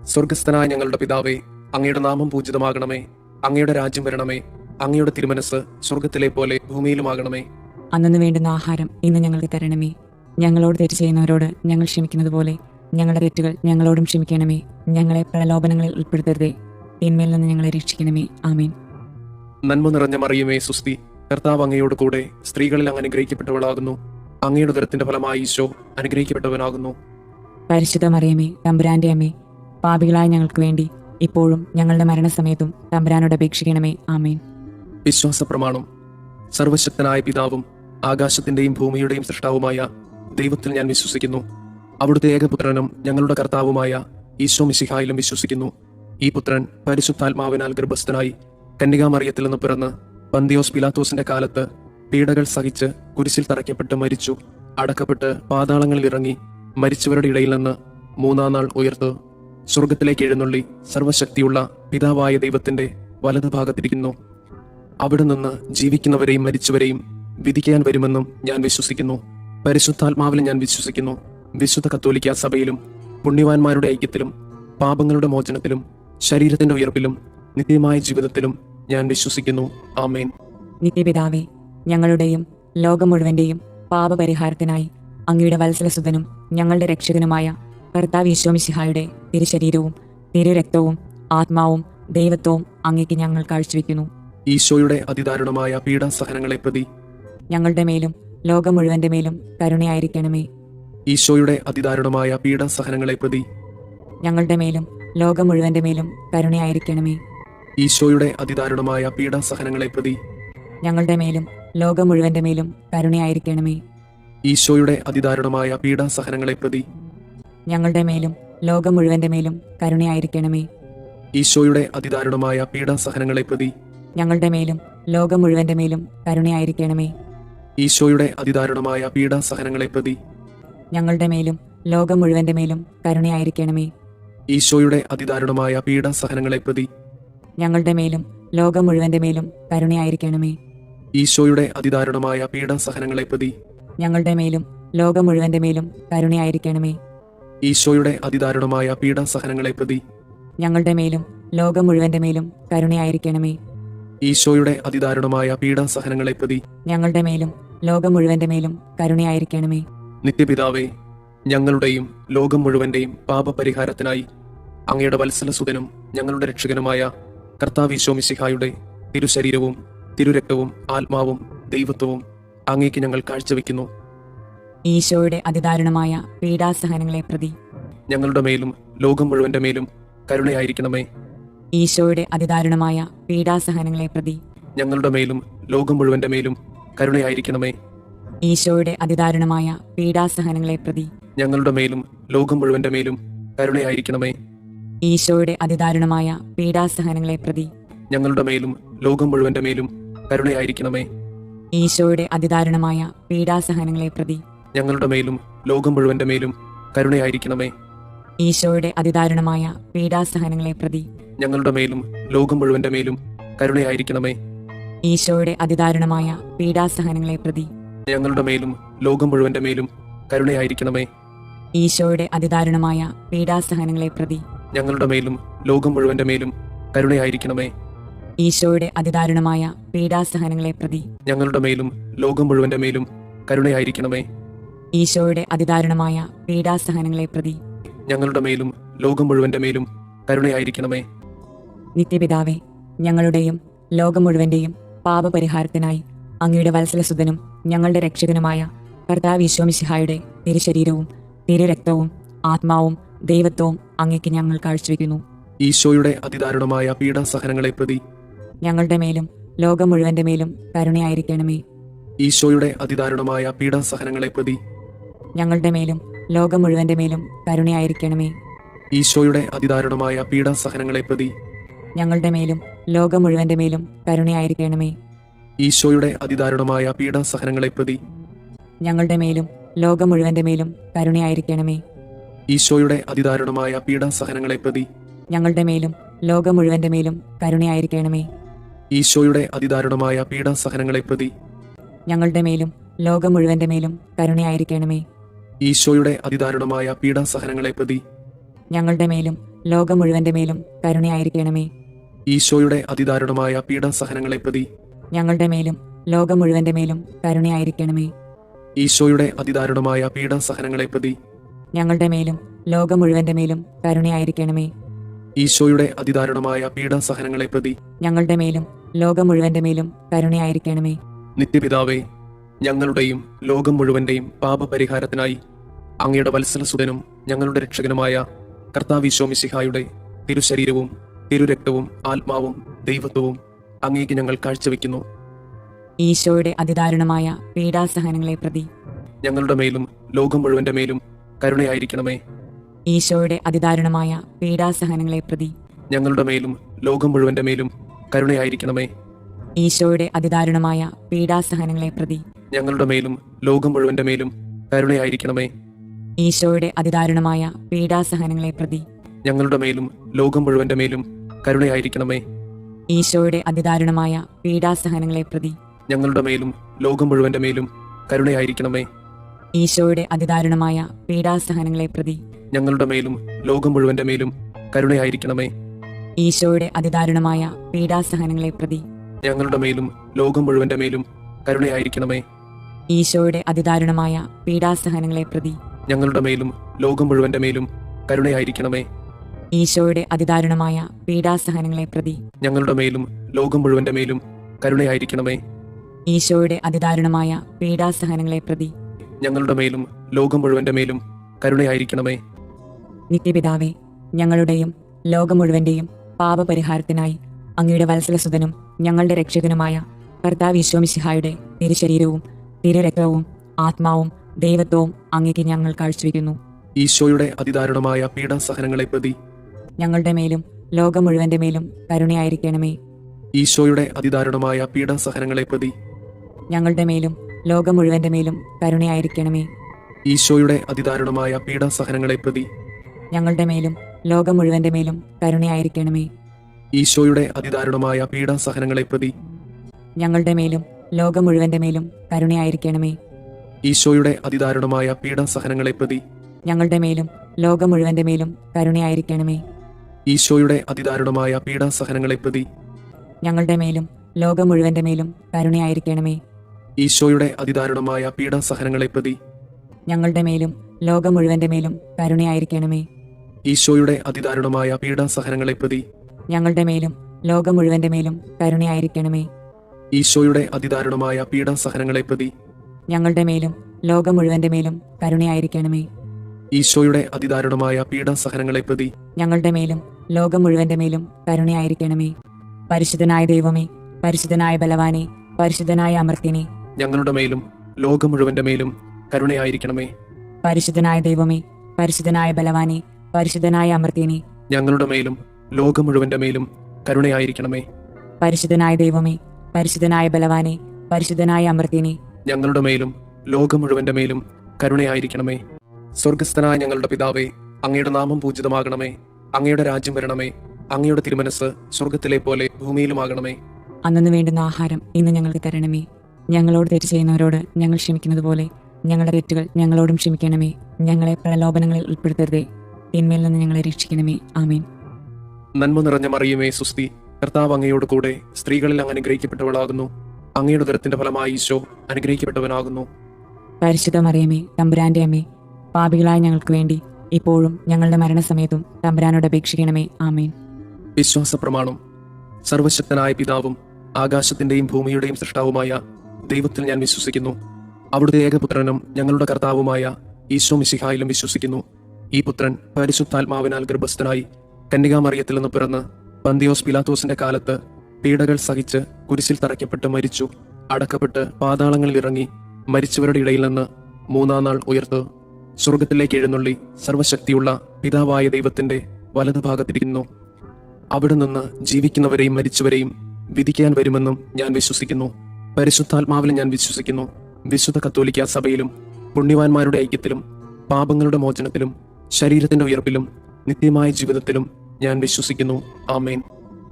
സ്വർഗസ്ഥനായ ഞങ്ങളുടെ പിതാവേ, അങ്ങയുടെ നാമം പൂജിതമാകണമേ. അങ്ങയുടെ രാജ്യം വരണമേ. അങ്ങയുടെ തിരുമനസ് സ്വർഗത്തിലെ പോലെ ഭൂമിയിലുമാകണമേ. അന്നു വേണ്ടുന്ന ആഹാരം ഇന്ന് ഞങ്ങൾക്ക് തരണമേ. ഞങ്ങളോട് തെറ്റ് ചെയ്യുന്നവരോട് ഞങ്ങൾ ക്ഷമിക്കുന്നത് പോലെ ഞങ്ങളുടെ തെറ്റുകൾ ഞങ്ങളോടും ക്ഷമിക്കണമേ. ഞങ്ങളെ പ്രലോഭനങ്ങളിൽ ഉൾപ്പെടുത്തരുതേ, തിന്മയിൽ നിന്ന് ഞങ്ങളെ രക്ഷിക്കണമേ. ആമേൻ. നന്മ നിറഞ്ഞ മറിയമേ, സുസ്തി. കർത്താവ് അങ്ങയോട് കൂടെ സ്ത്രീകളിൽ അങ്ങ് അനുഗ്രഹിക്കപ്പെട്ടവളാകുന്നു. അങ്ങയുടെ ഉദരത്തിന്റെ ഫലമായി ഈശോ അനുഗ്രഹിക്കപ്പെട്ടവനാകുന്നു. പരിശുദ്ധ മറിയമേ, തമ്പുരാന്റെ അമ്മേ, പാപികളായ ഞങ്ങൾക്ക് വേണ്ടി ഇപ്പോഴും ഞങ്ങളുടെ മരണസമയത്തും തമ്പുരാനോട് അപേക്ഷിക്കണമേ. ആമേൻ. വിശ്വാസ പ്രമാണം. സർവശക്തനായ പിതാവും ആകാശത്തിന്റെയും ഭൂമിയുടെയും സൃഷ്ടാവുമായ ദൈവത്തിൽ ഞാൻ വിശ്വസിക്കുന്നു. അവിടുത്തെ ഏകപുത്രനും ഞങ്ങളുടെ കർത്താവുമായ ഈശോ മിശിഹായിലും വിശ്വസിക്കുന്നു. ഈ പുത്രൻ പരിശുദ്ധാത്മാവിനാൽ ഗർഭസ്ഥനായി കന്യകാമറിയത്തിൽ നിന്ന് പിറന്ന് പന്തിയോസ് പിലാത്തോസിന്റെ കാലത്ത് പീഡകൾ സഹിച്ച് കുരിശിൽ തറയ്ക്കപ്പെട്ട് മരിച്ചു, അടക്കപ്പെട്ട് പാതാളങ്ങളിൽ ഇറങ്ങി, മരിച്ചവരുടെ ഇടയിൽ നിന്ന് മൂന്നാം നാൾ ഉയർത്ത് സ്വർഗത്തിലേക്ക് എഴുന്നള്ളി സർവശക്തിയുള്ള പിതാവായ ദൈവത്തിന്റെ വലതുഭാഗത്തിരിക്കുന്നു. അവിടെ നിന്ന് ജീവിക്കുന്നവരെയും മരിച്ചവരെയും വിധിക്കാൻ വരുമെന്നും ഞാൻ വിശ്വസിക്കുന്നു. പരിശുദ്ധാത്മാവിലും ഞാൻ വിശ്വസിക്കുന്നു. വിശുദ്ധ കത്തോലിക്ക സഭയിലും പുണ്യവാന്മാരുടെ ഐക്യത്തിലും പാപങ്ങളുടെ മോചനത്തിലും ശരീരത്തിന്റെ ഉയർപ്പിലും നിത്യമായ ജീവിതത്തിലും ഞാൻ വിശ്വസിക്കുന്നു. ആമേൻ. നിത്യപിതാവേ, ഞങ്ങളുടെയും ലോകം മുഴുവന്റെയും പാപപരിഹാരത്തിനായി അങ്ങയുടെ വത്സലസുതനും ഞങ്ങളുടെ രക്ഷകനുമായ കർത്താവ് ഈശോ മിശിഹായുടെ തിരുശരീരവും തിരുരക്തവും ആത്മാവും ദൈവത്വവും അങ്ങേക്ക് ഞങ്ങൾ കാഴ്ചവെക്കുന്നു. ഈശോയുടെ അതിദാരുണമായ പീഡാസഹനങ്ങളെ പ്രതി ഞങ്ങളുടെ മേലും ലോകം മുഴുവന്റെ മേലും കരുണയായിരിക്കണമേ. ഈശോയുടെ അതിദാരുണമായ പീഡാസഹനങ്ങളെ പ്രതി ഞങ്ങളുടെ മേലും ലോകം മുഴുവന്റെ മേലും കരുണയായിരിക്കണമേ. ഈശോയുടെ അതിദാരുണമായ പീഡാസഹനങ്ങളെ പ്രതി ഞങ്ങളുടെ മേലും ലോകം മുഴുവന്റെ മേലും കരുണയായിരിക്കണമേ. ഈശോയുടെ അതിദാരുണമായ പീഡാസഹനങ്ങളെ പ്രതി ഞങ്ങളുടെ മേലും ലോകം മുഴുവന്റെ മേലും കരുണയായിരിക്കണമേ. ഈശോയുടെ അതിദാരുണമായ പീഡാസഹനങ്ങളെ പ്രതി ഞങ്ങളുടെ മേലും ലോകം മുഴുവന്റെ മേലും കരുണയായിരിക്കണമേ. ഈശോയുടെ അതിദാരുണമായ പീഡാസഹനങ്ങളെ പ്രതി ഞങ്ങളുടെ മേലും ലോകം മുഴുവന്റെ മേലും കരുണയായിരിക്കണമേ. ഈശോയുടെ അതിദാരുണമായ പീഡാസഹനങ്ങളെ പ്രതി ഞങ്ങളുടെ മേലും ലോകം മുഴുവന്റെ മേലും കരുണയായിരിക്കണമേ. ഈശോയുടെ അതിദാരുണമായ പീഡാസഹനങ്ങളെ പ്രതി ഞങ്ങളുടെ മേലും ലോകം മുഴുവന്റെ മേലും കരുണയായിരിക്കണമേ. ഈശോയുടെ അതിദാരുണമായ പീഡാസഹനങ്ങളെ പ്രതി ഞങ്ങളുടെ മേലും ലോകം മുഴുവന്റെ മേലും കരുണയായിരിക്കണമേ. ഈശോയുടെ അതിദാരുണമായ പീഡാസഹനങ്ങളെ പ്രതി ഞങ്ങളുടെ മേലും ലോകം മുഴുവന്റെ മേലും കരുണയായിരിക്കണമേ. നിത്യപിതാവേ, ഞങ്ങളുടെയും ലോകം മുഴുവന്റെയും പാപപരിഹാരത്തിനായി അങ്ങയുടെ വത്സലസുതനും ഞങ്ങളുടെ രക്ഷകനുമായ കർത്താവ് ഈശോ മിശിഹായുടെ തിരുശരീരവും തിരുരക്തവും ആത്മാവും ദൈവത്വവും അങ്ങേക്ക് ഞങ്ങൾ കാഴ്ചവെക്കുന്നു. ഈശോയുടെ അതിദാരുണമായ പീഡാസഹനങ്ങളെ പ്രതി ഞങ്ങളുടെ മേലും ലോകം മുഴുവന്റെ മേലും കരുണയായിരിക്കണമേ. ഈശോയുടെ അതിദാരുണമായ പീഡാസഹനങ്ങളെ പ്രതി ഞങ്ങളുടെ മേലും ലോകം മുഴുവന്റെ മേലും കരുണയായിരിക്കണമേ. ഈശോയുടെ അതിദാരുണമായ പീഡാസഹനങ്ങളെ പ്രതി ഞങ്ങളുടെ മേലും ലോകം മുഴുവന്റെ മേലും കരുണയായിരിക്കണമേ. ഈശോയുടെ അതിദാരുണമായ പീഡാസഹനങ്ങളെ പ്രതി ഞങ്ങളുടെ മേലും ലോകം മുഴുവന്റെ മേലും കരുണയായിരിക്കണമേ. ഈശോയുടെ അതിദാരുണമായ പീഡാസഹനങ്ങളെ പ്രതി ഞങ്ങളുടെ മേലും ലോകം മുഴുവന്റെ മേലും കരുണയായിരിക്കണമേ. ഈശോയുടെ അതിദാരുണമായ പീഡാസഹനങ്ങളെ പ്രതി ഞങ്ങളുടെ മേലും ലോകം മുഴുവന്റെ മേലും കരുണയായിരിക്കണമേ. ഈശോയുടെ അതിദാരുണമായ പീഡാസഹനങ്ങളെ പ്രതി ഞങ്ങളുടെ മേലും ലോകം മുഴുവന്റെ മേലും കരുണയായിരിക്കണമേ. ഈശോയുടെ അതിദാരുണമായ പീഡാസഹനങ്ങളെ പ്രതി ഞങ്ങളുടെ മേലും ലോകം മുഴുവന്റെ മേലും കരുണയായിരിക്കണമേ. ഈശോയുടെ അതിദാരുണമായ പീഡാസഹനങ്ങളെ പ്രതി ഞങ്ങളുടെ മേലും ലോകം മുഴുവന്റെ മേലും കരുണയായിരിക്കണമേ. ഈശോയുടെ അതിദാരുണമായ പീഡാസഹനങ്ങളെ പ്രതി ഞങ്ങളുടെ മേലും ലോകം മുഴുവന്റെ മേലും കരുണയായിരിക്കണമേ. നിത്യപിതാവേ, ഞങ്ങളുടെയും ലോകം മുഴുവന്റെയും പാപപരിഹാരത്തിനായി അങ്ങയുടെ വത്സലസുതനും ഞങ്ങളുടെ രക്ഷകനുമായ കർത്താവ് ഈശോ മിശിഹായുടെ തിരുശരീരവും തിരുരക്തവും ആത്മാവും ദൈവത്വവും അങ്ങേക്ക് ഞങ്ങൾ കാഴ്ചവെക്കുന്നു. ഈശോയുടെ അതിദാരുണമായ പീഡാസഹനങ്ങളെ പ്രതി ഞങ്ങളുടെ മേലും ലോകം മുഴുവന്റെ മേലും കരുണയായിരിക്കണമേ. ഈശോയുടെ അതിദാരുണമായ പീഡാസഹനങ്ങളെ പ്രതി ഞങ്ങളുടെ മേലും ലോകം മുഴുവന്റെ മേലും കരുണയായിരിക്കണമേ. ഈശോയുടെ അതിദാരുണമായ പീഡാസഹനങ്ങളെ പ്രതി ഞങ്ങളുടെ മേലും ലോകം മുഴുവന്റെ മേലും കരുണയായിരിക്കണമേ. ഈശോയുടെ അതിദാരുണമായ പീഡാസഹനങ്ങളെ പ്രതി ഞങ്ങളുടെ മേലും ലോകം മുഴുവന്റെ മേലും കരുണയായിരിക്കണമേ. ഈശോയുടെ അതിദാരുണമായ പീഡാസഹനങ്ങളെ പ്രതി ഞങ്ങളുടെ മേലും ലോകം മുഴുവന്റെ മേലും കരുണയായിരിക്കണമേ. ഈശോയുടെ അതിദാരുണമായ പീഡാസഹനങ്ങളെ പ്രതി ഞങ്ങളുടെ മേലും ലോകം മുഴുവന്റെ മേലും കരുണയായിരിക്കണമേ. ഈശോയുടെ അതിദാരുണമായ പീഡാസഹനങ്ങളെ പ്രതി ഞങ്ങളുടെ മേലും ലോകം മുഴുവന്റെ മേലും കരുണയായിരിക്കണമേ. ഈശോയുടെ അതിദാരുണമായ പീഡാസഹനങ്ങളെ പ്രതി ഞങ്ങളുടെ മേലും ലോകം മുഴുവന്റെ മേലും കരുണയായിരിക്കണമേ. ഈശോയുടെ അതിദാരുണമായ പീഡാസഹനങ്ങളെ പ്രതി ഞങ്ങളുടെ മേലും ലോകം മുഴുവന്റെ മേലും കരുണയായിരിക്കണമേ. ഈശോയുടെ അതിദാരുണമായ പീഡാസഹനങ്ങളെ പ്രതി ഞങ്ങളുടെ മേലും ലോകം മുഴുവന്റെ മേലും കരുണയായിരിക്കണമേ. നിത്യപിതാവേ, ഞങ്ങളുടെയും ലോകം മുഴുവന്റെയും പാപപരിഹാരത്തിനായി അങ്ങയുടെ വത്സലസുതനും ഞങ്ങളുടെ രക്ഷകനുമായ കർത്താവ് മിശിഹായുടെ തിരുശരീരവും തിരുരക്തവും ആത്മാവും ദൈവത്വവും അങ്ങേക്ക് ഞങ്ങൾ കാഴ്ചവെക്കുന്നു. ഈശോയുടെ അതിദാരുണമായ പീഡാസഹനങ്ങളെ പ്രതി ഞങ്ങളുടെ മേലും ലോകം മുഴുവന്റെ മേലും കരുണയായിരിക്കണമേ. ഈശോയുടെ അതിദാരുണമായ പീഡാസഹനങ്ങളെ പ്രതി ഞങ്ങളുടെ മേലും ലോകം മുഴുവന്റെ മേലും കരുണയായിരിക്കണമേ. ഈശോയുടെ അതിദാരുണമായ പീഡാസഹനങ്ങളെ പ്രതി ഞങ്ങളുടെ മേലും ലോകം മുഴുവന്റെ മേലും കരുണയായിരിക്കണമേ. ഈശോയുടെ അതിദാരുണമായ പീഡാസഹനങ്ങളെ പ്രതി ഞങ്ങളുടെ മേലും ലോകം മുഴുവന്റെ മേലും കരുണയായിരിക്കണമേ. ഈശോയുടെ അതിദാരുണമായ പീഡാസഹനങ്ങളെ പ്രതി ഞങ്ങളുടെ മേലും ലോകം മുഴുവന്റെ മേലും കരുണയായിരിക്കണമേ. ഈശോയുടെ അതിദാരുണമായ പീഡാസഹനങ്ങളെ പ്രതി ഞങ്ങളുടെ മേലും ലോകം മുഴുവന്റെ മേലും കരുണയായിരിക്കണമേ. ഈശോയുടെ അതിദാരുണമായ പീഡാസഹനങ്ങളെ പ്രതി ഞങ്ങളുടെ മേലും ലോകം മുഴുവന്റെ മേലും കരുണയായിരിക്കണമേ. ഈശോയുടെ അതിദാരുണമായ പീഡാസഹനങ്ങളെ പ്രതി ഞങ്ങളുടെ മേലും ലോകം മുഴുവന്റെ മേലും കരുണയായിരിക്കണമേ. ഈശോയുടെ അതിദാരുണമായ പീഡാസഹനങ്ങളെ പ്രതി ഞങ്ങളുടെ മേലും ലോകം മുഴുവന്റെ മേലും കരുണയായിരിക്കണമേ. ഈശോയുടെ അതിദാരുണമായ പീഡാസഹനങ്ങളെ പ്രതി ഞങ്ങളുടെ മേലും ലോകം മുഴുവന്റെ മേലും കരുണയായിരിക്കണമേ. നിത്യപിതാവേ, ഞങ്ങളുടെയും ലോകം മുഴുവന്റെയും പാപപരിഹാരത്തിനായി അങ്ങയുടെ വത്സലസുതനും ഞങ്ങളുടെ രക്ഷകനുമായ കർത്താവ് മിശിഹായുടെ തിരുശരീരവും തിരുരക്തവും ആത്മാവും ദൈവത്വവും അങ്ങേക്ക് ഞങ്ങൾ കാഴ്ചവെക്കുന്നു. ഈശോയുടെ അതിദാരുണമായ പീഡാസഹനങ്ങളെ പ്രതി ഞങ്ങളുടെ മേലും ലോകം മുഴുവന്റെ മേലും കരുണയായിരിക്കണമേ. ഈശോയുടെ അതിദാരുണമായ പീഡാസഹനങ്ങളെ പ്രതി ഞങ്ങളുടെ മേലും ലോകം മുഴുവന്റെ മേലും കരുണയായിരിക്കണമേ. ഈശോയുടെ അതിദാരുണമായ പീഡാസഹനങ്ങളെ പ്രതി ഞങ്ങളുടെ മേലും ലോകം മുഴുവന്റെ മേലും കരുണയായിരിക്കണമേ. ഈശോയുടെ അതിദാരുണമായ പീഡാസഹനങ്ങളെ പ്രതി ഞങ്ങളുടെ മേലും ലോകം മുഴുവന്റെ മേലും കരുണയായിരിക്കണമേ. ഈശോയുടെ അതിദാരുണമായ പീഡാസഹനങ്ങളെ പ്രതി ഞങ്ങളുടെ മേലും ലോകം മുഴുവന്റെ മേലും കരുണയായിരിക്കണമേ. ഈശോയുടെ അതിദാരുണമായ പീഡാസഹനങ്ങളെ പ്രതി ഞങ്ങളുടെ മേലും ലോകം മുഴുവന്റെ മേലും കരുണയായിരിക്കണമേ. ഈശോയുടെ അതിദാരുണമായ പീഡാസഹനങ്ങളെ പ്രതി ഞങ്ങളുടെ മേലും ലോകം മുഴുവന്റെ മേലും കരുണയായിരിക്കണമേ. ഈശോയുടെ അതിദാരുണമായ പീഡാസഹനങ്ങളെ പ്രതി ഞങ്ങളുടെ മേലും ലോകം മുഴുവന്റെ മേലും കരുണയായിരിക്കണമേ. ഈശോയുടെ അതിദാരുണമായ പീഡാസഹനങ്ങളെ പ്രതി ഞങ്ങളുടെ മേലും ലോകം മുഴുവന്റെ മേലും കരുണയായിരിക്കണമേ. ഈശോയുടെ അതിദാരുണമായ പീഡാസഹനങ്ങളെ പ്രതി ഞങ്ങളുടെ മേലും ലോകം മുഴുവന്റെ മേലും കരുണയായിരിക്കണമേ. പരിശുദ്ധനായ ദൈവമേ, പരിശുദ്ധനായ ബലവാനെ, പരിശുദ്ധനായ അമർത്തിനെ, ഞങ്ങളുടെ മേലും ലോകം മുഴുവന്റെ മേലും കരുണയായിരിക്കണമേ. പരിശുദ്ധനായ ദൈവമേ, പരിശുദ്ധനായ ബലവാനെ, പരിശുദ്ധനായ അമർത്തിനെ, ഞങ്ങളുടെ മേലും ലോകം മുഴുവന്റെ മേലും കരുണയായിരിക്കണമേ. പരിശുദ്ധനായ ദൈവമേ, പരിശുദ്ധനായ ബലവാനെ, പരിശുദ്ധനായ അമർത്തിനെ, ഞങ്ങളുടെ മേലും ലോകം മുഴുവന്റെ മേലും കരുണയായിരിക്കണമേ. സ്വർഗസ്ഥനായ ഞങ്ങളുടെ പിതാവേ, അങ്ങയുടെ നാമം പൂജിതമാകണമേ. അങ്ങയുടെ രാജ്യം വരണമേ. അങ്ങയുടെ തിരുമനസ് സ്വർഗത്തിലെ പോലെ ഭൂമിയിലുമാകണമേ. അന്നു വേണ്ടുന്ന ആഹാരം ഇന്ന് ഞങ്ങൾക്ക് തരണമേ. ഞങ്ങളോട് തെറ്റ് ചെയ്യുന്നവരോട് ഞങ്ങൾ ക്ഷമിക്കുന്നത് പോലെ ഞങ്ങളുടെ തെറ്റുകൾ ഞങ്ങളോടും ക്ഷമിക്കണമേ. ഞങ്ങളെ പ്രലോഭനങ്ങളിൽ ഉൾപ്പെടുത്തരുതേ, തിന്മയിൽ നിന്ന് ഞങ്ങളെ രക്ഷിക്കണമേ. ആമേൻ. നന്മ നിറഞ്ഞ മറിയമേ സുസ്തി, കർത്താവ് അങ്ങയോട് കൂടെ സ്ത്രീകളിൽ അങ്ങ് അനുഗ്രഹിക്കപ്പെട്ടവളാകുന്നു. അങ്ങയുടെ ഉദരത്തിന്റെ ഫലമായി ഈശോ അനുഗ്രഹിക്കപ്പെട്ടവനാകുന്നു. പരിശുദ്ധ മറിയമേ, തമ്പുരാന്റെ അമ്മേ, പാപികളായ ഞങ്ങൾക്ക് വേണ്ടി ഇപ്പോഴും ഞങ്ങളുടെ മരണസമയത്തും തമ്പുരാനോട് അപേക്ഷിക്കണമേ. ആമേൻ. വിശ്വാസ പ്രമാണം. സർവശക്തനായ പിതാവും ആകാശത്തിന്റെയും ഭൂമിയുടെയും സൃഷ്ടാവുമായ ദൈവത്തിൽ ഞാൻ വിശ്വസിക്കുന്നു. അവിടുത്തെ ഏകപുത്രനും ഞങ്ങളുടെ കർത്താവുമായ മിശിഹായിലും വിശ്വസിക്കുന്നു. ഈ പുത്രൻ പരിശുദ്ധാത്മാവിനാൽ ഗർഭസ്ഥനായി കന്യകാമറിയത്തിൽ നിന്ന് പിറന്ന് പന്തിയോസ് പിലാത്തോസിന്റെ കാലത്ത് പീഡകൾ സഹിച്ച് കുരിശിൽ തറയ്ക്കപ്പെട്ട് മരിച്ചു, അടക്കപ്പെട്ട് പാതാളങ്ങളിൽ ഇറങ്ങി മരിച്ചവരുടെ ഇടയിൽ നിന്ന് മൂന്നാം നാൾ ഉയർത്ത് സ്വർഗത്തിലേക്ക് എഴുന്നള്ളി സർവശക്തിയുള്ള പിതാവായ ദൈവത്തിന്റെ വലതുഭാഗത്തിരിക്കുന്നു. അവിടെ നിന്ന് ജീവിക്കുന്നവരെയും മരിച്ചവരെയും വിധിക്കാൻ വരുമെന്നും ഞാൻ വിശ്വസിക്കുന്നു. പരിശുദ്ധാത്മാവിൽ ഞാൻ വിശ്വസിക്കുന്നു. വിശുദ്ധ കത്തോലിക്ക സഭയിലും പുണ്യവാന്മാരുടെ ഐക്യത്തിലും പാപങ്ങളുടെ മോചനത്തിലും ശരീരത്തിന്റെ ഉയർപ്പിലും നിത്യമായ ജീവിതത്തിലും ഞാൻ വിശ്വസിക്കുന്നു. ആമേൻ.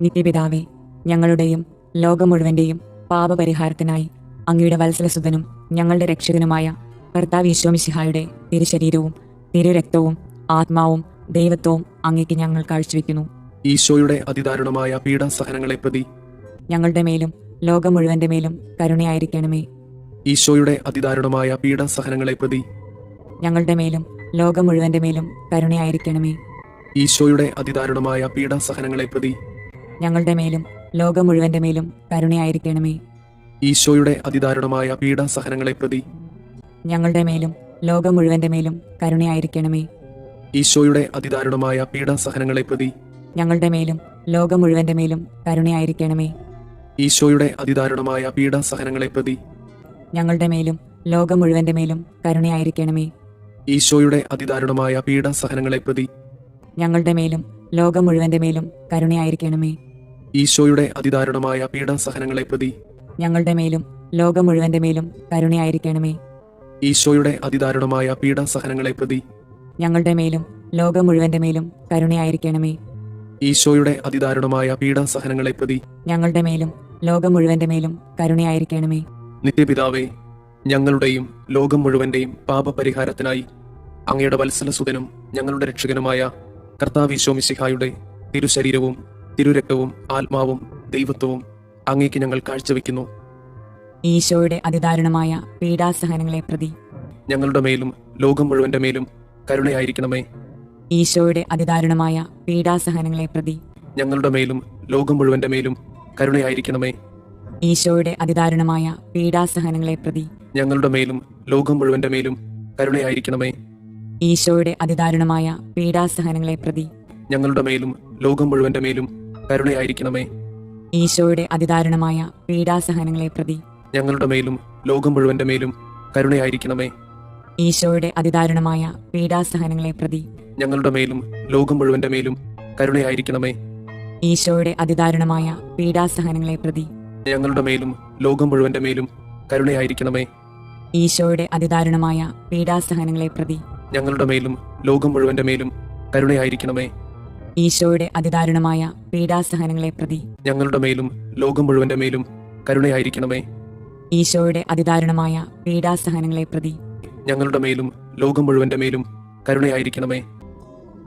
നിത്യപിതാവേ, ഞങ്ങളുടെയും ലോകം മുഴുവന്റെയും പാപപരിഹാരത്തിനായി അങ്ങയുടെ വത്സലസുതനും ഞങ്ങളുടെ രക്ഷകനുമായ കർത്താവ് മിശിഹായുടെ തിരുശരീരവും തിരുരക്തവും ആത്മാവും ദൈവത്വവും അങ്ങേക്ക് ഞങ്ങൾ കാഴ്ചവെക്കുന്നു. ഈശോയുടെ അതിദാരുണമായ പീഡാസഹനങ്ങളെ പ്രതി ഞങ്ങളുടെ മേലും ലോകം മുഴുവന്റെ മേലും കരുണയായിരിക്കണമേ. ഈശോയുടെ അതിദാരുണമായ പീഡാസഹനങ്ങളെ പ്രതി ഞങ്ങളുടെ മേലും ലോകം മുഴുവന്റെ മേലും കരുണയായിരിക്കണമേ. ഈശോയുടെ അതിദാരുണമായ പീഡാസഹനങ്ങളെ പ്രതി ഞങ്ങളുടെ മേലും ലോകം മുഴുവന്റെ മേലും കരുണയായിരിക്കണമേ. ഈശോയുടെ അതിദാരുണമായ പീഡാസഹനങ്ങളെ പ്രതി ഞങ്ങളുടെ മേലും ലോകം മുഴുവന്റെ മേലും കരുണയായിരിക്കണമേ. ഈശോയുടെ അതിദാരുണമായ പീഡാസഹനങ്ങളെ പ്രതി ഞങ്ങളുടെ മേലും ലോകം മുഴുവന്റെ മേലും കരുണയായിരിക്കണമേ. ഈശോയുടെ അതിദാരുണമായ പീഡാസഹനങ്ങളെ പ്രതി ഞങ്ങളുടെ മേലും ലോകം മുഴുവന്റെ മേലും കരുണയായിരിക്കണമേ. ഈശോയുടെ അതിദാരുണമായ പീഡാസഹനങ്ങളെ പ്രതി ഞങ്ങളുടെ മേലും ലോകം മുഴുവന്റെ മേലും കരുണയായിരിക്കണമേ. ഈശോയുടെ അതിദാരുണമായ പീഡാസഹനങ്ങളെ പ്രതി ഞങ്ങളുടെ മേലും ലോകം മുഴുവന്റെ മേലും കരുണയായിരിക്കണമേ. ഈശോയുടെ അതിദാരുണമായ പീഡാസഹനങ്ങളെ പ്രതി ഞങ്ങളുടെ മേലും ലോകം മുഴുവന്റെ മേലും കരുണയായിരിക്കണമേ. ഈശോയുടെ അതിദാരുണമായ പീഡാസഹനങ്ങളെ പ്രതി ഞങ്ങളുടെ മേലും ലോകം മുഴുവന്റെ മേലും കരുണയായിരിക്കണമേ. നിത്യപിതാവേ, ഞങ്ങളുടെയും ലോകം മുഴുവന്റെയും പാപപരിഹാരത്തിനായി അങ്ങയുടെ വത്സലസുതനും ഞങ്ങളുടെ രക്ഷകനുമായ കർത്താവ് ഈശോ മിശിഹായുടെ തിരുശരീരവും തിരുരക്തവും ആത്മാവും ദൈവത്വവും അങ്ങേക്ക് ഞങ്ങൾ കാഴ്ചവെക്കുന്നു. ഈശോയുടെ അതിദാരുണമായ പീഡാസഹനങ്ങളെ പ്രതി ഞങ്ങളുടെ മേലും ലോകം മുഴുവന്റെ മേലും കരുണയായിരിക്കണമേ. ഈശോയുടെ അതിദാരുണമായ പീഡാസഹനങ്ങളെ പ്രതി ഞങ്ങളുടെ മേലും ലോകം മുഴുവന്റെ മേലും കരുണയായിരിക്കണമേ. ഈശോയുടെ അതിദാരുണമായ പീഡാസഹനങ്ങളെ പ്രതി ഞങ്ങളുടെ മേലും ലോകം മുഴുവന്റെ മേലും കരുണയായിരിക്കണമേ. ഈശോയുടെ അതിദാരുണമായ പീഡാസഹനങ്ങളെ പ്രതി ഞങ്ങളുടെ മേലും ലോകം മുഴുവന്റെ മേലും കരുണയായിരിക്കണമേ. ഈശോയുടെ അതിദാരുണമായ പീഡാസഹനങ്ങളെ പ്രതി ഞങ്ങളുടെ മേലും ലോകം മുഴുവന്റെ മേലും കരുണയായിരിക്കണമേ. ഈശോയുടെ അതിദാരുണമായ പീഡാസഹനങ്ങളെ പ്രതി ഞങ്ങളുടെ മേലും ലോകം മുഴുവന്റെ മേലും കരുണയായിരിക്കണമേ. ഈശോയുടെ അതിദാരുണമായ പീഡാസഹനങ്ങളെ പ്രതി ഞങ്ങളുടെ മേലും ലോകം മുഴുവന്റെ മേലും കരുണയായിരിക്കണമേ. ഈശോയുടെ അതിദാരുണമായ പീഡാസഹനങ്ങളെ പ്രതി ഞങ്ങളുടെ മേലും ലോകം മുഴുവന്റെ മേലും കരുണയായിരിക്കണമേ. ഈശോയുടെ അതിദാരുണമായ പീഡാസഹനങ്ങളെ പ്രതി ഞങ്ങളുടെ മേലും ലോകം മുഴുവന്റെ മേലും കരുണയായിരിക്കണമേ. ഈശോയുടെ അതിദാരുണമായ പീഡാസഹനങ്ങളെ പ്രതി ഞങ്ങളുടെ മേലും ലോകം മുഴുവന്റെ മേലും കരുണയായിരിക്കണമേ.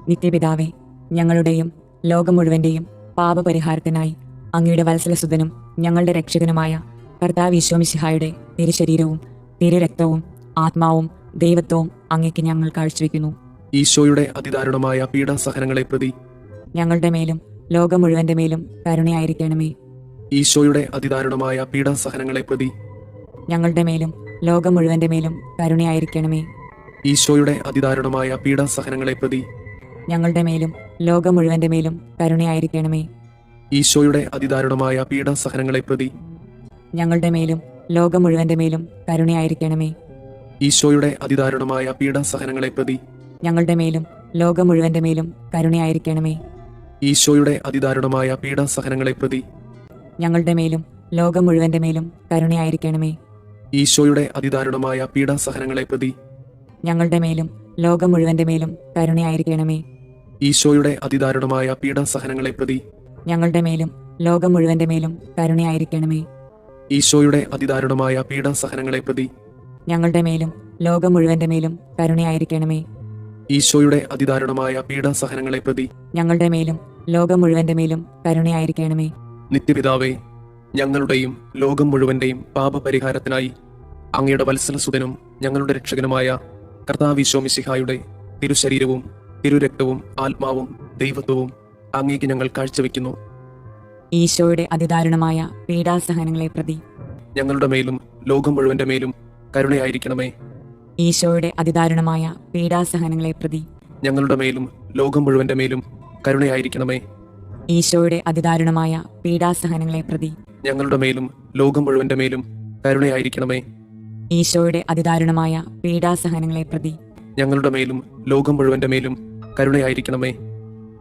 നിത്യപിതാവേ, ഞങ്ങളുടെയും ലോകം മുഴുവന്റെയും പാപപരിഹാരത്തിനായി അങ്ങയുടെ വത്സലസുതനും ഞങ്ങളുടെ രക്ഷകനുമായ കർത്താവ് ഈശോ മിശിഹായുടെ തിരുശരീരവും തിരുരക്തവും ആത്മാവും ദൈവത്വവും അങ്ങേക്ക് ഞങ്ങൾ കാഴ്ചവെക്കുന്നു. ഈശോയുടെ അതിദാരുണമായ പീഡാസഹനങ്ങളെ പ്രതി ഞങ്ങളുടെ മേലും ലോകം മുഴുവന്റെ മേലും കരുണയായിരിക്കണമേ. ഈശോയുടെ അതിദാരുണമായ പീഡാസഹനങ്ങളെ പ്രതി ഞങ്ങളുടെ മേലും ലോകം മുഴുവന്റെ മേലും കരുണയായിരിക്കണമേ. ഈശോയുടെ അതിദാരുണമായ പീഡാസഹനങ്ങളെ പ്രതി ഞങ്ങളുടെ മേലും ലോകം മുഴുവന്റെ മേലും കരുണയായിരിക്കണമേ. ഈശോയുടെ അതിദാരുണമായ പീഡാസഹനങ്ങളെ പ്രതി ഞങ്ങളുടെ മേലും ലോകം മുഴുവന്റെ മേലും കരുണയായിരിക്കണമേ. ഈശോയുടെ അതിദാരുണമായ പീഡാസഹനങ്ങളെ പ്രതി ഞങ്ങളുടെ മേലും ലോകം മുഴുവന്റെ മേലും കരുണയായിരിക്കണമേ. ഈശോയുടെ അതിദാരുണമായ പീഡാസഹനങ്ങളെ പ്രതി ഞങ്ങളുടെ മേലും ലോകം മുഴുവന്റെ മേലും കരുണയായിരിക്കണമേ. ഈശോയുടെ അതിദാരുണമായ പീഡാസഹനങ്ങളെ പ്രതി ഞങ്ങളുടെ മേലും ലോകം മുഴുവന്റെ മേലും കരുണയായിരിക്കണമേ. ഈശോയുടെ അതിദാരുണമായ പീഡാസഹനങ്ങളെ പ്രതി ഞങ്ങളുടെ മേലും ലോകം മുഴുവന്റെ മേലും കരുണയായിരിക്കണമേ. ഈശോയുടെ അതിദാരുണമായ പീഡാസഹനങ്ങളെ പ്രതി ഞങ്ങളുടെ മേലും ലോകം മുഴുവന്റെ മേലും കരുണയായിരിക്കണമേ. ഈശോയുടെ അതിദാരുണമായ പീഡാസഹനങ്ങളെ പ്രതി ഞങ്ങളുടെ മേലും ലോകം മുഴുവന്റെ മേലും കരുണയായിരിക്കണമേ. നിത്യപിതാവേ, ഞങ്ങളുടെയും ലോകം മുഴുവന്റെയും പാപപരിഹാരത്തിനായി അങ്ങയുടെ വത്സലസുതനും ഞങ്ങളുടെ രക്ഷകനുമായ കർത്താവ് ഈശോ മിശിഹായുടെ തിരുശരീരവും തിരുരക്തവും ആത്മാവും ദൈവത്വവും അങ്ങേക്ക് ഞങ്ങൾ കാഴ്ചവെക്കുന്നു. ഈശോയുടെ അതിദാരുണമായ പീഡാസഹനങ്ങളെ പ്രതി ഞങ്ങളുടെ മേലും ലോകം മുഴുവന്റെ മേലും കരുണയായിരിക്കണമേ. ഈശോയുടെ അതിദാരുണമായ പീഡാസഹനങ്ങളെ പ്രതി ഞങ്ങളുടെ മേലും ലോകം മുഴുവന്റെ മേലും കരുണയായിരിക്കണമേ. ഈശോയുടെ അതിദാരുണമായ പീഡാസഹനങ്ങളെ പ്രതി ഞങ്ങളുടെ മേലും ലോകം മുഴുവന്റെ മേലും കരുണയായിരിക്കണമേ. ഈശോയുടെ അതിദാരുണമായ പീഡാസഹനങ്ങളെ പ്രതി ഞങ്ങളുടെ മേലും ലോകം മുഴുവന്റെ മേലും കരുണയായിരിക്കണമേ.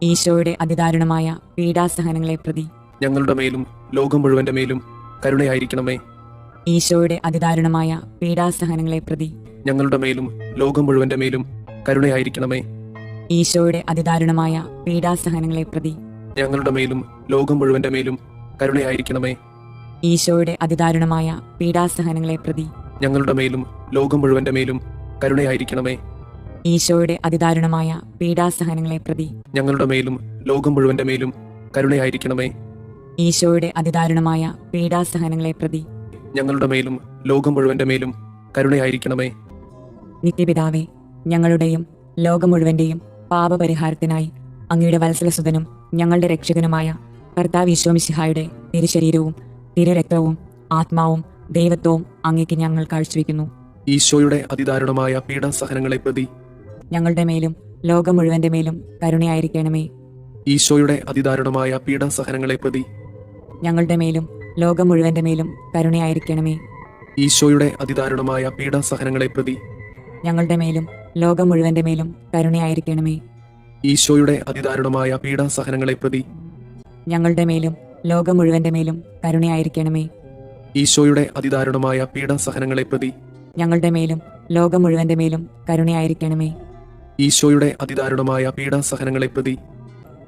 ഈശോയുടെ അതിദാരുണമായ പീഡാസഹനങ്ങളെ പ്രതി ഞങ്ങളുടെ മേലും ലോകം മുഴുവന്റെ മേലും കരുണയായിരിക്കണമേ. ഈശോയുടെ അതിദാരുണമായ പീഡാസഹനങ്ങളെ പ്രതി ഞങ്ങളുടെ മേലും ലോകം മുഴുവന്റെ മേലും കരുണയായിരിക്കണമേ. ഈശോയുടെ അതിദാരുണമായ പീഡാസഹനങ്ങളെ പ്രതി ഞങ്ങളുടെ മേലും ലോകം മുഴുവന്റെ മേലും കരുണയായിരിക്കണമേ. ഈശോയുടെ അതിദാരുണമായ പീഡാസഹനങ്ങളെ പ്രതി ഞങ്ങളുടെ മേലും ലോകം മുഴുവന്റെ മേലും കരുണയായിരിക്കണമേ. ഈശോയുടെ അതിദാരുണമായ പീഡാസഹനങ്ങളെ പ്രതി ഞങ്ങളുടെ മേലും ലോകം മുഴുവന്റെ മേലും കരുണയായിരിക്കണമേ. ഈശോയുടെ അതിദാരുണമായ പീഡാസഹനങ്ങളെ പ്രതി ഞങ്ങളുടെ മേലും ലോകം മുഴുവന്റെ മേലും കരുണയായിരിക്കണമേ. നിത്യപിതാവേ, ഞങ്ങളുടെയും ലോകം മുഴുവന്റെയും പാപപരിഹാരത്തിനായി അങ്ങയുടെ വത്സലസുതനും ഞങ്ങളുടെ രക്ഷകനുമായ കർത്താവ് ഈശോ മിശിഹായുടെ തിരുശരീരവും തിരുരക്തവും ആത്മാവും ദൈവത്വവും അങ്ങേക്ക് ഞങ്ങൾ കാഴ്ചവെക്കുന്നു. ഈശോയുടെ അതിദാരുണമായ പീഡാസഹനങ്ങളെ പ്രതി ഞങ്ങളുടെ മേലും ലോകം മുഴുവന്റെ മേലും കരുണയായിരിക്കണമേ. ഈശോയുടെ അതിദാരുണമായ പീഡാസഹനങ്ങളെ പ്രതി ഞങ്ങളുടെ മേലും ലോകം മുഴുവന്റെ മേലും കരുണയായിരിക്കണമേ. ഈശോയുടെ അതിദാരുണമായ പീഡാസഹനങ്ങളെ പ്രതി ഞങ്ങളുടെ മേലും ലോകം മുഴുവന്റെ മേലും കരുണയായിരിക്കണമേ. ഈശോയുടെ അതിദാരുണമായ പീഡാസഹനങ്ങളെ പ്രതി ഞങ്ങളുടെ മേലും ലോകം മുഴുവന്റെ മേലും കരുണയായിരിക്കണമേ. ഈശോയുടെ അതിദാരുണമായ പീഡാസഹനങ്ങളെ പ്രതി ഞങ്ങളുടെ മേലും ലോകം മുഴുവന്റെ മേലും കരുണയായിരിക്കണമേ. ഈശോയുടെ അതിദാരുണമായ പീഡാസഹനങ്ങളെ പ്രതി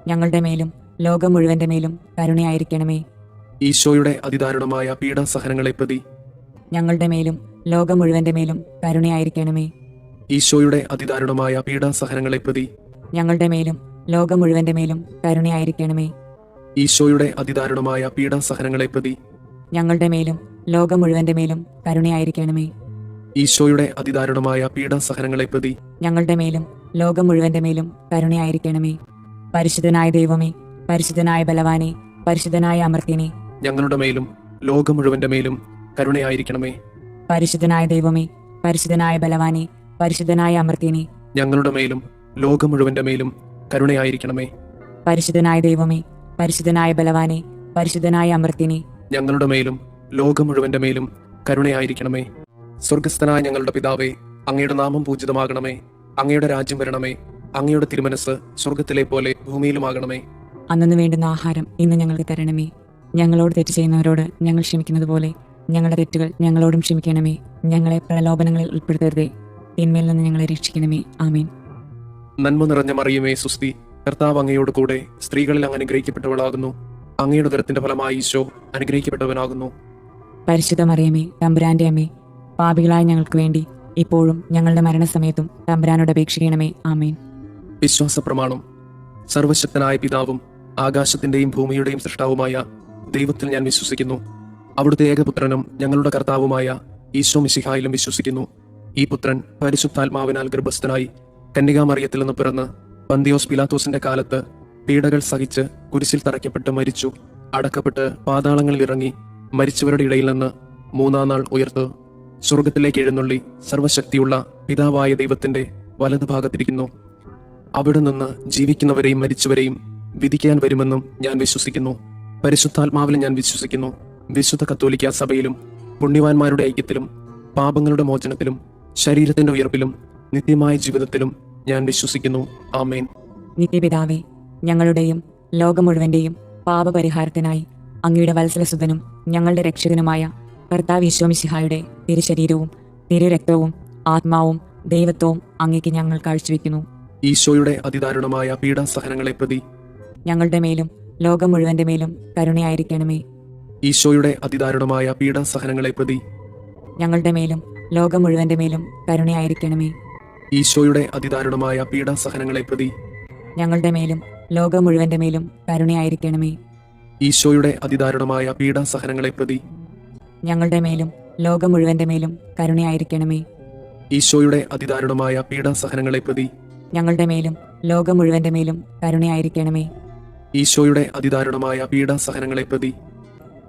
ഞങ്ങളുടെ മേലും ലോകം മുഴുവന്റെ മേലും കരുണയായിരിക്കണമേ. ഈശോയുടെ അതിദാരുണമായ പീഡാസഹനങ്ങളെ പ്രതി ഞങ്ങളുടെ മേലും ലോകം മുഴുവന്റെ മേലും കരുണയായിരിക്കണമേ. ഈശോയുടെ അതിദാരുണമായ പീഡാസഹനങ്ങളെ പ്രതി ഞങ്ങളുടെ മേലും ലോകം മുഴുവന്റെ മേലും കരുണയായിരിക്കണമേ. ഈശോയുടെ അതിദാരുണമായ പീഡാസഹനങ്ങളെ പ്രതി ഞങ്ങളുടെ മേലും ലോകം മുഴുവന്റെ മേലും കരുണയായിരിക്കണമേ. ഈശോയുടെ അതിദാരുണമായ പീഡാസഹനങ്ങളെ പ്രതി ഞങ്ങളുടെ മേലും ലോകം മുഴുവന്റെ മേലും കരുണയായിരിക്കണമേ. പരിശുദ്ധനായ ദൈവമേ, പരിശുദ്ധനായ ബലവാനെ, പരിശുദ്ധനായ അമർത്യനെ, ഞങ്ങളുടെ മേലും ലോകം മുഴുവന്റെ മേലും കരുണയായിരിക്കണമേ. പരിശുദ്ധനായ ദൈവമേ, പരിശുദ്ധനായ ബലവാനെ, പരിശുദ്ധനായ അമർത്യനെ, ഞങ്ങളുടെ മേലും ലോകം മുഴുവന്റെ മേലും കരുണയായിരിക്കണമേ. പരിശുദ്ധനായ ദൈവമേ, പരിശുദ്ധനായ ബലവാനെ, പരിശുദ്ധനായ അമർത്യനെ, ഞങ്ങളുടെ മേലും ലോകം മുഴുവന്റെ മേലും കരുണയായിരിക്കണമേ. സ്വർഗസ്ഥനായ ഞങ്ങളുടെ പിതാവേ, അങ്ങയുടെ നാമം പൂജിതമാകണമേ. അങ്ങയുടെ രാജ്യം വരണമേ. അങ്ങയുടെ തിരുമനസ് സ്വർഗത്തിലെ പോലെ ഭൂമിയിലുമാകണമേ. അന്നു വേണ്ടുന്ന ആഹാരം ഇന്ന് ഞങ്ങൾക്ക് തരണമേ. ഞങ്ങളോട് തെറ്റ് ചെയ്യുന്നവരോട് ഞങ്ങൾ ക്ഷമിക്കുന്നത് പോലെ ഞങ്ങളുടെ തെറ്റുകൾ ഞങ്ങളോടും ക്ഷമിക്കണമേ. ഞങ്ങളെ പ്രലോഭനങ്ങളിൽ ഉൾപ്പെടുത്തരുതേ, തിന്മയിൽ നിന്ന് ഞങ്ങളെ രക്ഷിക്കണമേ. ആമേൻ. നന്മ നിറഞ്ഞ മറിയമേ, സുസ്തി, കർത്താവ് അങ്ങയോട് കൂടെ സ്ത്രീകളിൽ അങ്ങ് അനുഗ്രഹിക്കപ്പെട്ടവളാകുന്നു. അങ്ങയുടെ ഉദരത്തിന്റെ ഫലമായി ഈശോ അനുഗ്രഹിക്കപ്പെട്ടവനാകുന്നു. പരിശുദ്ധ മറിയമേ, തമ്പുരാന്റെ അമ്മേ, പാപികളായ ഞങ്ങൾക്ക് വേണ്ടി ഇപ്പോഴും ഞങ്ങളുടെ മരണസമയത്തും തമ്പുരാനോട് അപേക്ഷിക്കണമേ. ആമേൻ. വിശ്വാസ പ്രമാണം. സർവശക്തനായ പിതാവും ആകാശത്തിന്റെയും ഭൂമിയുടെയും സൃഷ്ടാവുമായ ദൈവത്തിൽ ഞാൻ വിശ്വസിക്കുന്നു. അവിടുത്തെ ഏകപുത്രനും ഞങ്ങളുടെ കർത്താവുമായ ഈശോ മിശിഹായിലും വിശ്വസിക്കുന്നു. ഈ പുത്രൻ പരിശുദ്ധാത്മാവിനാൽ ഗർഭസ്ഥനായി കന്യകാമറിയത്തിൽ നിന്ന് പിറന്ന് പന്തിയോസ് പിലാത്തോസിന്റെ കാലത്ത് പീഡകൾ സഹിച്ച് കുരിശിൽ തറയ്ക്കപ്പെട്ട് മരിച്ചു, അടക്കപ്പെട്ട് പാതാളങ്ങളിൽ ഇറങ്ങി, മരിച്ചവരുടെ ഇടയിൽ നിന്ന് മൂന്നാം നാൾ ഉയർത്ത് സ്വർഗത്തിലേക്ക് എഴുന്നള്ളി സർവശക്തിയുള്ള പിതാവായ ദൈവത്തിന്റെ വലതുഭാഗത്തിരിക്കുന്നു. അവിടെ നിന്ന് ജീവിക്കുന്നവരെയും മരിച്ചവരെയും വിധിക്കാൻ വരുമെന്നും ഞാൻ വിശ്വസിക്കുന്നു. പരിശുദ്ധാത്മാവിൽ ഞാൻ വിശ്വസിക്കുന്നു. വിശുദ്ധ കത്തോലിക്ക സഭയിലും പുണ്യവാന്മാരുടെ ഐക്യത്തിലും പാപങ്ങളുടെ മോചനത്തിലും ശരീരത്തിന്റെ ഉയർപ്പിലും നിത്യമായ ജീവിതത്തിലും ഞാൻ വിശ്വസിക്കുന്നു. ആമേൻ. നിത്യപിതാവേ, ഞങ്ങളുടെയും ലോകം മുഴുവന്റെയും പാപപരിഹാരത്തിനായി അങ്ങയുടെ വത്സലസുതനും ഞങ്ങളുടെ രക്ഷകനുമായ കർത്താവ് ഈശോ മിശിഹായുടെ തിരുശരീരവും തിരുരക്തവും ആത്മാവും ദൈവത്വവും അങ്ങേക്ക് ഞങ്ങൾ കാഴ്ചവെക്കുന്നു. ഈശോയുടെ അതിദാരുണമായ പീഡാസഹനങ്ങളെ പ്രതി ഞങ്ങളുടെ മേലും ലോകം മുഴുവന്റെ മേലും കരുണയായിരിക്കണമേ. ഈശോയുടെ അതിദാരുണമായ പീഡാസഹനങ്ങളെ പ്രതി ഞങ്ങളുടെ മേലും ലോകം മുഴുവന്റെ മേലും കരുണയായിരിക്കണമേ. ഈശോയുടെ അതിദാരുണമായ പീഡാസഹനങ്ങളെ പ്രതി ഞങ്ങളുടെ മേലും ലോകം മുഴുവന്റെ മേലും കരുണയായിരിക്കണമേ. ഈശോയുടെ അതിദാരുണമായ പീഡാസഹനങ്ങളെ പ്രതി ഞങ്ങളുടെ മേലും ലോകം മുഴുവന്റെ മേലും കരുണയായിരിക്കണമേ. ഈശോയുടെ അതിദാരുണമായ പീഡാസഹനങ്ങളെ പ്രതി ഞങ്ങളുടെ മേലും ലോകം മുഴുവന്റെ മേലും കരുണയായിരിക്കണമേ. ഈശോയുടെ അതിദാരുണമായ പീഡാസഹനങ്ങളെ പ്രതി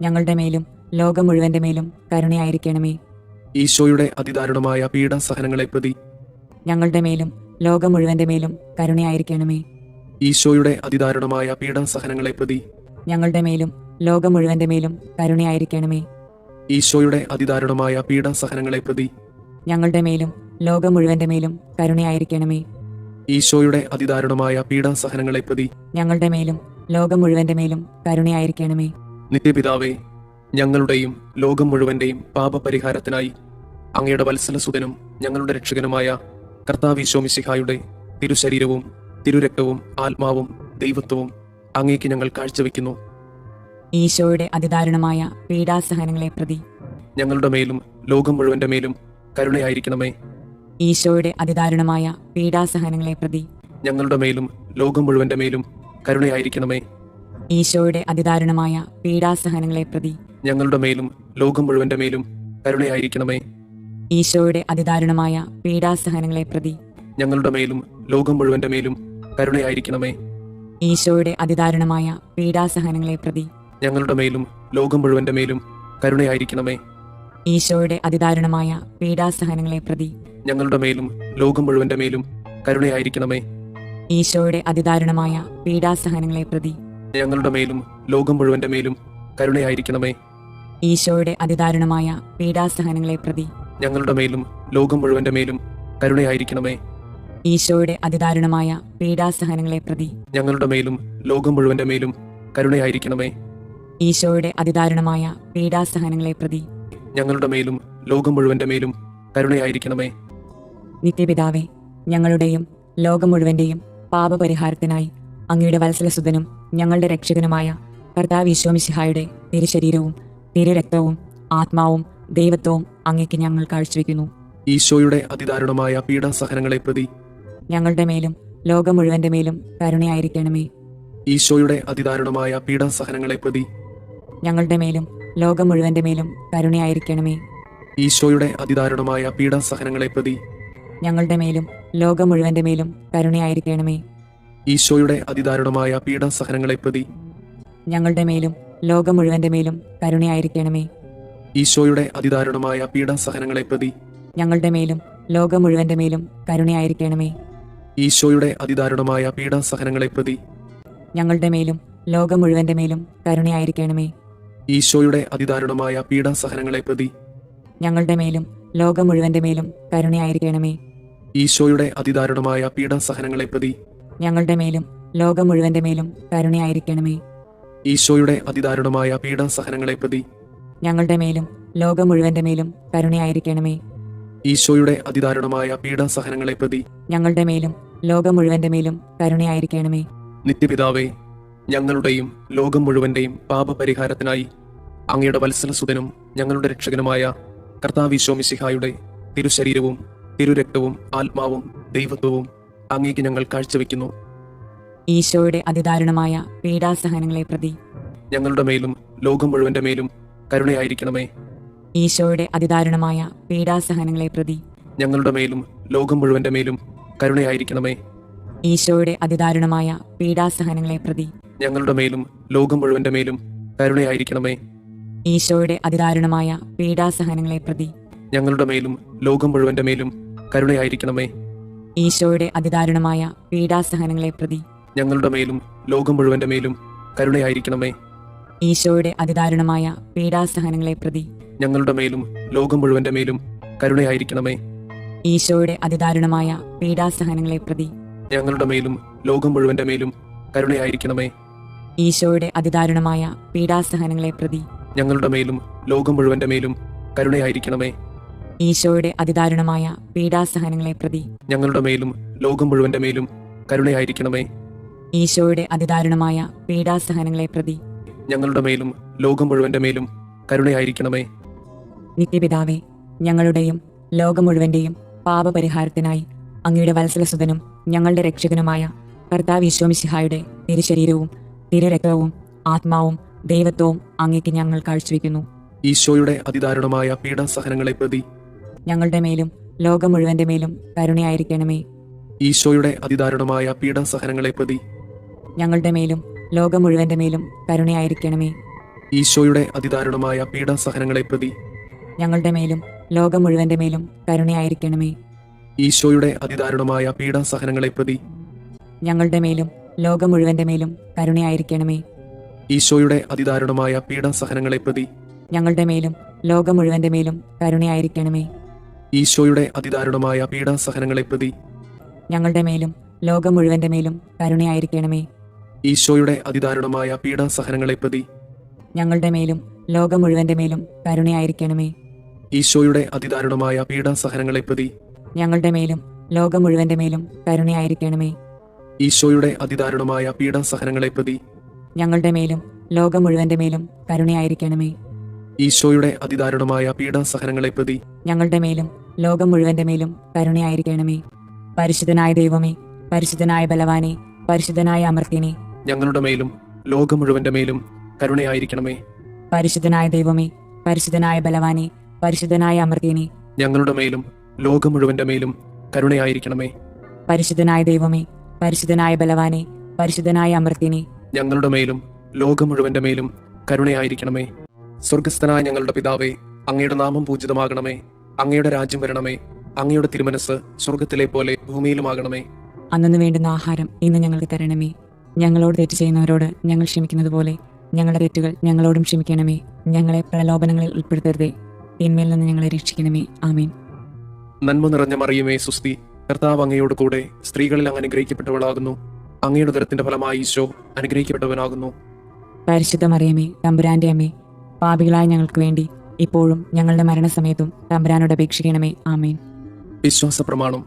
ഞങ്ങളുടെ മേലും ലോകം മുഴുവന്റെ മേലും കരുണയായിരിക്കണമേ. ഈശോയുടെ അതിദാരുണമായ പീഡാസഹനങ്ങളെ പ്രതി ഞങ്ങളുടെ മേലും ലോകം മുഴുവന്റെ മേലും കരുണയായിരിക്കണമേ. ഈശോയുടെ അതിദാരുണമായ പീഡാസഹനങ്ങളെ പ്രതി ഞങ്ങളുടെ മേലും ലോകം മുഴുവന്റെ മേലും കരുണയായിരിക്കണമേ. ഈശോയുടെ അതിദാരുണമായ പീഡാസഹനങ്ങളെ പ്രതി ഞങ്ങളുടെ മേലും ലോകം മുഴുവന്റെ മേലും കരുണയായിരിക്കണമേ. ഈശോയുടെ അതിദാരുണമായ പീഡാസഹനങ്ങളെ പ്രതി ഞങ്ങളുടെ മേലും ലോകം മുഴുവന്റെ മേലും കരുണയായിരിക്കണമേ. നിത്യപിതാവേ, ഞങ്ങളുടെയും ലോകം മുഴുവന്റെയും പാപപരിഹാരത്തിനായി അങ്ങയുടെ വത്സലസുതനും ഞങ്ങളുടെ രക്ഷകനുമായ കർത്താവ് ഈശോ മിശിഹായുടെ തിരുശരീരവും തിരുരക്തവും ആത്മാവും ദൈവത്വവും അങ്ങേക്ക് ഞങ്ങൾ കാഴ്ചവെക്കുന്നു. ഈശോയുടെ അതിദാരുണമായ പീഡാസഹനങ്ങളെ പ്രതി ഞങ്ങളുടെ മേലും ലോകം മുഴുവന്റെ മേലും കരുണയായിരിക്കണമേ. ഈശോയുടെ അതിദാരുണമായ പീഡാസഹനങ്ങളെ പ്രതി ഞങ്ങളുടെ മേലും ലോകം മുഴുവന്റെ മേലും കരുണയായിരിക്കണമേ. ഈശോയുടെ അതിദാരുണമായ പീഡാസഹനങ്ങളെ പ്രതി ഞങ്ങളുടെ മേലും ലോകം മുഴുവന്റെ മേലും കരുണയായിരിക്കണമേ. ഈശോയുടെ അതിദാരുണമായ പീഡാസഹനങ്ങളെ പ്രതി ഞങ്ങളുടെ മേലും ലോകം മുഴുവന്റെ മേലും കരുണയായിരിക്കണമേ. ഈശോയുടെ അതിദാരുണമായ പീഡാസഹനങ്ങളെ പ്രതി ഞങ്ങളുടെ മേലും ലോകം മുഴുവന്റെ മേലും കരുണയായിരിക്കണമേ. ഈശോയുടെ അതിദാരുണമായ പീഡാസഹനങ്ങളെ പ്രതി ഞങ്ങളുടെ മേലും ലോകം മുഴുവന്റെ മേലും കരുണയായിരിക്കണമേ. ഈശോയുടെ അതിദാരുണമായ പീഡാസഹനങ്ങളെ പ്രതി ഞങ്ങളുടെ മേലും ലോകം മുഴുവന്റെ മേലും കരുണയായിരിക്കണമേ. ഈശോയുടെ അതിദാരുണമായ പീഡാസഹനങ്ങളെ പ്രതി ഞങ്ങളുടെ മേലും ലോകം മുഴുവന്റെ മേലും കരുണയായിരിക്കണമേ. ഈശോയുടെ അതിദാരുണമായ പീഡാസഹനങ്ങളെ പ്രതി ഞങ്ങളുടെ മേലും ലോകം മുഴുവന്റെ മേലും കരുണയായിരിക്കണമേ. ഈശോയുടെ അതിദാരുണമായ പീഡാസഹനങ്ങളെ പ്രതി ഞങ്ങളുടെ മേലും ലോകം മുഴുവന്റെ മേലും കരുണയായിരിക്കണമേ. നിത്യപിതാവേ, ഞങ്ങളുടെയും ലോകം മുഴുവന്റെയും പാപപരിഹാരത്തിനായി അങ്ങയുടെ വത്സലസുതനും ഞങ്ങളുടെ രക്ഷകനുമായ കർത്താവ് ഈശോ മിശിഹായുടെ തിരുശരീരവും തിരുരക്തവും ആത്മാവും ദൈവത്വവും അങ്ങേക്ക് ഞങ്ങൾ കാഴ്ചവെക്കുന്നു. ഈശോയുടെ അതിദാരുണമായ പീഡാസഹനങ്ങളെ പ്രതി ഞങ്ങളുടെ മേലും ലോകം മുഴുവന്റെ മേലും കരുണയായിരിക്കണമേ. ഈശോയുടെ അതിദാരുണമായ പീഡാസഹനങ്ങളെ പ്രതി ഞങ്ങളുടെ മേലും ലോകം മുഴുവന്റെ മേലും കരുണയായിരിക്കണമേ. ഈശോയുടെ അതിദാരുണമായ പീഡാസഹനങ്ങളെ പ്രതി ഞങ്ങളുടെ മേലും ലോകം മുഴുവന്റെ മേലും കരുണയായിരിക്കണമേ. ഈശോയുടെ അതിദാരുണമായ പീഡാസഹനങ്ങളെ പ്രതി ഞങ്ങളുടെ മേലും ലോകം മുഴുവന്റെ മേലും കരുണയായിരിക്കണമേ. ഈശോയുടെ അതിദാരുണമായ പീഡാസഹനങ്ങളെ പ്രതി ഞങ്ങളുടെ മേലും ലോകം മുഴുവന്റെ മേലും കരുണയായിരിക്കണമേ. ഈശോയുടെ അതിദാരുണമായ പീഡാസഹനങ്ങളെ പ്രതി ഞങ്ങളുടെ മേലും ലോകം മുഴുവന്റെ മേലും കരുണയായിരിക്കണമേ. ഈശോയുടെ അതിദാരുണമായ പീഡാസഹനങ്ങളെ പ്രതി ഞങ്ങളുടെ മേലും ലോകം മുഴുവന്റെ മേലും കരുണയായിരിക്കണമേ. ഈശോയുടെ അതിദാരുണമായ പീഡാസഹനങ്ങളെ പ്രതി ഞങ്ങളുടെ മേലും ലോകം മുഴുവന്റെ മേലും കരുണയായിരിക്കണമേ. ഈശോയുടെ അതിദാരുണമായ പീഡാസഹനങ്ങളെ പ്രതി ഞങ്ങളുടെ മേലും ലോകം മുഴുവന്റെ മേലും കരുണയായിരിക്കണമേ. ഈശോയുടെ അതിദാരുണമായ പീഡാസഹനങ്ങളെ പ്രതി ഞങ്ങളുടെ മേലും ലോകം മുഴുവന്റെ മേലും കരുണയായിരിക്കണമേ. നിത്യപിതാവേ, ഞങ്ങളുടെയും ലോകം മുഴുവന്റെയും പാപപരിഹാരത്തിനായി അങ്ങയുടെ വത്സലസുതനും ഞങ്ങളുടെ രക്ഷകനുമായ കർത്താവ് ഈശോ മിശിഹായുടെ തിരുശരീരവും തിരുരക്തവും ആത്മാവും ദൈവത്വവും അങ്ങേക്ക് ഞങ്ങൾ കാഴ്ചവെക്കുന്നു. ഈശോയുടെ അതിദാരുണമായ പീഡാസഹനങ്ങളെ പ്രതി ഞങ്ങളുടെ മേലും ലോകം മുഴുവന്റെ മേലും കരുണയായിരിക്കണമേ. ഈശോയുടെ അതിദാരുണമായ പീഡാസഹനങ്ങളെ പ്രതി ഞങ്ങളുടെ മേലും ലോകം മുഴുവന്റെ മേലും കരുണയായിരിക്കണമേ. ഈശോയുടെ അതിദാരുണമായ പീഡാസഹനങ്ങളെ പ്രതി ഞങ്ങളുടെ മേലും ലോകം മുഴുവന്റെ മേലും കരുണയായിരിക്കണമേ. ഈശോയുടെ അതിദാരുണമായ പീഡാസഹനങ്ങളെ പ്രതി ഞങ്ങളുടെ മേലും ലോകം മുഴുവന്റെ മേലും കരുണയായിരിക്കണമേ. ഈശോയുടെ അതിദാരുണമായ പീഡാസഹനങ്ങളെ പ്രതി ഞങ്ങളുടെ മേലും ലോകം മുഴുവന്റെ മേലും കരുണയായിരിക്കണമേ. ഈശോയുടെ അതിദാരുണമായ പീഡാസഹനങ്ങളെ പ്രതി ഞങ്ങളുടെ മേലും ലോകം മുഴുവന്റെ മേലും കരുണയായിരിക്കണമേ. ഈശോയുടെ അതിദാരുണമായ പീഡാസഹനങ്ങളെ പ്രതി ഞങ്ങളുടെ മേലും ലോകം മുഴുവന്റെ മേലും കരുണയായിരിക്കണമേ. ഈശോയുടെ അതിദാരുണമായ പീഡാസഹനങ്ങളെ പ്രതി ഞങ്ങളുടെ മേലും ലോകം മുഴുവന്റെ മേലും കരുണയായിരിക്കണമേ. ഈശോയുടെ അതിദാരുണമായ പീഡാസഹനങ്ങളെ പ്രതി ഞങ്ങളുടെ മേലും ലോകം മുഴുവന്റെ മേലും കരുണയായിരിക്കണമേ. ഈശോയുടെ അതിദാരുണമായ പീഡാസഹനങ്ങളെ പ്രതി ഞങ്ങളുടെ മേലും ലോകം മുഴുവന്റെ മേലും കരുണയായിരിക്കണമേ. നിത്യപിതാവേ, ഞങ്ങളുടെയും ലോകം മുഴുവന്റെയും പാപപരിഹാരത്തിനായി അങ്ങയുടെ വത്സലസുതനും ഞങ്ങളുടെ രക്ഷകനുമായ കർത്താവ് ഈശോ മിശിഹായുടെ തിരുശരീരവും തിരുരക്തവും ആത്മാവും ദൈവത്വവും അങ്ങേക്ക് ഞങ്ങൾ കാഴ്ചവെക്കുന്നു. ഈശോയുടെ അതിദാരുണമായ പീഡാസഹനങ്ങളെ പ്രതി ഞങ്ങളുടെ മേലും ലോകം മുഴുവന്റെ മേലും കരുണയായിരിക്കണമേ. ഈശോയുടെ അതിദാരുണമായ പീഡാസഹനങ്ങളെ പ്രതി ഞങ്ങളുടെ മേലും ലോകം മുഴുവന്റെ മേലും കരുണയായിരിക്കണമേ. ഈശോയുടെ അതിദാരുണമായ പീഡാസഹനങ്ങളെ പ്രതി ഞങ്ങളുടെ മേലും ലോകം മുഴുവന്റെ മേലും കരുണയായിരിക്കണമേ. ഈശോയുടെ അതിദാരുണമായ പീഡാസഹനങ്ങളെ പ്രതി ഞങ്ങളുടെ മേലും ലോകം മുഴുവന്റെ മേലും കരുണയായിരിക്കണമേ. ഈശോയുടെ അതിദാരുണമായ പീഡാസഹനങ്ങളെ പ്രതി ഞങ്ങളുടെ മേലും ലോകം മുഴുവന്റെ മേലും കരുണയായിരിക്കണമേ. ഈശോയുടെ അതിദാരുണമായ പീഡാസഹനങ്ങളെ പ്രതി ഞങ്ങളുടെ മേലും ലോകം മുഴുവന്റെ മേലും കരുണയായിരിക്കണമേ. ഈശോയുടെ അതിദാരുണമായ പീഡാസഹനങ്ങളെ പ്രതി ഞങ്ങളുടെ മേലും ലോകം മുഴുവന്റെ മേലും കരുണയായിരിക്കണമേ. ഈശോയുടെ അതിദാരുണമായ പീഡാസഹനങ്ങളെ പ്രതി ഞങ്ങളുടെ മേലും ലോകം മുഴുവന്റെ മേലും കരുണയായിരിക്കണമേ. ഈശോയുടെ അതിദാരുണമായ പീഡാസഹനങ്ങളെ പ്രതി ഞങ്ങളുടെ മേലും ലോകം മുഴുവന്റെ മേലും കരുണയായിരിക്കണമേ. ഈശോയുടെ അതിദാരുണമായ പീഡാസഹനങ്ങളെ പ്രതി ഞങ്ങളുടെ മേലും ലോകം മുഴുവന്റെ മേലും കരുണയായിരിക്കണമേ. പരിശുദ്ധനായ ദൈവമേ, പരിശുദ്ധനായ ബലവാനെ, പരിശുദ്ധനായ അമർത്യനെ, ഞങ്ങളുടെ മേലും ലോകം മുഴുവന്റെ മേലും കരുണയായിരിക്കണമേ. പരിശുദ്ധനായ ദൈവമേ, പരിശുദ്ധനായ ബലവാനെ, പരിശുദ്ധനായ അമർത്യനെ, ഞങ്ങളുടെ മേലും ലോകം മുഴുവന്റെ മേലും കരുണയായിരിക്കണമേ. പരിശുദ്ധനായ ദൈവമേ, പരിശുദ്ധനായ ബലവാനെ, പരിശുദ്ധനായ അമർത്യനെ, ഞങ്ങളുടെ മേലും ലോകം മുഴുവന്റെ മേലും കരുണയായിരിക്കണമേ. സ്വർഗസ്ഥനായ ഞങ്ങളുടെ പിതാവേ, അങ്ങയുടെ നാമം പൂജിതമാകണമേ. അങ്ങയുടെ രാജ്യം വരണമേ. അങ്ങയുടെ തിരുമനസ് സ്വർഗത്തിലെ പോലെ ഭൂമിയിലുമാകണമേ. അന്നു വേണ്ടുന്ന ആഹാരം ഇന്ന് ഞങ്ങൾക്ക് തരണമേ. ഞങ്ങളോട് തെറ്റ് ചെയ്യുന്നവരോട് ഞങ്ങൾ ക്ഷമിക്കുന്നത് പോലെ ഞങ്ങളുടെ തെറ്റുകൾ ഞങ്ങളോടും ക്ഷമിക്കണമേ. ഞങ്ങളെ പ്രലോഭനങ്ങളിൽ ഉൾപ്പെടുത്തരുതേ, തിന്മയിൽ നിന്ന് ഞങ്ങളെ രക്ഷിക്കണമേ. ആമേൻ. നന്മ നിറഞ്ഞ മറിയമേ, സുസ്തി, കർത്താവ് അങ്ങയോട് കൂടെ സ്ത്രീകളിൽ അങ്ങ് അനുഗ്രഹിക്കപ്പെട്ടവളാകുന്നു. അങ്ങയുടെ ഉദരത്തിന്റെ ഫലമായി ഈശോ അനുഗ്രഹിക്കപ്പെട്ടവനാകുന്നു. പരിശുദ്ധ മറിയമേ, തമ്പുരാന്റെ അമ്മേ, പാപികളായ ഞങ്ങൾക്ക് വേണ്ടി ഇപ്പോഴും ഞങ്ങളുടെ മരണസമയത്തും തമ്പുരാനോട് അപേക്ഷിക്കണമേ. ആമേൻ. വിശ്വാസ പ്രമാണം.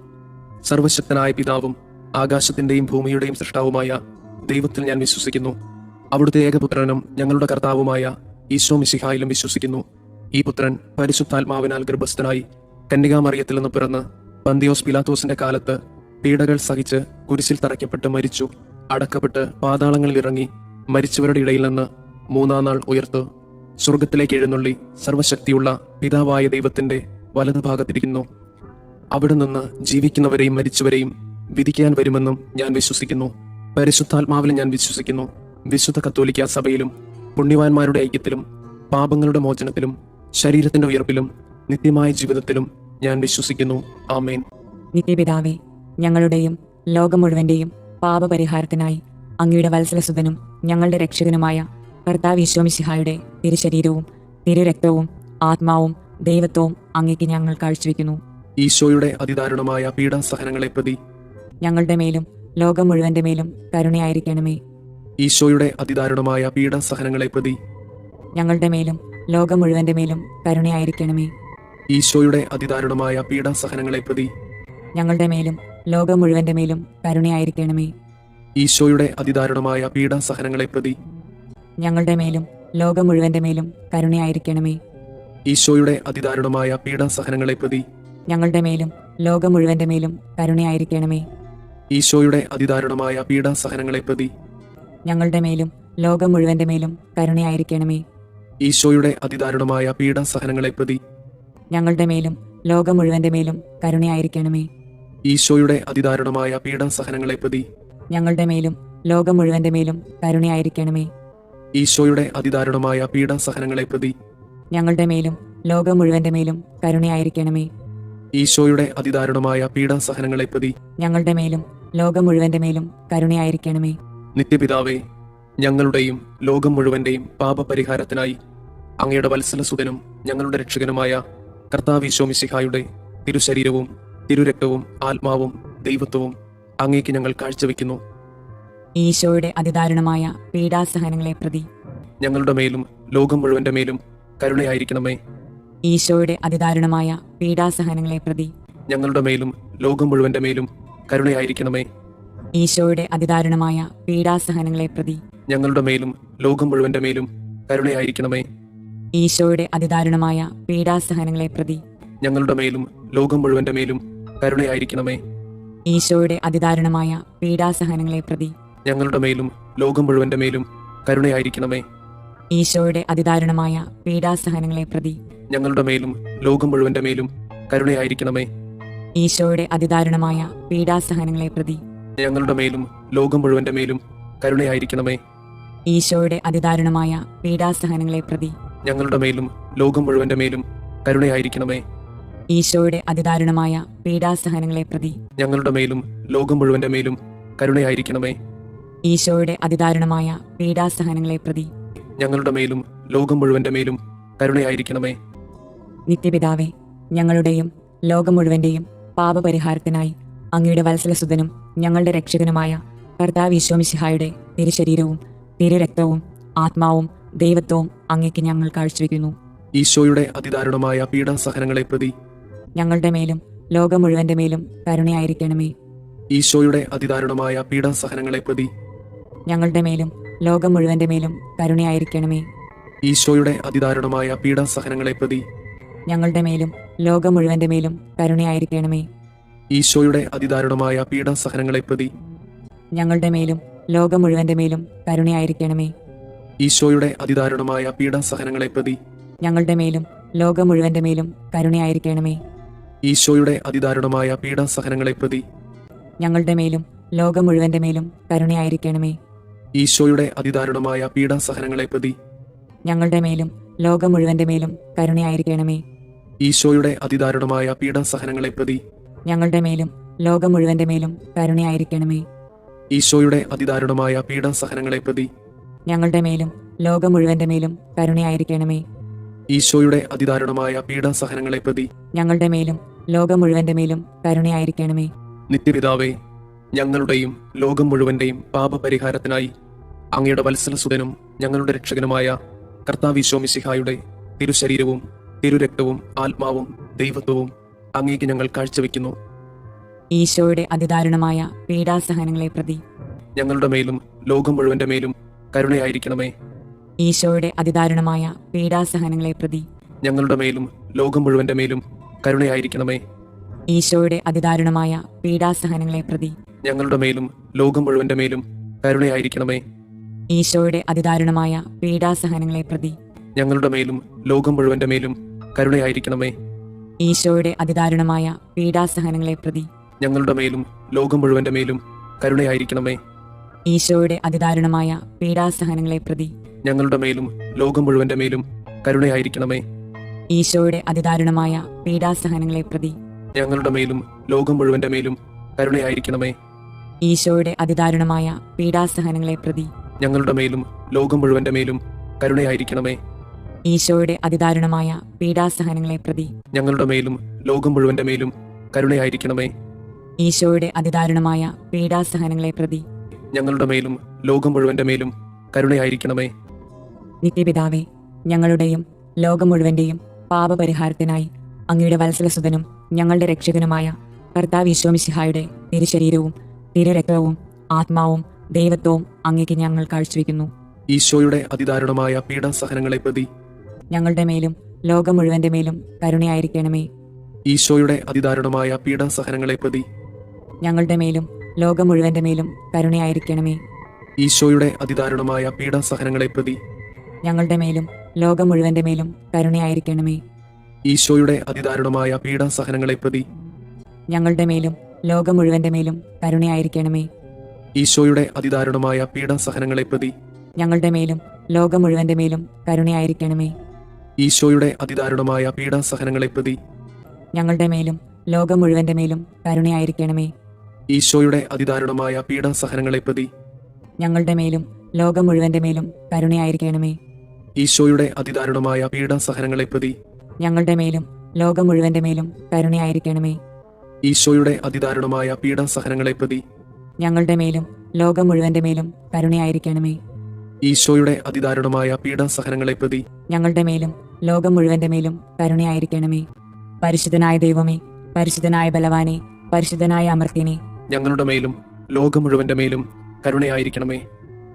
സർവശക്തനായ പിതാവും ആകാശത്തിന്റെയും ഭൂമിയുടെയും സൃഷ്ടാവുമായ ദൈവത്തിൽ ഞാൻ വിശ്വസിക്കുന്നു. അവിടുത്തെ ഏകപുത്രനും ഞങ്ങളുടെ കർത്താവുമായ ഈശോ മിശിഹായിലും വിശ്വസിക്കുന്നു. ഈ പുത്രൻ പരിശുദ്ധാത്മാവിനാൽ ഗർഭസ്ഥനായി കന്യകാമറിയത്തിൽ നിന്ന് പിറന്ന് പന്തിയോസ് പിലാത്തോസിന്റെ കാലത്ത് പീഡകൾ സഹിച്ച് കുരിശിൽ തറയ്ക്കപ്പെട്ട് മരിച്ചു, അടക്കപ്പെട്ട് പാതാളങ്ങളിൽ ഇറങ്ങി, മരിച്ചവരുടെ ഇടയിൽ നിന്ന് മൂന്നാം നാൾ ഉയർത്തു, സ്വർഗത്തിലേക്ക് എഴുന്നള്ളി സർവശക്തിയുള്ള പിതാവായ ദൈവത്തിന്റെ വലതുഭാഗത്തിരിക്കുന്നു. അവിടെ നിന്ന് ജീവിക്കുന്നവരെയും മരിച്ചവരെയും വിധിക്കാൻ വരുമെന്നും ഞാൻ വിശ്വസിക്കുന്നു. പരിശുദ്ധാത്മാവിൽ ഞാൻ വിശ്വസിക്കുന്നു. വിശുദ്ധ കത്തോലിക്ക സഭയിലും പുണ്യവാന്മാരുടെ ഐക്യത്തിലും പാപങ്ങളുടെ മോചനത്തിലും ശരീരത്തിന്റെ ഉയർപ്പിലും നിത്യമായ ജീവിതത്തിലും ഞാൻ വിശ്വസിക്കുന്നു. ആമേൻ. നിത്യപിതാവേ, ഞങ്ങളുടെയും ലോകം മുഴുവന്റെയും പാപപരിഹാരത്തിനായി അങ്ങയുടെ വത്സലസുതനും ഞങ്ങളുടെ രക്ഷകനുമായ കർത്താവ് ഈശോ മിശിഹായുടെ തിരുശരീരവും തിരുരക്തവും ആത്മാവും ദൈവത്വവും അങ്ങേക്ക് ഞങ്ങൾ കാഴ്ചവെക്കുന്നു. ഈശോയുടെ അതിദാരുണമായ പീഡാസഹനങ്ങളെ പ്രതി ഞങ്ങളുടെ മേലും ലോകം മുഴുവന്റെ മേലും കരുണയായിരിക്കണമേ. ഈശോയുടെ അതിദാരുണമായ പീഡാസഹനങ്ങളെ പ്രതി ഞങ്ങളുടെ മേലും ലോകം മുഴുവന്റെ മേലും കരുണയായിരിക്കണമേ. ഈശോയുടെ അതിദാരുണമായ പീഡാസഹനങ്ങളെ പ്രതി ഞങ്ങളുടെ മേലും ലോകം മുഴുവന്റെ മേലും കരുണയായിരിക്കണമേ. ഈശോയുടെ അതിദാരുണമായ പീഡാസഹനങ്ങളെ പ്രതി ഞങ്ങളുടെ മേലും ലോകം മുഴുവന്റെ മേലും കരുണയായിരിക്കണമേ. ഈശോയുടെ അതിദാരുണമായ പീഡാസഹനങ്ങളെ പ്രതി ഞങ്ങളുടെ മേലും ലോകം മുഴുവന്റെ മേലും കരുണയായിരിക്കണമേ. ഈശോയുടെ അതിദാരുണമായ പീഡാസഹനങ്ങളെ പ്രതി ഞങ്ങളുടെ മേലും ലോകം മുഴുവന്റെ മേലും കരുണയായിരിക്കണമേ. ഈശോയുടെ അതിദാരുണമായ പീഡാസഹനങ്ങളെ പ്രതി ഞങ്ങളുടെ മേലും ലോകം മുഴുവന്റെ മേലും കരുണയായിരിക്കണമേ. ഈശോയുടെ അതിദാരുണമായ പീഡാസഹനങ്ങളെ പ്രതി ഞങ്ങളുടെ മേലും ലോകം മുഴുവന്റെ മേലും കരുണയായിരിക്കണമേ. ഈശോയുടെ അതിദാരുണമായ പീഡാസഹനങ്ങളെ പ്രതി ഞങ്ങളുടെ മേലും ലോകം മുഴുവന്റെ മേലും കരുണയായിരിക്കണമേ. ഈശോയുടെ അതിദാരുണമായ പീഡാസഹനങ്ങളെ പ്രതി ഞങ്ങളുടെ മേലും ലോകം മുഴുവന്റെ മേലും കരുണയായിരിക്കണമേ. നിത്യപിതാവേ, ഞങ്ങളുടെയും ലോകം മുഴുവന്റെയും പാപപരിഹാരത്തിനായി അങ്ങയുടെ വത്സലസുതനും ഞങ്ങളുടെ രക്ഷകനുമായ കർത്താവ് ഈശോ മിശിഹായുടെ തിരുശരീരവും തിരുരക്തവും ആത്മാവും ദൈവത്വവും അങ്ങേക്ക് ഞങ്ങൾ കാഴ്ചവെക്കുന്നു. ഈശോയുടെ അതിദാരുണമായ പീഡാസഹനങ്ങളെ പ്രതി ഞങ്ങളുടെ മേലും ലോകം മുഴുവന്റെ മേലും കരുണയായിരിക്കണമേ. ഈശോയുടെ അതിദാരുണമായ പീഡാസഹനങ്ങളെ പ്രതി ഞങ്ങളുടെ മേലും ലോകം മുഴുവന്റെ മേലും കരുണയായിരിക്കണമേ. ഈശോയുടെ അതിദാരുണമായ പീഡാസഹനങ്ങളെ പ്രതി ഞങ്ങളുടെ മേലും ലോകം മുഴുവന്റെ മേലും കരുണയായിരിക്കണമേ. ഈശോയുടെ അതിദാരുണമായ പീഡാസഹനങ്ങളെ പ്രതി ഞങ്ങളുടെ മേലും ലോകം മുഴുവന്റെ മേലും കരുണയായിരിക്കണമേ. ഈശോയുടെ അതിദാരുണമായ പീഡാസഹനങ്ങളെ പ്രതി ഞങ്ങളുടെ മേലും ലോകം മുഴുവന്റെ മേലും കരുണയായിരിക്കണമേ. ഈശോയുടെ അതിദാരുണമായ പീഡാസഹനങ്ങളെ പ്രതി ഞങ്ങളുടെ മേലും ലോകം മുഴുവന്റെ മേലും കരുണയായിരിക്കണമേ. ഈശോയുടെ അതിദാരുണമായ പീഡാസഹനങ്ങളെ പ്രതി ഞങ്ങളുടെ മേലും ലോകം മുഴുവന്റെ മേലും കരുണയായിരിക്കണമേ. ഈശോയുടെ അതിദാരുണമായ പീഡാസഹനങ്ങളെ പ്രതി ഞങ്ങളുടെ മേലും ലോകം മുഴുവന്റെ മേലും കരുണയായിരിക്കണമേ. ഈശോയുടെ അതിദാരുണമായ പീഡാസഹനങ്ങളെ പ്രതി ഞങ്ങളുടെ മേലും ലോകം മുഴുവന്റെ മേലും കരുണയായിരിക്കണമേ. ഈശോയുടെ അതിദാരുണമായ പീഡാസഹനങ്ങളെ പ്രതി ഞങ്ങളുടെ മേലും ലോകം മുഴുവന്റെ മേലും കരുണയായിരിക്കണമേ. നിത്യപിതാവേ, ഞങ്ങളുടെയും ലോകം മുഴുവന്റെയും പാപപരിഹാരത്തിനായി അങ്ങയുടെ വത്സലസുതനും ഞങ്ങളുടെ രക്ഷകനുമായ കർത്താവ് ഈശോ മിശിഹായുടെ തിരുശരീരവും തിരുരക്തവും ആത്മാവും ദൈവത്വവും അങ്ങേക്ക് ഞങ്ങൾ കാഴ്ചവെക്കുന്നു. ഈശോയുടെ അതിദാരുണമായ പീഡാസഹനങ്ങളെ പ്രതി ഞങ്ങളുടെ മേലും ലോകം മുഴുവന്റെ മേലും കരുണയായിരിക്കണമേ. ഈശോയുടെ അതിദാരുണമായ പീഡാസഹനങ്ങളെ പ്രതി ഞങ്ങളുടെ മേലും ലോകം മുഴുവന്റെ മേലും കരുണയായിരിക്കണമേ. ഈശോയുടെ അതിദാരുണമായ പീഡാസഹനങ്ങളെ പ്രതി ഞങ്ങളുടെ മേലും ലോകം മുഴുവന്റെ മേലും കരുണയായിരിക്കണമേ. ഈശോയുടെ അതിദാരുണമായ പീഡാസഹനങ്ങളെ പ്രതി ഞങ്ങളുടെ മേലും ലോകം മുഴുവന്റെ മേലും കരുണയായിരിക്കണമേ. ഈശോയുടെ അതിദാരുണമായ പീഡാസഹനങ്ങളെ പ്രതി ഞങ്ങളുടെ മേലും ലോകം മുഴുവന്റെ മേലും കരുണയായിരിക്കണമേ. ഈശോയുടെ അതിദാരുണമായ പീഡാസഹനങ്ങളെ പ്രതി ഞങ്ങളുടെ മേലും ലോകം മുഴുവന്റെ മേലും കരുണയായിരിക്കണമേ. ഈശോയുടെ അതിദാരുണമായ പീഡാസഹനങ്ങളെ പ്രതി ഞങ്ങളുടെ മേലും ലോകം മുഴുവന്റെ മേലും കരുണയായിരിക്കണമേ. ഈശോയുടെ അതിദാരുണമായ പീഡാസഹനങ്ങളെ പ്രതി ഞങ്ങളുടെ മേലും ലോകം മുഴുവന്റെ മേലും കരുണയായിരിക്കണമേ. ഈശോയുടെ അതിദാരുണമായ പീഡാസഹനങ്ങളെ പ്രതി ഞങ്ങളുടെ മേലും ലോകം മുഴുവന്റെ മേലും കരുണയായിരിക്കണമേ. ഈശോയുടെ അതിദാരുണമായ പീഡാസഹനങ്ങളെ പ്രതി ഞങ്ങളുടെ മേലും ലോകം മുഴുവന്റെ മേലും കരുണയായിരിക്കണമേ. നിത്യപിതാവേ, ഞങ്ങളുടെയും ലോകം മുഴുവന്റെയും പാപപരിഹാരത്തിനായി അങ്ങയുടെ വത്സലസുതനും ഞങ്ങളുടെ രക്ഷകനുമായ കർത്താവീശോ മിശിഹായുടെ തിരുശരീരവും തിരുരക്തവും ആത്മാവും ദൈവത്വവും അങ്ങേക്ക് ഞങ്ങൾ കാഴ്ചവെക്കുന്നു. ഈശോയുടെ അതിദാരുണമായ പീഡാസഹനങ്ങളെ പ്രതി ഞങ്ങളുടെ മേലും ലോകം മുഴുവന്റെ മേലും കരുണയായിരിക്കണമേ. ഈശോയുടെ അതിദാരുണമായ പീഡാസഹനങ്ങളെ പ്രതി ഞങ്ങളുടെ മേലും ലോകം മുഴുവന്റെ മേലും കരുണയായിരിക്കണമേ. ഈശോയുടെ അതിദാരുണമായ പീഡാസഹനങ്ങളെ പ്രതി ഞങ്ങളുടെ മേലും ലോകം മുഴുവന്റെ മേലും കരുണയായിരിക്കണമേ. ഈശോയുടെ അതിദാരുണമായ പീഡാസഹനങ്ങളെ പ്രതി ഞങ്ങളുടെ മേലും ലോകം മുഴുവന്റെ മേലും കരുണയായിരിക്കണമേ. ഈശോയുടെ അതിദാരുണമായ പീഡാസഹനങ്ങളെ പ്രതി ഞങ്ങളുടെ മേലും ലോകം മുഴുവന്റെ മേലും കരുണയായിരിക്കണമേ. ഈശോയുടെ അതിദാരുണമായ പീഡാസഹനങ്ങളെ പ്രതി ഞങ്ങളുടെ മേലും ലോകം മുഴുവന്റെ മേലും കരുണയായിരിക്കണമേ. ഈശോയുടെ അതിദാരുണമായ പീഡാസഹനങ്ങളെ പ്രതി ഞങ്ങളുടെ മേലും ലോകം മുഴുവന്റെ മേലും കരുണയായിരിക്കണമേ. ഈശോയുടെ അതിദാരുണമായ പീഡാസഹനങ്ങളെ പ്രതി ഞങ്ങളുടെ മേലും ലോകം മുഴുവന്റെ മേലും കരുണയായിരിക്കണമേ. ഈശോയുടെ അതിദാരുണമായ പീഡാസഹനങ്ങളെ പ്രതി ഞങ്ങളുടെ മേലും ലോകം മുഴുവന്റെ മേലും കരുണയായിരിക്കണമേ. ഈശോയുടെ അതിദാരുണമായ പീഡാസഹനങ്ങളെ പ്രതി ഞങ്ങളുടെ മേലും ലോകം മുഴുവന്റെ മേലും കരുണയായിരിക്കണമേ. നിത്യപിതാവേ, ഞങ്ങളുടെയും ലോകം മുഴുവന്റെയും പാപപരിഹാരത്തിനായി അങ്ങയുടെ വത്സലസുതനും ഞങ്ങളുടെ രക്ഷകനുമായ കർത്താവ് ഈശോ മിശിഹായുടെ തിരുശരീരവും തിരുരക്തവും ആത്മാവും ദൈവത്വവും അങ്ങേക്ക് ഞങ്ങൾ കാഴ്ചവെക്കുന്നു. ഈശോയുടെ അതിദാരുണമായ പീഡാസഹനങ്ങളെ പ്രതി ഞങ്ങളുടെ മേലും ലോകം മുഴുവന്റെ മേലും കരുണയായിരിക്കണമേ. ഈശോയുടെ അതിദാരുണമായ പീഡാസഹനങ്ങളെ പ്രതി ഞങ്ങളുടെ മേലും ലോകം മുഴുവന്റെ മേലും കരുണയായിരിക്കണമേ. ഈശോയുടെ അതിദാരുണമായ പീഡാസഹനങ്ങളെ പ്രതി ഞങ്ങളുടെ മേലും ലോകം മുഴുവന്റെ മേലും കരുണയായിരിക്കണമേ. ഈശോയുടെ അതിദാരുണമായ പീഡാസഹനങ്ങളെ പ്രതി ഞങ്ങളുടെ മേലും ലോകം മുഴുവന്റെ മേലും കരുണയായിരിക്കണമേ. ഈശോയുടെ അതിദാരുണമായ പീഡാസഹനങ്ങളെ പ്രതി ഞങ്ങളുടെ മേലും ലോകം മുഴുവന്റെ മേലും കരുണയായിരിക്കണമേ. ഈശോയുടെ അതിദാരുണമായ പീഡാസഹനങ്ങളെ പ്രതി ഞങ്ങളുടെ മേലും ലോകം മുഴുവന്റെ മേലും കരുണയായിരിക്കണമേ. ഈശോയുടെ അതിദാരുണമായ പീഡാസഹനങ്ങളെ പ്രതി ഞങ്ങളുടെ മേലും ലോകം മുഴുവന്റെ മേലും കരുണയായിരിക്കണമേ. ഈശോയുടെ അതിദാരുണമായ പീഡാസഹനങ്ങളെ പ്രതി ഞങ്ങളുടെ മേലും ലോകം മുഴുവന്റെ മേലും കരുണയായിരിക്കണമേ. ഈശോയുടെ അതിദാരുണമായ പീഡാസഹനങ്ങളെ പ്രതി ഞങ്ങളുടെ മേലും ലോകം മുഴുവന്റെ മേലും കരുണയായിരിക്കണമേ. ഈശോയുടെ അതിദാരുണമായ പീഡാസഹനങ്ങളെ പ്രതി ഞങ്ങളുടെ മേലും ലോകം മുഴുവന്റെ മേലും കരുണയായിരിക്കണമേ. പരിശുദ്ധനായ ദൈവമേ, പരിശുദ്ധനായ ബലവാനെ, പരിശുദ്ധനായ അമർത്യനെ, ഞങ്ങളുടെ മേലും ലോകം മുഴുവന്റെ മേലും കരുണയായിരിക്കണമേ.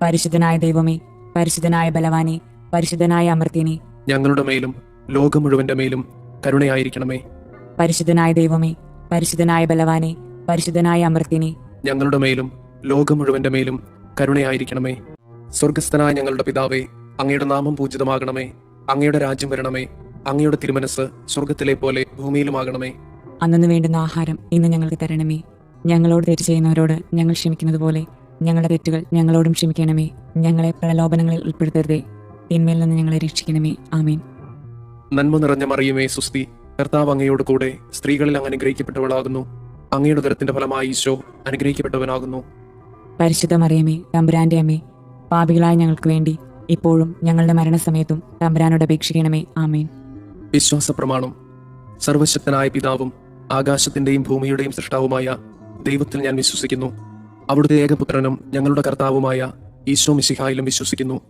പരിശുദ്ധനായ ദൈവമേ, പരിശുദ്ധനായ ബലവാനെ, പരിശുദ്ധനായ അമർത്യനെ, ഞങ്ങളുടെ മേലും ലോകം മുഴുവന്റെ മേലും കരുണയായിരിക്കണമേ. പരിശുദ്ധനായ ദൈവമേ, പരിശുദ്ധനായ ബലവാനെ, പരിശുദ്ധനായ അമർത്യനെ, ഞങ്ങളുടെ മേലും ലോകം മുഴുവന്റെ മേലും കരുണയായിരിക്കണമേ. സ്വർഗസ്ഥനായ ഞങ്ങളുടെ പിതാവേ, അങ്ങയുടെ നാമം പൂജിതമാകണമേ. അങ്ങയുടെ രാജ്യം വരണമേ. അങ്ങയുടെ തിരുമനസ് സ്വർഗത്തിലെ പോലെ ഭൂമിയിലുമാകണമേ. അന്നു വേണ്ടുന്ന ആഹാരം ഇന്ന് ഞങ്ങൾക്ക് തരണമേ. ഞങ്ങളോട് തെറ്റ് ചെയ്യുന്നവരോട് ഞങ്ങൾ ക്ഷമിക്കുന്നത് പോലെ ഞങ്ങളുടെ തെറ്റുകൾ ഞങ്ങളോടും ക്ഷമിക്കണമേ. ഞങ്ങളെ പ്രലോഭനങ്ങളിൽ ഉൾപ്പെടുത്തരുതേ, തിന്മയിൽ നിന്ന് ഞങ്ങളെ രക്ഷിക്കണമേ. ആമേൻ. നന്മ നിറഞ്ഞ മറിയമേ, സുസ്തി, കർത്താവ് അങ്ങയോട് കൂടെ സ്ത്രീകളിൽ അങ്ങ് അനുഗ്രഹിക്കപ്പെട്ടവളാകുന്നു. അങ്ങയുടെ ഉദരത്തിന്റെ ഫലമായി ഈശോ അനുഗ്രഹിക്കപ്പെട്ടവനാകുന്നു. പരിശുദ്ധ മറിയമേ, തമ്പുരാന്റെ അമ്മേ, പാപികളായ ഞങ്ങൾക്ക് വേണ്ടി ഇപ്പോഴും ഞങ്ങളുടെ മരണസമയത്തും തമ്പുരാനോട് അപേക്ഷിക്കണമേ. ആമേൻ. വിശ്വാസ പ്രമാണം. സർവശക്തനായ പിതാവും ആകാശത്തിന്റെയും ഭൂമിയുടെയും സൃഷ്ടാവുമായ ദൈവത്തിൽ ഞാൻ വിശ്വസിക്കുന്നു. അവിടുത്തെ ഏകപുത്രനും ഞങ്ങളുടെ കർത്താവുമായ ഈശോ മിശിഹായിലും വിശ്വസിക്കുന്നു.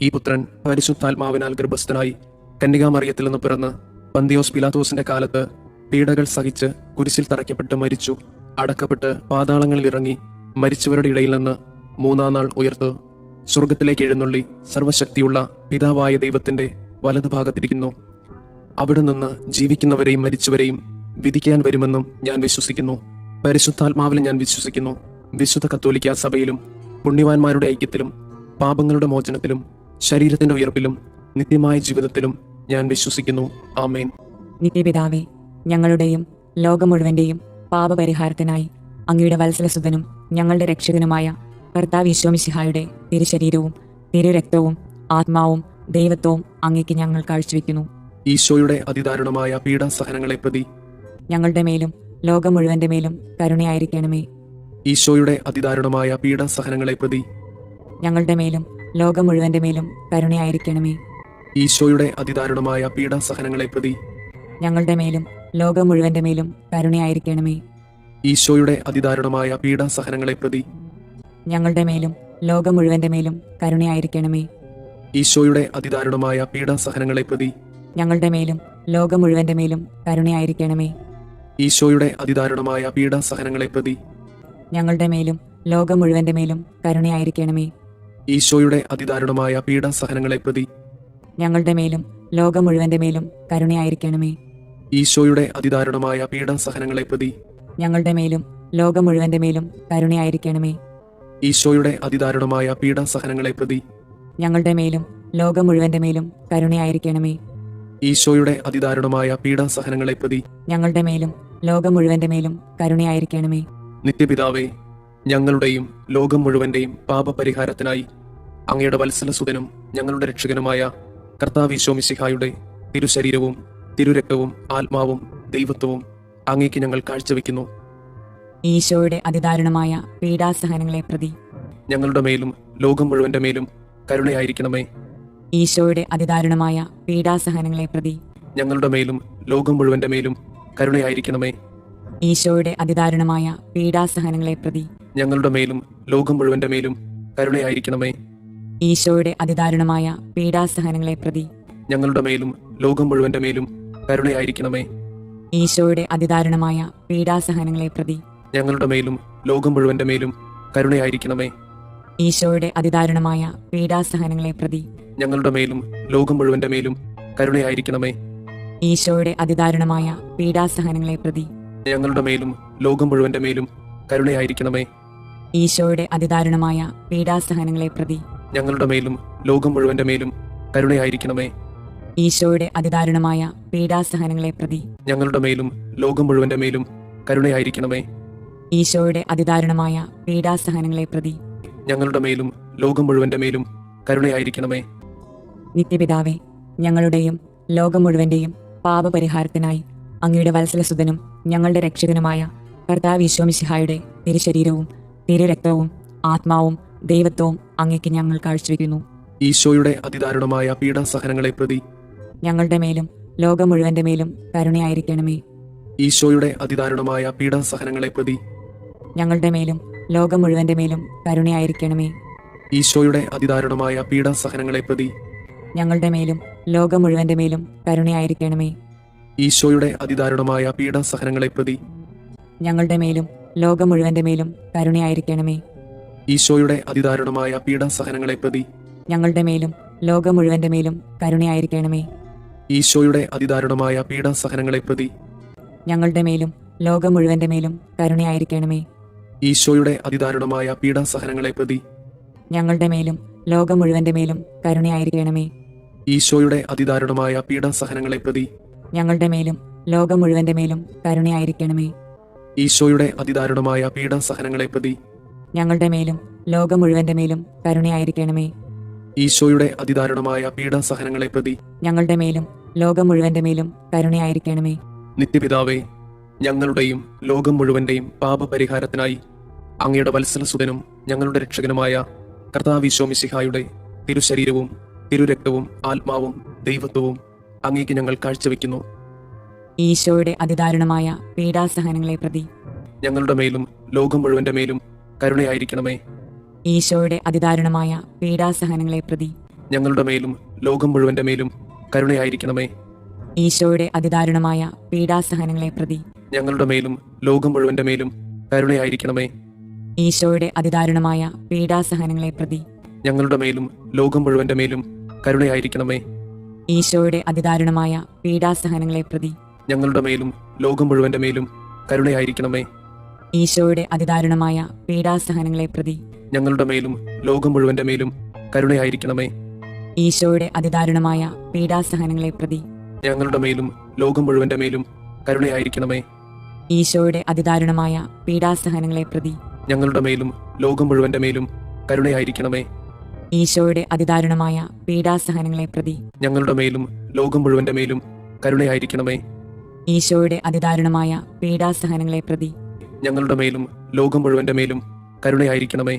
ഈ പുത്രൻ പരിശുദ്ധാത്മാവിനാൽ ഗർഭസ്ഥനായി കന്യകാമറിയത്തിൽ നിന്ന് പിറന്ന് പന്തിയോസ് പിലാത്തോസിന്റെ കാലത്ത് പീഡകൾ സഹിച്ച് കുരിശിൽ തറയ്ക്കപ്പെട്ട് മരിച്ചു, അടക്കപ്പെട്ട് പാതാളങ്ങളിൽ ഇറങ്ങി മരിച്ചവരുടെ ഇടയിൽ നിന്ന് മൂന്നാം നാൾ ഉയർത്ത് സ്വർഗത്തിലേക്ക് എഴുന്നള്ളി സർവശക്തിയുള്ള പിതാവായ ദൈവത്തിന്റെ വലതുഭാഗത്തിരിക്കുന്നു. അവിടെ നിന്ന് ജീവിക്കുന്നവരെയും മരിച്ചവരെയും വിധിക്കാൻ വരുമെന്നും ഞാൻ വിശ്വസിക്കുന്നു. പരിശുദ്ധാത്മാവിലും ഞാൻ വിശ്വസിക്കുന്നു. വിശുദ്ധ കത്തോലിക്കാ സഭയിലും പുണ്യവാന്മാരുടെ ഐക്യത്തിലും പാപങ്ങളുടെ മോചനത്തിലും ശരീരത്തിന്റെ ഉയർപ്പിലും നിത്യമായ ജീവിതത്തിലും ഞാൻ വിശ്വസിക്കുന്നു. ആമേൻ. നിത്യപിതാവേ, ഞങ്ങളുടെയും ലോകം മുഴുവന്റെയും പാപപരിഹാരത്തിനായി അങ്ങയുടെ വത്സലസുതനും ഞങ്ങളുടെ രക്ഷകനുമായ കർത്താവ് ഈശോ മിശിഹായുടെ തിരുശരീരവും തിരുരക്തവും ആത്മാവും ദൈവത്വവും അങ്ങേക്ക് ഞങ്ങൾ കാഴ്ചവെക്കുന്നു. ഈശോയുടെ അതിദാരുണമായ പീഡാസഹനങ്ങളെ പ്രതി ഞങ്ങളുടെ മേലും ലോകം മുഴുവന്റെ മേലും കരുണയായിരിക്കണമേ. ഈശോയുടെ അതിദാരുണമായ പീഡാസഹനങ്ങളെ പ്രതി ഞങ്ങളുടെ മേലും ലോകം മുഴുവന്റെ മേലും കരുണയായിരിക്കണമേ. ഈശോയുടെ അതിദാരുണമായ പീഡാസഹനങ്ങളെ പ്രതി ഞങ്ങളുടെ മേലും ലോകം മുഴുവന്റെ മേലും കരുണയായിരിക്കണമേ. ഈശോയുടെ അതിദാരുണമായ പീഡാസഹനങ്ങളെ പ്രതി ഞങ്ങളുടെ മേലും ലോകം മുഴുവന്റെ മേലും കരുണയായിരിക്കണമേ. ഈശോയുടെ അതിദാരുണമായ പീഡാസഹനങ്ങളെ പ്രതി ഞങ്ങളുടെ മേലും ലോകം മുഴുവന്റെ മേലും കരുണയായിരിക്കണമേ. ഈശോയുടെ അതിദാരുണമായ പീഡാസഹനങ്ങളെ പ്രതി ഞങ്ങളുടെ മേലും ലോകം മുഴുവന്റെ മേലും കരുണയായിരിക്കണമേ. ഈശോയുടെ അതിദാരുണമായ പീഡാസഹനങ്ങളെ പ്രതി ഞങ്ങളുടെ മേലും ലോകം മുഴുവന്റെ മേലും കരുണയായിരിക്കണമേ. ഈശോയുടെ അതിദാരുണമായ പീഡാസഹനങ്ങളെ പ്രതി ഞങ്ങളുടെ മേലും ലോകം മുഴുവന്റെ മേലും കരുണയായിരിക്കണമേ. ഈശോയുടെ അതിദാരുണമായ പീഡാസഹനങ്ങളെ പ്രതി ഞങ്ങളുടെ മേലും ലോകം മുഴുവന്റെ മേലും കരുണയായിരിക്കണമേ. ഈശോയുടെ അതിദാരുണമായ പീഡാസഹനങ്ങളെ പ്രതി ഞങ്ങളുടെ മേലും ലോകം മുഴുവന്റെ മേലും കരുണയായിരിക്കണമേ. നിത്യപിതാവേ, ഞങ്ങളുടെയും ലോകം മുഴുവന്റെയും പാപപരിഹാരത്തിനായി അങ്ങയുടെ വത്സലസുതനും ഞങ്ങളുടെ രക്ഷകനുമായ കർത്താവ് ഈശോ മിശിഹായുടെ തിരുശരീരവും തിരുരക്തവും ആത്മാവും ദൈവത്വവും അങ്ങേക്ക് ഞങ്ങൾ കാഴ്ചവെക്കുന്നു. ഈശോയുടെ അതിദാരുണമായ പീഡാസഹനങ്ങളെ പ്രതി ഞങ്ങളുടെ മേലും ലോകം മുഴുവന്റെ മേലും കരുണയായിരിക്കണമേ. ഈശോയുടെ അതിദാരുണമായ പീഡാസഹനങ്ങളെ പ്രതി ഞങ്ങളുടെ മേലും ലോകം മുഴുവന്റെ മേലും കരുണയായിരിക്കണമേ. ഈശോയുടെ അതിദാരുണമായ പീഡാസഹനങ്ങളെ പ്രതി ഞങ്ങളുടെ മേലും ലോകം മുഴുവന്റെ മേലും കരുണയായിരിക്കണമേ. ഈശോയുടെ അതിദാരുണമായ പീഡാസഹനങ്ങളെ പ്രതി ഞങ്ങളുടെ മേലും ലോകം മുഴുവന്റെ മേലും കരുണയായിരിക്കണമേ. ഈശോയുടെ അതിദാരുണമായ പീഡാസഹനങ്ങളെ പ്രതി ഞങ്ങളുടെ മേലും ലോകം മുഴുവന്റെ മേലും കരുണയായിരിക്കണമേ. ഈശോയുടെ അതിദാരുണമായ പീഡാസഹനങ്ങളെ പ്രതി ഞങ്ങളുടെ മേലും ലോകം മുഴുവന്റെ മേലും കരുണയായിരിക്കണമേ. ഈശോയുടെ അതിദാരുണമായ പീഡാസഹനങ്ങളെ പ്രതി ഞങ്ങളുടെ മേലും ലോകം മുഴുവന്റെ മേലും കരുണയായിരിക്കണമേ. ഈശോയുടെ അതിദാരുണമായ പീഡാസഹനങ്ങളെ പ്രതി ഞങ്ങളുടെ മേലും ലോകം മുഴുവന്റെ മേലും കരുണയായിരിക്കണമേ. ഈശോയുടെ അതിദാരുണമായ പീഡാസഹനങ്ങളെ പ്രതി ഞങ്ങളുടെ മേലും ലോകം മുഴുവന്റെ മേലും കരുണയായിരിക്കണമേ. ഈശോയുടെ അതിദാരുണമായ പീഡാസഹനങ്ങളെ പ്രതി ഞങ്ങളുടെ മേലും ലോകം മുഴുവന്റെ മേലും കരുണയായിരിക്കണമേ. നിത്യപിതാവേ, ഞങ്ങളുടെയും ലോകം മുഴുവന്റെയും പാപപരിഹാരത്തിനായി അങ്ങയുടെ വത്സലസുതനും ഞങ്ങളുടെ രക്ഷകനുമായ കർത്താവ് ഈശോ മിശിഹായുടെ തിരുശരീരവും തിരുരക്തവും ആത്മാവും ദൈവത്വവും അങ്ങേക്ക് ഞങ്ങൾ കാഴ്ചവെക്കുന്നു. ഈശോയുടെ അതിദാരുണമായ പീഡാസഹനങ്ങളെ പ്രതി ഞങ്ങളുടെ മേലും ലോകം മുഴുവന്റെ മേലും കരുണയായിരിക്കണമേ. ഈശോയുടെ അതിദാരുണമായ പീഡാസഹനങ്ങളെ പ്രതി ഞങ്ങളുടെ മേലും ലോകം മുഴുവന്റെ മേലും കരുണയായിരിക്കണമേ. ഈശോയുടെ അതിദാരുണമായ പീഡാസഹനങ്ങളെ പ്രതി ഞങ്ങളുടെ മേലും ലോകം മുഴുവന്റെ മേലും കരുണയായിരിക്കണമേ. ഈശോയുടെ അതിദാരുണമായ പീഡാസഹനങ്ങളെ പ്രതി ഞങ്ങളുടെ മേലും ലോകം മുഴുവന്റെ മേലും കരുണയായിരിക്കണമേ. ഈശോയുടെ അതിദാരുണമായ പീഡാസഹനങ്ങളെ പ്രതി ഞങ്ങളുടെ മേലും ലോകം മുഴുവന്റെ മേലും കരുണയായിരിക്കണമേ. ഈശോയുടെ അതിദാരുണമായ പീഡാസഹനങ്ങളെ പ്രതി ഞങ്ങളുടെ മേലും ലോകം മുഴുവന്റെ മേലും കരുണയായിരിക്കണമേ. ഈശോയുടെ അതിദാരുണമായ പീഡാസഹനങ്ങളെ പ്രതി ഞങ്ങളുടെ മേലും ലോകം മുഴുവന്റെ മേലും കരുണയായിരിക്കണമേ. ഈശോയുടെ അതിദാരുണമായ പീഡാസഹനങ്ങളെ പ്രതി ഞങ്ങളുടെ മേലും ലോകം മുഴുവന്റെ മേലും കരുണയായിരിക്കണമേ. ഈശോയുടെ അതിദാരുണമായ പീഡാസഹനങ്ങളെ പ്രതി ഞങ്ങളുടെ മേലും ലോകം മുഴുവന്റെ മേലും കരുണയായിരിക്കണമേ. ഈശോയുടെ അതിദാരുണമായ പീഡാസഹനങ്ങളെ പ്രതി ഞങ്ങളുടെ മേലും ലോകം മുഴുവന്റെ മേലും കരുണയായിരിക്കണമേ. നിത്യപിതാവേ, ഞങ്ങളുടെയും ലോകം മുഴുവന്റെയും പാപപരിഹാരത്തിനായി അങ്ങയുടെ വത്സലസുതനും ഞങ്ങളുടെ രക്ഷകനുമായ കർത്താവ് ഈശോ മിശിഹായുടെ തിരുശരീരവും തിരുരക്തവും ആത്മാവും ദൈവത്വവും അങ്ങേക്ക് ഞങ്ങൾ കാഴ്ചവെക്കുന്നു. ഈശോയുടെ അതിദാരുണമായ പീഡാസഹനങ്ങളെ പ്രതി ഞങ്ങളുടെ മേലും ലോകം മുഴുവന്റെ മേലും കരുണയായിരിക്കണമേ. ഈശോയുടെ അതിദാരുണമായ പീഡാസഹനങ്ങളെ പ്രതി ഞങ്ങളുടെ മേലും ലോകം മുഴുവന്റെ മേലും കരുണയായിരിക്കണമേ. ഈശോയുടെ അതിദാരുണമായ പീഡാസഹനങ്ങളെ പ്രതി ഞങ്ങളുടെ മേലും ലോകം മുഴുവന്റെ മേലും കരുണയായിരിക്കണമേ. ഈശോയുടെ അതിദാരുണമായ പീഡാസഹനങ്ങളെ പ്രതി ഞങ്ങളുടെ മേലും ലോകം മുഴുവന്റെ മേലും കരുണയായിരിക്കണമേ. ഈശോയുടെ അതിദാരുണമായ പീഡാസഹനങ്ങളെ പ്രതി ഞങ്ങളുടെ മേലും ലോകം മുഴുവന്റെ മേലും കരുണയായിരിക്കണമേ. ഈശോയുടെ അതിദാരുണമായ പീഡാസഹനങ്ങളെ പ്രതി ഞങ്ങളുടെ മേലും ലോകം മുഴുവന്റെ മേലും കരുണയായിരിക്കണമേ. ഈശോയുടെ അതിദാരുണമായ പീഡാസഹനങ്ങളെ പ്രതി ഞങ്ങളുടെ മേലും ലോകം മുഴുവന്റെ മേലും കരുണയായിരിക്കണമേ. ഈശോയുടെ അതിദാരുണമായ പീഡാസഹനങ്ങളെ പ്രതി ഞങ്ങളുടെ മേലും ലോകം മുഴുവന്റെ മേലും കരുണയായിരിക്കണമേ. ഈശോയുടെ അതിദാരുണമായ പീഡാസഹനങ്ങളെ പ്രതി ഞങ്ങളുടെ മേലും ലോകം മുഴുവന്റെ മേലും കരുണയായിരിക്കണമേ. ഈശോയുടെ അതിദാരുണമായ പീഡാസഹനങ്ങളെ പ്രതി ഞങ്ങളുടെ മേലും ലോകം മുഴുവന്റെ മേലും കരുണയായിരിക്കണമേ.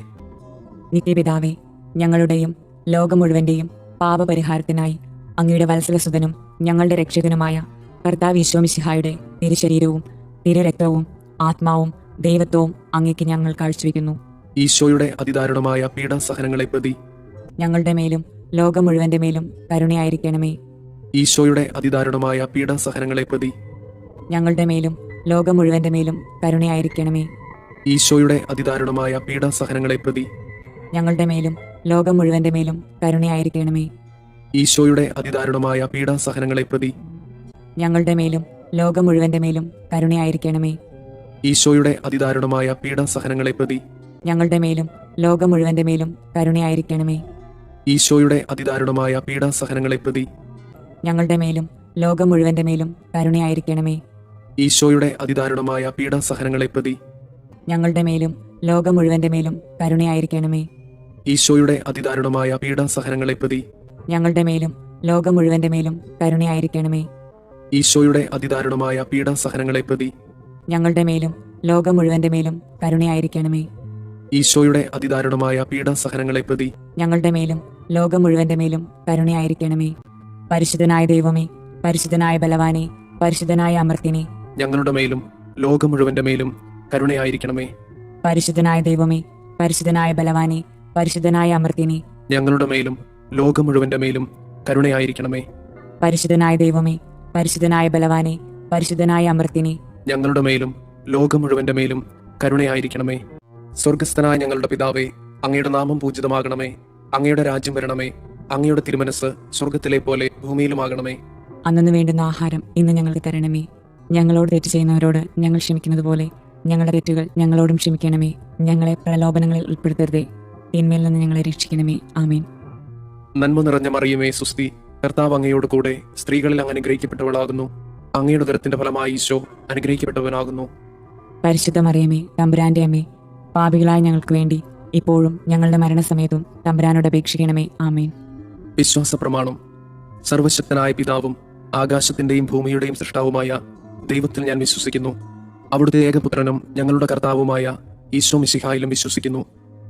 നിത്യപിതാവേ, ഞങ്ങളുടെയും ലോകം മുഴുവന്റെയും പാപപരിഹാരത്തിനായി അങ്ങയുടെ വത്സലസുതനും ഞങ്ങളുടെ രക്ഷകനുമായ കർത്താവ് ഈശോമിശിഹായുടെ തിരുശരീരവും തിരുരക്തവും ആത്മാവും ദൈവത്വവും അങ്ങേക്ക് ഞങ്ങൾ കാഴ്ചവെക്കുന്നു. ഈശോയുടെ അതിദാരുണമായ പീഡാസഹനങ്ങളെ പ്രതി ഞങ്ങളുടെ മേലും ലോകം മുഴുവന്റെ മേലും കരുണയായിരിക്കണമേ. ഈശോയുടെ അതിദാരുണമായ പീഡാസഹനങ്ങളെ പ്രതി ഞങ്ങളുടെ മേലും ലോകം മുഴുവന്റെ മേലും കരുണയായിരിക്കണമേ. ഈശോയുടെ അതിദാരുണമായ പീഡാസഹനങ്ങളെ പ്രതി ഞങ്ങളുടെ മേലും ലോകം മുഴുവന്റെ മേലും കരുണയായിരിക്കണമേ. ഈശോയുടെ അതിദാരുണമായ പീഡാസഹനങ്ങളെ പ്രതി ഞങ്ങളുടെ മേലും ലോകം മുഴുവന്റെ മേലും കരുണയായിരിക്കണമേ. ഈശോയുടെ അതിദാരുണമായ പീഡാസഹനങ്ങളെ പ്രതി ഞങ്ങളുടെ മേലും ലോകം മുഴുവന്റെ മേലും കരുണയായിരിക്കണമേ. ഈശോയുടെ അതിദാരുണമായ പീഡാസഹനങ്ങളെ പ്രതി ഞങ്ങളുടെ മേലും ലോകം മുഴുവന്റെ മേലും കരുണയായിരിക്കണമേ. ഈശോയുടെ അതിദാരുണമായ പീഡാസഹനങ്ങളെ പ്രതി ഞങ്ങളുടെ മേലും ലോകം മുഴുവന്റെ മേലും കരുണയായിരിക്കണമേ. ഈശോയുടെ അതിദാരുണമായ പീഡാസഹനങ്ങളെ പ്രതി ഞങ്ങളുടെ മേലും ലോകം മുഴുവന്റെ മേലും കരുണയായിരിക്കണമേ. ഈശോയുടെ അതിദാരുണമായ പീഡാസഹനങ്ങളെ പ്രതി ഞങ്ങളുടെ മേലും ലോകം മുഴുവന്റെ മേലും കരുണയായിരിക്കണമേ. ഈശോയുടെ അതിദാരുണമായ പീഡാസഹനങ്ങളെ പ്രതി ഞങ്ങളുടെ മേലും ലോകം മുഴുവന്റെ മേലും കരുണയായിരിക്കണമേ. പരിശുദ്ധനായ ദൈവമേ, പരിശുദ്ധനായ ബലവാനെ, പരിശുദ്ധനായ അമർത്തിനെ, ഞങ്ങളുടെ മേലും ലോകം മുഴുവന്റെ മേലും കരുണയായിരിക്കണമേ. പരിശുദ്ധനായ ദൈവമേ, പരിശുദ്ധനായ ബലവാനെ, പരിശുദ്ധനായ അമർത്തിനെ, ഞങ്ങളുടെ മേലും ലോകം മുഴുവന്റെ മേലും കരുണയായിരിക്കണമേ. പരിശുദ്ധനായ ദൈവമേ, പരിശുദ്ധനായ ബലവാനെ, പരിശുദ്ധനായ അമർത്തിനെ, ഞങ്ങളുടെ മേലും ലോകം മുഴുവന്റെ മേലും കരുണയായിരിക്കണമേ. സ്വർഗസ്ഥനായ ഞങ്ങളുടെ പിതാവേ, അങ്ങയുടെ നാമം പൂജിതമാകണമേ. അങ്ങയുടെ രാജ്യം വരണമേ. അങ്ങയുടെ തിരുമനസ് സ്വർഗത്തിലെ പോലെ ഭൂമിയിലുമാകണമേ. അന്നു വേണ്ടുന്ന ആഹാരം ഇന്ന് ഞങ്ങൾക്ക് തരണമേ. ഞങ്ങളോട് തെറ്റ് ചെയ്യുന്നവരോട് ഞങ്ങൾ ക്ഷമിക്കുന്നത് പോലെ ഞങ്ങളുടെ തെറ്റുകൾ ഞങ്ങളോടും ക്ഷമിക്കണമേ. ഞങ്ങളെ പ്രലോഭനങ്ങളിൽ ഉൾപ്പെടുത്തരുതേ, തിന്മയിൽ നിന്ന് ഞങ്ങളെ രക്ഷിക്കണമേ. ആമേൻ. നന്മ നിറഞ്ഞ മറിയമേ, സുസ്തി, കർത്താവ് അങ്ങയോട് കൂടെ സ്ത്രീകളിൽ അങ്ങ് അനുഗ്രഹിക്കപ്പെട്ടവളാകുന്നു. അങ്ങയുടെ ഉദരത്തിന്റെ ഫലമായി ഈശോ അനുഗ്രഹിക്കപ്പെട്ടവനാകുന്നു. പരിശുദ്ധ മറിയമേ, തമ്പുരാന്റെ അമ്മേ, പാപികളായ ഞങ്ങൾക്ക് വേണ്ടി ഇപ്പോഴും ഞങ്ങളുടെ മരണസമയത്തും തമ്പുരാനോട് അപേക്ഷിക്കണമേ. ആമേൻ. വിശ്വാസ പ്രമാണം. സർവശക്തനായ പിതാവും ആകാശത്തിന്റെയും ഭൂമിയുടെയും സൃഷ്ടാവുമായ ദൈവത്തിൽ ഞാൻ വിശ്വസിക്കുന്നു. അവിടുത്തെ ഏകപുത്രനും ഞങ്ങളുടെ കർത്താവുമായ ഈശോ മിശിഹായിലും വിശ്വസിക്കുന്നു.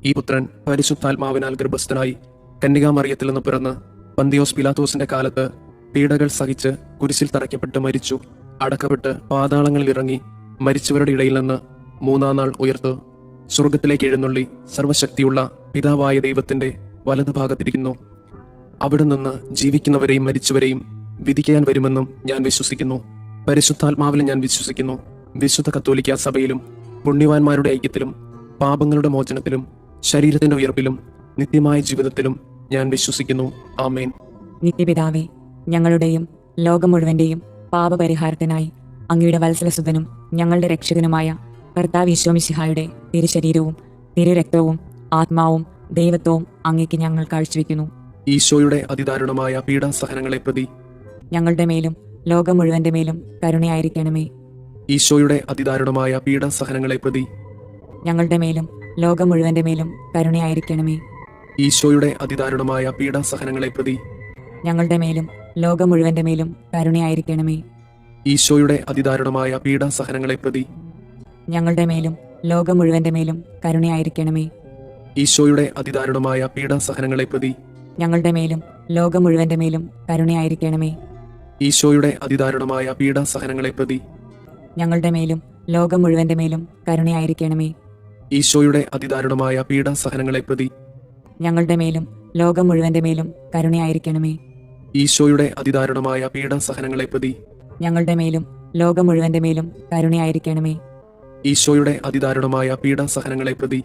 ഈ പുത്രൻ പരിശുദ്ധാത്മാവിനാൽ ഗർഭസ്ഥനായി കന്യകാമറിയത്തിൽ നിന്ന് പിറന്ന് പന്തിയോസ് പിലാത്തോസിന്റെ കാലത്ത് പീഡകൾ സഹിച്ച് കുരിശിൽ തറയ്ക്കപ്പെട്ട് മരിച്ചു, അടക്കപ്പെട്ട് പാതാളങ്ങളിൽ ഇറങ്ങി, മരിച്ചവരുടെ ഇടയിൽ നിന്ന് മൂന്നാം നാൾ ഉയർത്ത് സ്വർഗത്തിലേക്ക് എഴുന്നള്ളി സർവശക്തിയുള്ള പിതാവായ ദൈവത്തിന്റെ വലതുഭാഗത്തിരിക്കുന്നു. അവിടെ നിന്ന് ജീവിക്കുന്നവരെയും മരിച്ചവരെയും വിധിക്കാൻ വരുമെന്നും ഞാൻ വിശ്വസിക്കുന്നു. പരിശുദ്ധാത്മാവിലും ഞാൻ വിശ്വസിക്കുന്നു. വിശുദ്ധ കത്തോലിക്ക സഭയിലും പുണ്യവാന്മാരുടെ ഐക്യത്തിലും പാപങ്ങളുടെ മോചനത്തിലും ശരീരത്തിന്റെ ഉയർപ്പിലും നിത്യമായ ജീവിതത്തിലും ഞാൻ വിശ്വസിക്കുന്നു. ആമേൻ. നിത്യപിതാവേ, ഞങ്ങളുടെയും ലോകം മുഴുവന്റെയും പാപപരിഹാരത്തിനായി അങ്ങയുടെ വത്സലസുതനും ഞങ്ങളുടെ രക്ഷകനുമായ കർത്താവ് ഈശോമിശിഹായുടെ തിരുശരീരവും തിരുരക്തവും ആത്മാവും ദൈവത്വവും അങ്ങേക്ക് ഞങ്ങൾ കാഴ്ചവെക്കുന്നു. ഈശോയുടെ അതിദാരുണമായ പീഡാസഹനങ്ങളെ പ്രതി ഞങ്ങളുടെ മേലും ലോകം മുഴുവന്റെ മേലും കരുണയായിരിക്കണമേ. ഈശോയുടെ അതിദാരുണമായ പീഡാസഹനങ്ങളെ പ്രതി ഞങ്ങളുടെ മേലും ലോകം മുഴുവന്റെ മേലും കരുണയായിരിക്കണമേ. ഈശോയുടെ അതിദാരുണമായ പീഡാസഹനങ്ങളെ പ്രതി ഞങ്ങളുടെ മേലും ലോകം മുഴുവന്റെ മേലും കരുണയായിരിക്കണമേ. ഈശോയുടെ അതിദാരുണമായ പീഡാസഹനങ്ങളെ പ്രതി ഞങ്ങളുടെ മേലും ലോകം മുഴുവന്റെ മേലും കരുണയായിരിക്കണമേ. ഈശോയുടെ അതിദാരുണമായ പീഡാസഹനങ്ങളെ പ്രതി ഞങ്ങളുടെ മേലും ലോകം മുഴുവന്റെ മേലും കരുണയായിരിക്കണമേ. ഈശോയുടെ അതിദാരുണമായ പീഡാസഹനങ്ങളെ പ്രതി ഞങ്ങളുടെ മേലും ലോകം മുഴുവന്റെ മേലും കരുണയായിരിക്കണമേ. ഈശോയുടെ അതിദാരുണമായ പീഡാസഹനങ്ങളെ പ്രതി ഞങ്ങളുടെ മേലും ലോകം മുഴുവന്റെ മേലും കരുണയായിരിക്കണമേ. ഈശോയുടെ അതിദാരുണമായ പീഡാസഹനങ്ങളെ പ്രതി ഞങ്ങളുടെ മേലും ലോകം മുഴുവന്റെ മേലും കരുണയായിരിക്കണമേ. ഈശോയുടെ അതിദാരുണമായ പീഡാസഹനങ്ങളെ പ്രതി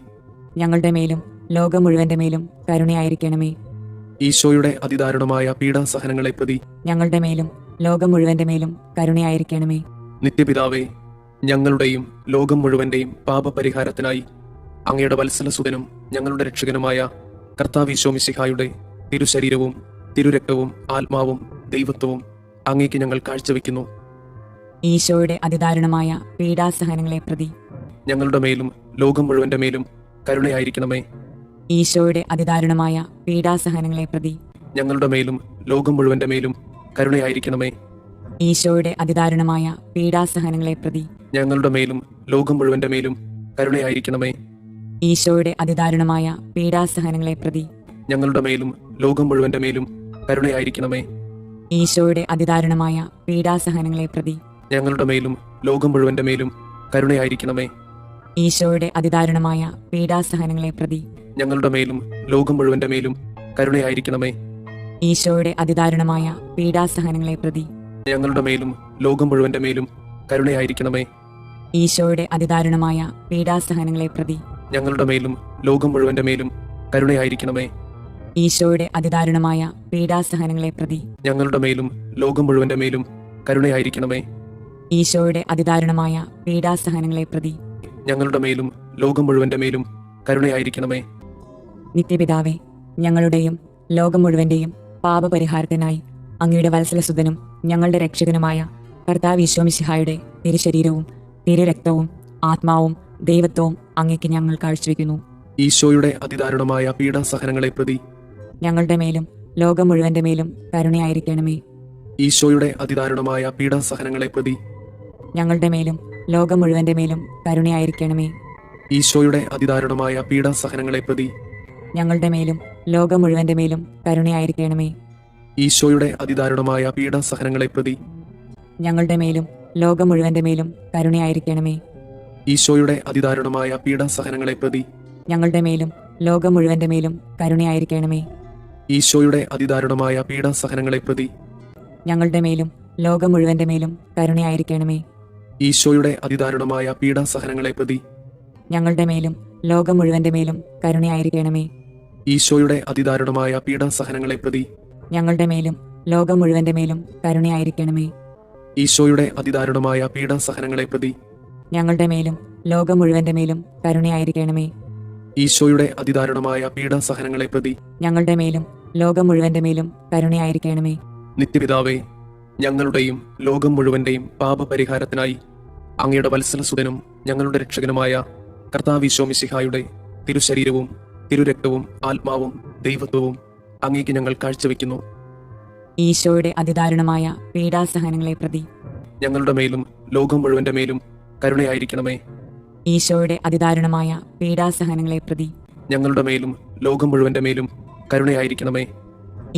ഞങ്ങളുടെ മേലും ലോകം മുഴുവന്റെ മേലും കരുണയായിരിക്കണമേ. ഈശോയുടെ അതിദാരുണമായ പീഡാസഹനങ്ങളെ പ്രതി ഞങ്ങളുടെ മേലും ലോകം മുഴുവന്റെ മേലും കരുണയായിരിക്കണമേ. നിത്യപിതാവേ, ഞങ്ങളുടെയും ലോകം മുഴുവന്റെയും പാപപരിഹാരത്തിനായി അങ്ങയുടെ വത്സലസുതനും ഞങ്ങളുടെ രക്ഷകനുമായ കർത്താവ് മിശിഹായുടെ തിരുശരീരവും തിരുരക്തവും ആത്മാവും ദൈവത്വവും അങ്ങേക്ക് ഞങ്ങൾ കാഴ്ചവെക്കുന്നു. ഈശോയുടെ അതിദാരുണമായ പീഡാസഹനങ്ങളെ പ്രതി ഞങ്ങളുടെ മേലും ലോകം മുഴുവന്റെ മേലും കരുണയായിരിക്കണമേ. ഈശോയുടെ അതിദാരുണമായ പീഡാസഹനങ്ങളെ പ്രതി ഞങ്ങളുടെ മേലും ലോകം മുഴുവന്റെ മേലും കരുണയായിരിക്കണമേ. ഈശോയുടെ അതിദാരുണമായ പീഡാസഹനങ്ങളെ പ്രതി ഞങ്ങളുടെ മേലും ലോകം മുഴുവന്റെ മേലും കരുണയായിരിക്കണമേ. ഈശോയുടെ അതിദാരുണമായ പീഡാസഹനങ്ങളെ പ്രതി ഞങ്ങളുടെ മേലും ലോകം മുഴുവന്റെ മേലും കരുണയായിരിക്കണമേ. ഈശോയുടെ അതിദാരുണമായ പീഡാസഹനങ്ങളെ പ്രതി ഞങ്ങളുടെ മേലും ലോകം മുഴുവന്റെ മേലും കരുണയായിരിക്കണമേ. ഈശോയുടെ അതിദാരുണമായ പീഡാസഹനങ്ങളെ പ്രതി ഞങ്ങളുടെ മേലും ലോകം മുഴുവന്റെ മേലും കരുണയായിരിക്കണമേ. ഈശോയുടെ അതിദാരുണമായ പീഡാസഹനങ്ങളെ പ്രതി ഞങ്ങളുടെ മേലും ലോകം മുഴുവന്റെ മേലും കരുണയായിരിക്കണമേ. ഈശോയുടെ അതിദാരുണമായ പീഡാസഹനങ്ങളെ പ്രതി ഞങ്ങളുടെ മേലും ലോകം മുഴുവന്റെ മേലും കരുണയായിരിക്കണമേ. ഈശോയുടെ അതിദാരുണമായ പീഡാസഹനങ്ങളെ പ്രതി ഞങ്ങളുടെ മേലും ലോകം മുഴുവന്റെ മേലും കരുണയായിരിക്കണമേ. ഈശോയുടെ അതിദാരുണമായ പീഡാസഹനങ്ങളെ പ്രതി ഞങ്ങളുടെ മേലും ലോകം മുഴുവന്റെ മേലും കരുണയായിരിക്കണമേ. നിത്യപിതാവേ, ഞങ്ങളുടെയും ലോകം മുഴുവന്റെയും പാപപരിഹാരത്തിനായി അങ്ങയുടെ വത്സലസുതനും ഞങ്ങളുടെ രക്ഷകനുമായ കർത്താവ് മിശിഹായുടെ തിരുശരീരവും തിരുരക്തവും ആത്മാവും ദൈവത്വവും അങ്ങേക്ക് ഞങ്ങൾ കാഴ്ചവെക്കുന്നു. ഈശോയുടെ അതിദാരുണമായ പീഡാസഹനങ്ങളെ പ്രതി ഞങ്ങളുടെ മേലും ലോകം മുഴുവന്റെ മേലും കരുണയായിരിക്കണമേ. ഈശോയുടെ അതിദാരുണമായ പീഡാസഹനങ്ങളെ പ്രതി ഞങ്ങളുടെ മേലും ലോകം മുഴുവന്റെ മേലും കരുണയായിരിക്കണമേ. ഈശോയുടെ അതിദാരുണമായ പീഡാസഹനങ്ങളെ പ്രതി ഞങ്ങളുടെ മേലും ലോകം മുഴുവന്റെ മേലും കരുണയായിരിക്കണമേ. ഈശോയുടെ അതിദാരുണമായ പീഡാസഹനങ്ങളെ പ്രതി ഞങ്ങളുടെ മേലും ലോകം മുഴുവന്റെ മേലും കരുണയായിരിക്കണമേ. ഈശോയുടെ അതിദാരുണമായ പീഡാസഹനങ്ങളെ പ്രതി ഞങ്ങളുടെ മേലും ലോകം മുഴുവന്റെ മേലും കരുണയായിരിക്കണമേ. ഈശോയുടെ അതിദാരുണമായ പീഡാസഹനങ്ങളെ പ്രതി ഞങ്ങളുടെ മേലും ലോകം മുഴുവന്റെ മേലും കരുണയായിരിക്കണമേ. ഈശോയുടെ അതിദാരുണമായ പീഡാസഹനങ്ങളെ പ്രതി ഞങ്ങളുടെ മേലും ലോകം മുഴുവന്റെ മേലും കരുണയായിരിക്കണമേ. ഈശോയുടെ അതിദാരുണമായ പീഡാസഹനങ്ങളെ പ്രതി ഞങ്ങളുടെ മേലും ലോകം മുഴുവന്റെ മേലും കരുണയായിരിക്കണമേ. ഈശോയുടെ അതിദാരുണമായ പീഡാസഹനങ്ങളെ പ്രതി ഞങ്ങളുടെ മേലും ലോകം മുഴുവന്റെ മേലും കരുണയായിരിക്കണമേ. ഈശോയുടെ അതിദാരുണമായ പീഡാസഹനങ്ങളെ പ്രതി ഞങ്ങളുടെ മേലും ലോകം മുഴുവന്റെ മേലും കരുണയായിരിക്കണമേ. നിത്യപിതാവേ, ഞങ്ങളുടെയും ലോകം മുഴുവന്റെയും പാപപരിഹാരത്തിനായി അങ്ങയുടെ വത്സലസുതനും ഞങ്ങളുടെ രക്ഷകനുമായ കർത്താവ് മിശിഹായുടെ തിരുശരീരവും തിരുരക്തവും ആത്മാവും ദൈവത്വവും അങ്ങേക്ക് ഞങ്ങൾ കാഴ്ചവെക്കുന്നു. ഈശോയുടെ അതിദാരുണമായ പീഡാസഹനങ്ങളെ പ്രതി ഞങ്ങളുടെ മേലും ലോകം മുഴുവന്റെ മേലും കരുണയായിരിക്കണമേ. ഈശോയുടെ അതിദാരുണമായ പീഡാസഹനങ്ങളെ പ്രതി ഞങ്ങളുടെ മേലും ലോകം മുഴുവന്റെ മേലും കരുണയായിരിക്കണമേ.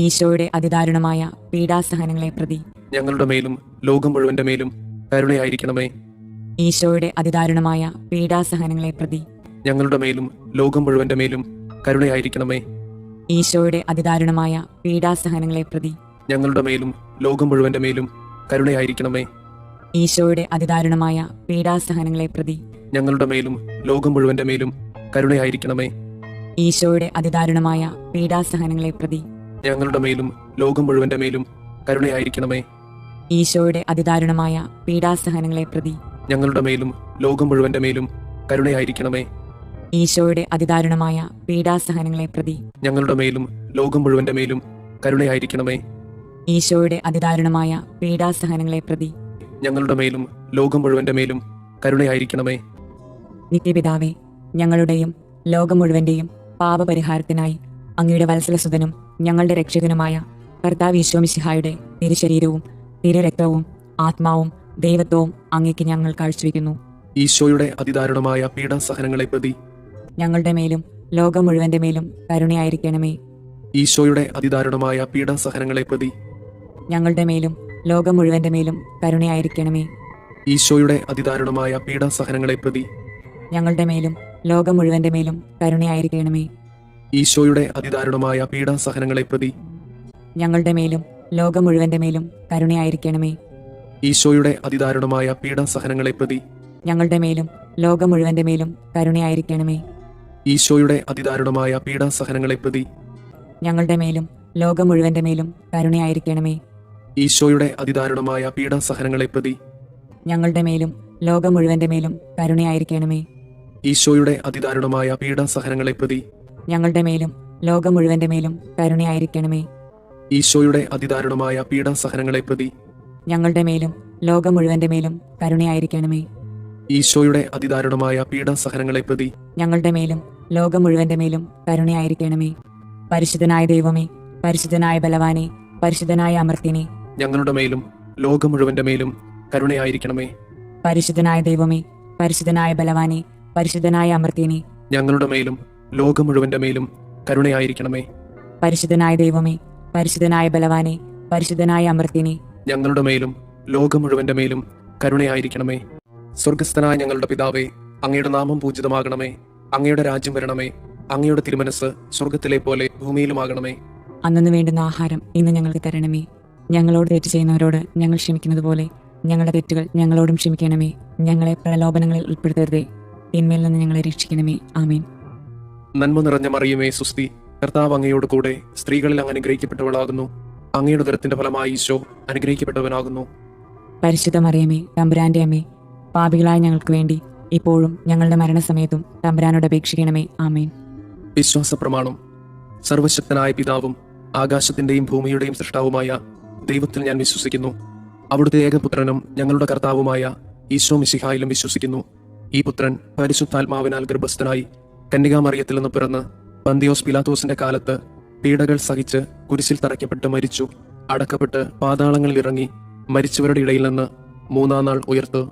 ഈശോയുടെ അതിദാരുണമായ പീഡാസഹനങ്ങളെ പ്രതി ഞങ്ങളുടെ മേലും ലോകം മുഴുവന്റെ മേലും കരുണയായിരിക്കണമേ. ഈശോയുടെ അതിദാരുണമായ പീഡാസഹനങ്ങളെ പ്രതി ഞങ്ങളുടെ മേലും ലോകം മുഴുവന്റെ മേലും കരുണയായിരിക്കണമേ. ഈശോയുടെ അതിദാരുണമായ പീഡാസഹനങ്ങളെ പ്രതി ഞങ്ങളുടെ മേലും ലോകം മുഴുവന്റെ മേലും കരുണയായിരിക്കണമേ. ഈശോയുടെ അതിദാരുണമായ പീഡാസഹനങ്ങളെ പ്രതി ഞങ്ങളുടെ മേലും ലോകം മുഴുവന്റെ മേലും കരുണയായിരിക്കണമേ. ഈശോയുടെ അതിദാരുണമായ പീഡാസഹനങ്ങളെ പ്രതി ഞങ്ങളുടെ മേലും ലോകം മുഴുവന്റെ മേലും കരുണയായിരിക്കണമേ. ഈശോയുടെ അതിദാരുണമായ പീഡാസഹനങ്ങളെ പ്രതി ഞങ്ങളുടെ മേലും ലോകം മുഴുവന്റെ മേലും കരുണയായിരിക്കണമേ. ഈശോയുടെ അതിദാരുണമായ പീഡാസഹനങ്ങളെ പ്രതി ഞങ്ങളുടെ മേലും ലോകം മുഴുവന്റെ മേലും കരുണയായിരിക്കണമേ. ഈശോയുടെ അതിദാരുണമായ പീഡാസഹനങ്ങളെ പ്രതി ഞങ്ങളുടെ മേലും ലോകം മുഴുവന്റെ മേലും കരുണയായിരിക്കണമേ. നിത്യപിതാവേ, ഞങ്ങളുടെയും ലോകം മുഴുവന്റെയും പാപപരിഹാരത്തിനായി അങ്ങയുടെ വത്സലസുതനും ഞങ്ങളുടെ രക്ഷകനുമായ കർത്താവ് മിശിഹായുടെ തിരുശരീരവും തിരുരക്തവും ആത്മാവും ദൈവത്വവും അങ്ങേക്ക് ഞങ്ങൾ കാഴ്ചവെക്കുന്നു. ഈശോയുടെ അതിദാരുണമായ പീഡാസഹനങ്ങളെ പ്രതി ഞങ്ങളുടെ മേലും ലോകം മുഴുവന്റെ മേലും കരുണയായിരിക്കണമേ. ഈശോയുടെ അതിദാരുണമായ പീഡാസഹനങ്ങളെ പ്രതി ഞങ്ങളുടെ മേലും ലോകം മുഴുവന്റെ മേലും കരുണയായിരിക്കണമേ. ഈശോയുടെ അതിദാരുണമായ പീഡാസഹനങ്ങളെ പ്രതി ഞങ്ങളുടെ മേലും ലോകം മുഴുവന്റെ മേലും കരുണയായിരിക്കണമേ. ഈശോയുടെ അതിദാരുണമായ പീഡാസഹനങ്ങളെ പ്രതി ഞങ്ങളുടെ മേലും ലോകം മുഴുവന്റെ മേലും കരുണയായിരിക്കണമേ. ഈശോയുടെ അതിദാരുണമായ പീഡാസഹനങ്ങളെ പ്രതി ഞങ്ങളുടെ മേലും ലോകം മുഴുവന്റെ മേലും കരുണയായിരിക്കണമേ. ഈശോയുടെ അതിദാരുണമായ പീഡാസഹനങ്ങളെ പ്രതി ഞങ്ങളുടെ മേലും ലോകം മുഴുവന്റെ മേലും കരുണയായിരിക്കണമേ. ഈശോയുടെ അതിദാരുണമായ പീഡാസഹനങ്ങളെ പ്രതി ഞങ്ങളുടെ മേലും ലോകം മുഴുവന്റെ മേലും കരുണയായിരിക്കണമേ. ഈശോയുടെ അതിദാരുണമായ പീഡാസഹനങ്ങളെ പ്രതി ഞങ്ങളുടെ മേലും ലോകം മുഴുവന്റെ മേലും കരുണയായിരിക്കണമേ. ഈശോയുടെ അതിദാരുണമായ പീഡാസഹനങ്ങളെ പ്രതി ഞങ്ങളുടെ മേലും ലോകം മുഴുവന്റെ മേലും കരുണയായിരിക്കണമേ. ഈശോയുടെ അതിദാരുണമായ പീഡാസഹനങ്ങളെ പ്രതി ഞങ്ങളുടെ മേലും ലോകം മുഴുവന്റെ മേലും കരുണയായിരിക്കണമേ. പരിശുദ്ധനായ ദൈവമേ, പരിശുദ്ധനായ ബലവാനെ, പരിശുദ്ധനായ അമർത്യനെ, ഞങ്ങളുടെ മേലും ലോകം മുഴുവന്റെ മേലും കരുണയായിരിക്കണമേ. പരിശുദ്ധനായ ദൈവമേ, പരിശുദ്ധനായ ബലവാനെ, പരിശുദ്ധനായ അമർത്യനെ, ഞങ്ങളുടെ മേലും ലോകം മുഴുവന്റെ മേലും കരുണയായിരിക്കണമേ. പരിശുദ്ധനായ ദൈവമേ, പരിശുദ്ധനായ ബലവാനെ, പരിശുദ്ധനായ അമർത്യനെ, ഞങ്ങളുടെ മേലും ലോകം മുഴുവന്റെ മേലും കരുണയായിരിക്കണമേ. സ്വർഗസ്ഥനായ ഞങ്ങളുടെ പിതാവേ, അങ്ങയുടെ നാമം പൂജിതമാകണമേ. അങ്ങയുടെ രാജ്യം വരണമേ. അങ്ങയുടെ തിരുമനസ് സ്വർഗത്തിലെ പോലെ ഭൂമിയിലുമാകണമേ. അന്നു വേണ്ടുന്ന ആഹാരം ഇന്ന് ഞങ്ങൾക്ക് തരണമേ. ഞങ്ങളോട് തെറ്റ് ചെയ്യുന്നവരോട് ഞങ്ങൾ ക്ഷമിക്കുന്നത് പോലെ ഞങ്ങളുടെ തെറ്റുകൾ ഞങ്ങളോടും ക്ഷമിക്കണമേ. ഞങ്ങളെ പ്രലോഭനങ്ങളിൽ ഉൾപ്പെടുത്തരുതേ, തിന്മയിൽ നിന്ന് ഞങ്ങളെ രക്ഷിക്കണമേ. ആമേൻ. നന്മ നിറഞ്ഞ മറിയമേ, സുസ്തി, കർത്താവ് അങ്ങയോട് കൂടെ സ്ത്രീകളിൽ അങ്ങ് അനുഗ്രഹിക്കപ്പെട്ടവളാകുന്നു. അങ്ങയുടെ ഉദരത്തിന്റെ ഫലമായി ഈശോ അനുഗ്രഹിക്കപ്പെട്ടവനാകുന്നു. പരിശുദ്ധ മറിയമേ, തമ്പുരാന്റെ അമ്മേ, പാപികളായ ഞങ്ങൾക്ക് വേണ്ടി ഇപ്പോഴും ഞങ്ങളുടെ മരണസമയത്തും തമ്പുരാനോട് അപേക്ഷിക്കണമേ. ആമേൻ. വിശ്വാസ പ്രമാണം. സർവശക്തനായ പിതാവും ആകാശത്തിന്റെയും ഭൂമിയുടെയും സൃഷ്ടാവുമായ ദൈവത്തിൽ ഞാൻ വിശ്വസിക്കുന്നു. അവിടുത്തെ ഏകപുത്രനും ഞങ്ങളുടെ കർത്താവുമായ ഈശോ മിശിഹായിലും വിശ്വസിക്കുന്നു. ഈ പുത്രൻ പരിശുദ്ധാത്മാവിനാൽ ഗർഭസ്ഥനായി കന്യകാമറിയത്തിൽ നിന്ന് പിറന്ന് പന്തിയോസ് പിലാത്തോസിന്റെ കാലത്ത് പീഡകൾ സഹിച്ച് കുരിശിൽ തറയ്ക്കപ്പെട്ട് മരിച്ചു, അടക്കപ്പെട്ട് പാതാളങ്ങളിൽ ഇറങ്ങി മരിച്ചവരുടെ ഇടയിൽ നിന്ന് മൂന്നാം നാൾ ഉയർത്ത്